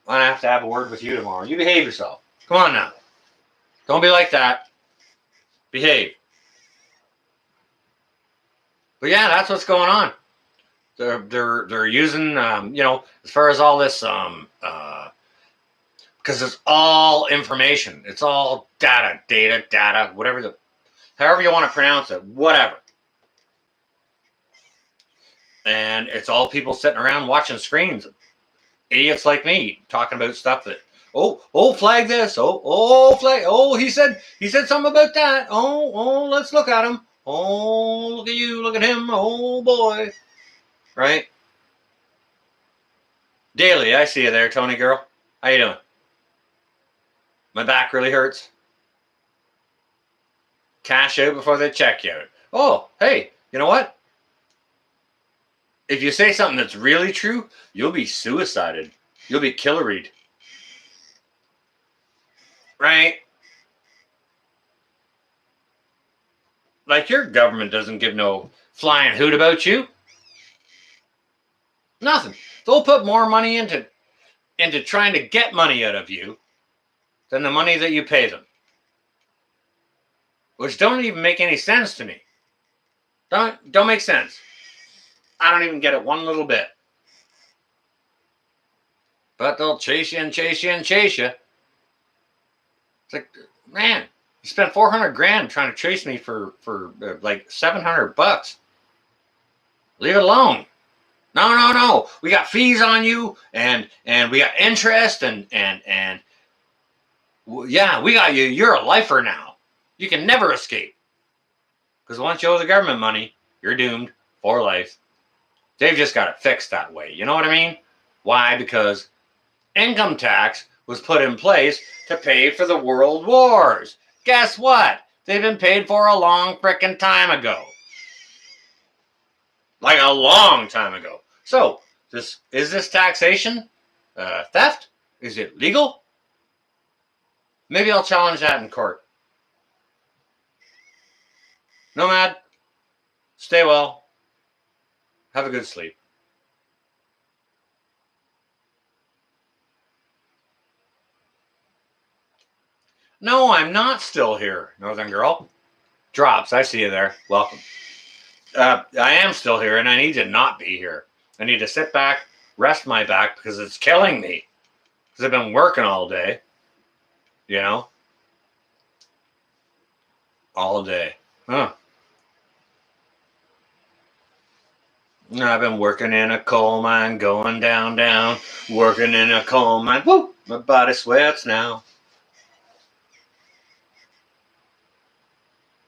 I'm going to have a word with you tomorrow. You behave yourself. Come on now. Don't be like that. Behave. But yeah, that's what's going on. They're using as far as all this because it's all information. It's all data, whatever however you want to pronounce it, whatever. And it's all people sitting around watching screens. Idiots like me talking about stuff that flag this, flag, he said something about that. Let's look at him. Look at you, look at him. Oh boy. Right? Daily, I see you there, Tony girl. How you doing? My back really hurts. Cash out before they check you out. Oh, hey, you know what? If you say something that's really true, you'll be suicided. You'll be killeried. Right? Like your government doesn't give no flying hoot about you. Nothing. They'll put more money into trying to get money out of you than the money that you pay them. Which don't even make any sense to me. Don't make sense. I don't even get it one little bit. But they'll chase you and chase you and chase you. It's like, man, you spent $400,000 trying to chase me for like $700. Leave it alone. No. We got fees on you, and we got interest, and yeah, we got you. You're a lifer now. You can never escape. Because once you owe the government money, you're doomed for life. They've just got it fixed that way. You know what I mean? Why? Because income tax was put in place to pay for the world wars. Guess what? They've been paid for a long frickin' time ago. Like a long time ago. So, is this taxation theft? Is it legal? Maybe I'll challenge that in court. Nomad, stay well. Have a good sleep. No, I'm not still here, Northern Girl. Drops, I see you there. Welcome. I am still here, and I need to not be here. I need to sit back, rest my back, because it's killing me. Because I've been working all day. You know? All day. Huh. I've been working in a coal mine, going down, working in a coal mine. Woo! My body sweats now.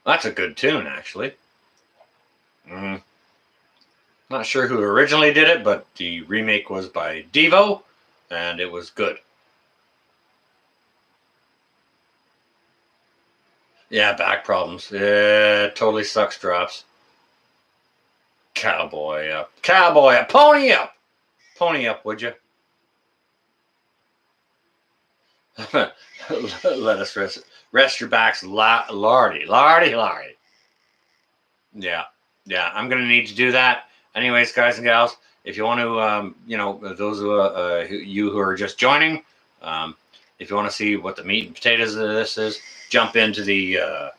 That's a good tune, actually. Not sure who originally did it, but the remake was by Devo, and it was good. Yeah, back problems. Yeah, totally sucks, Drops. Cowboy up. Cowboy up. Pony up. Pony up, would you? Let us rest your backs, Lardy. Yeah, I'm gonna need to do that. Anyways, guys and gals, if you want to, those who are just joining, if you want to see what the meat and potatoes of this is, jump into the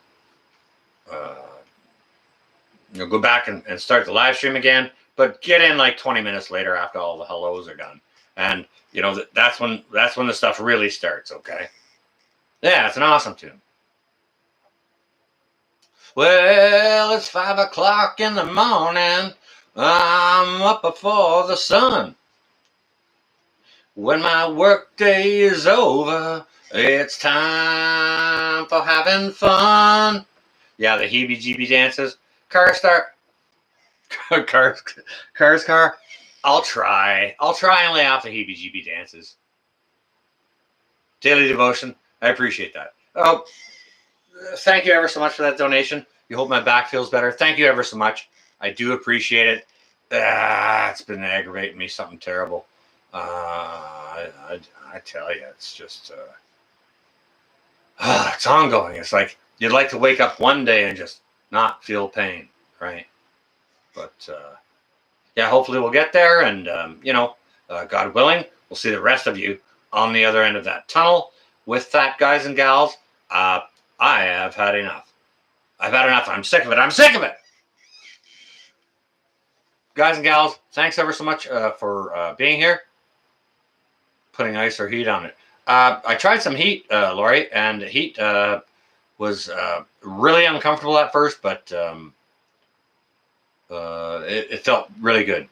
go back and start the live stream again. But get in like 20 minutes later after all the hellos are done, and that's when the stuff really starts. Okay. Yeah, it's an awesome tune. Well, it's 5 o'clock in the morning. I'm up before the sun. When my work day is over, it's time for having fun. Yeah, the heebie-jeebie dances. Car start. Car. I'll try and lay off the heebie-jeebie dances. Daily devotion. I appreciate that. Oh, thank you ever so much for that donation. You hope my back feels better. Thank you ever so much. I do appreciate it. It's been aggravating me something terrible. I tell you, it's just it's ongoing. It's like you'd like to wake up one day and just not feel pain, right? But yeah, hopefully we'll get there, and God willing, we'll see the rest of you on the other end of that tunnel. With that, guys and gals, I have had enough. I've had enough. I'm sick of it. guys and gals, thanks ever so much for being here, putting ice or heat on it. I tried some heat, Lori, and heat was really uncomfortable at first, but it felt really good.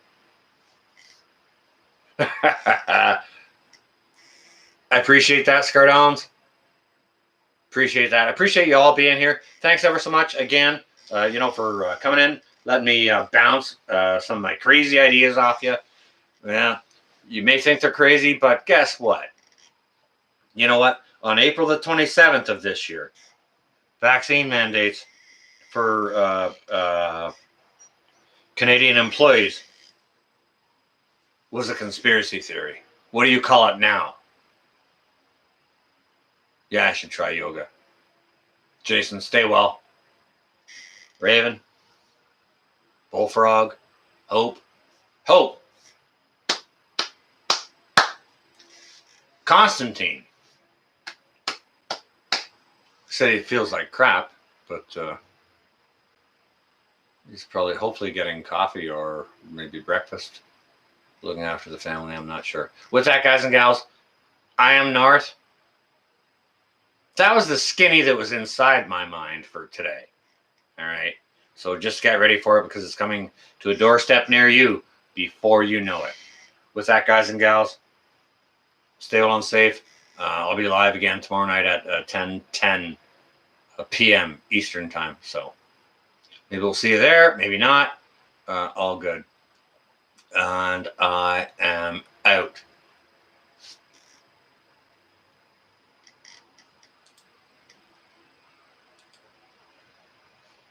I appreciate that, Scardones. Appreciate that. I appreciate you all being here. Thanks ever so much again, for coming in, letting me bounce some of my crazy ideas off you. Yeah, you may think they're crazy, but guess what? You know what? On April the 27th of this year, vaccine mandates for Canadian employees was a conspiracy theory. What do you call it now? Yeah, I should try yoga. Jason, stay well. Raven, Bullfrog, Hope, Constantine. Say it feels like crap, but he's probably hopefully getting coffee or maybe breakfast, looking after the family. I'm not sure. With that, guys and gals, I am North. That was the skinny that was inside my mind for today. All right. So just get ready for it because it's coming to a doorstep near you before you know it. With that, guys and gals, stay well and safe. I'll be live again tomorrow night at 10:10 p.m. Eastern time. So maybe we'll see you there. Maybe not. All good. And I am out.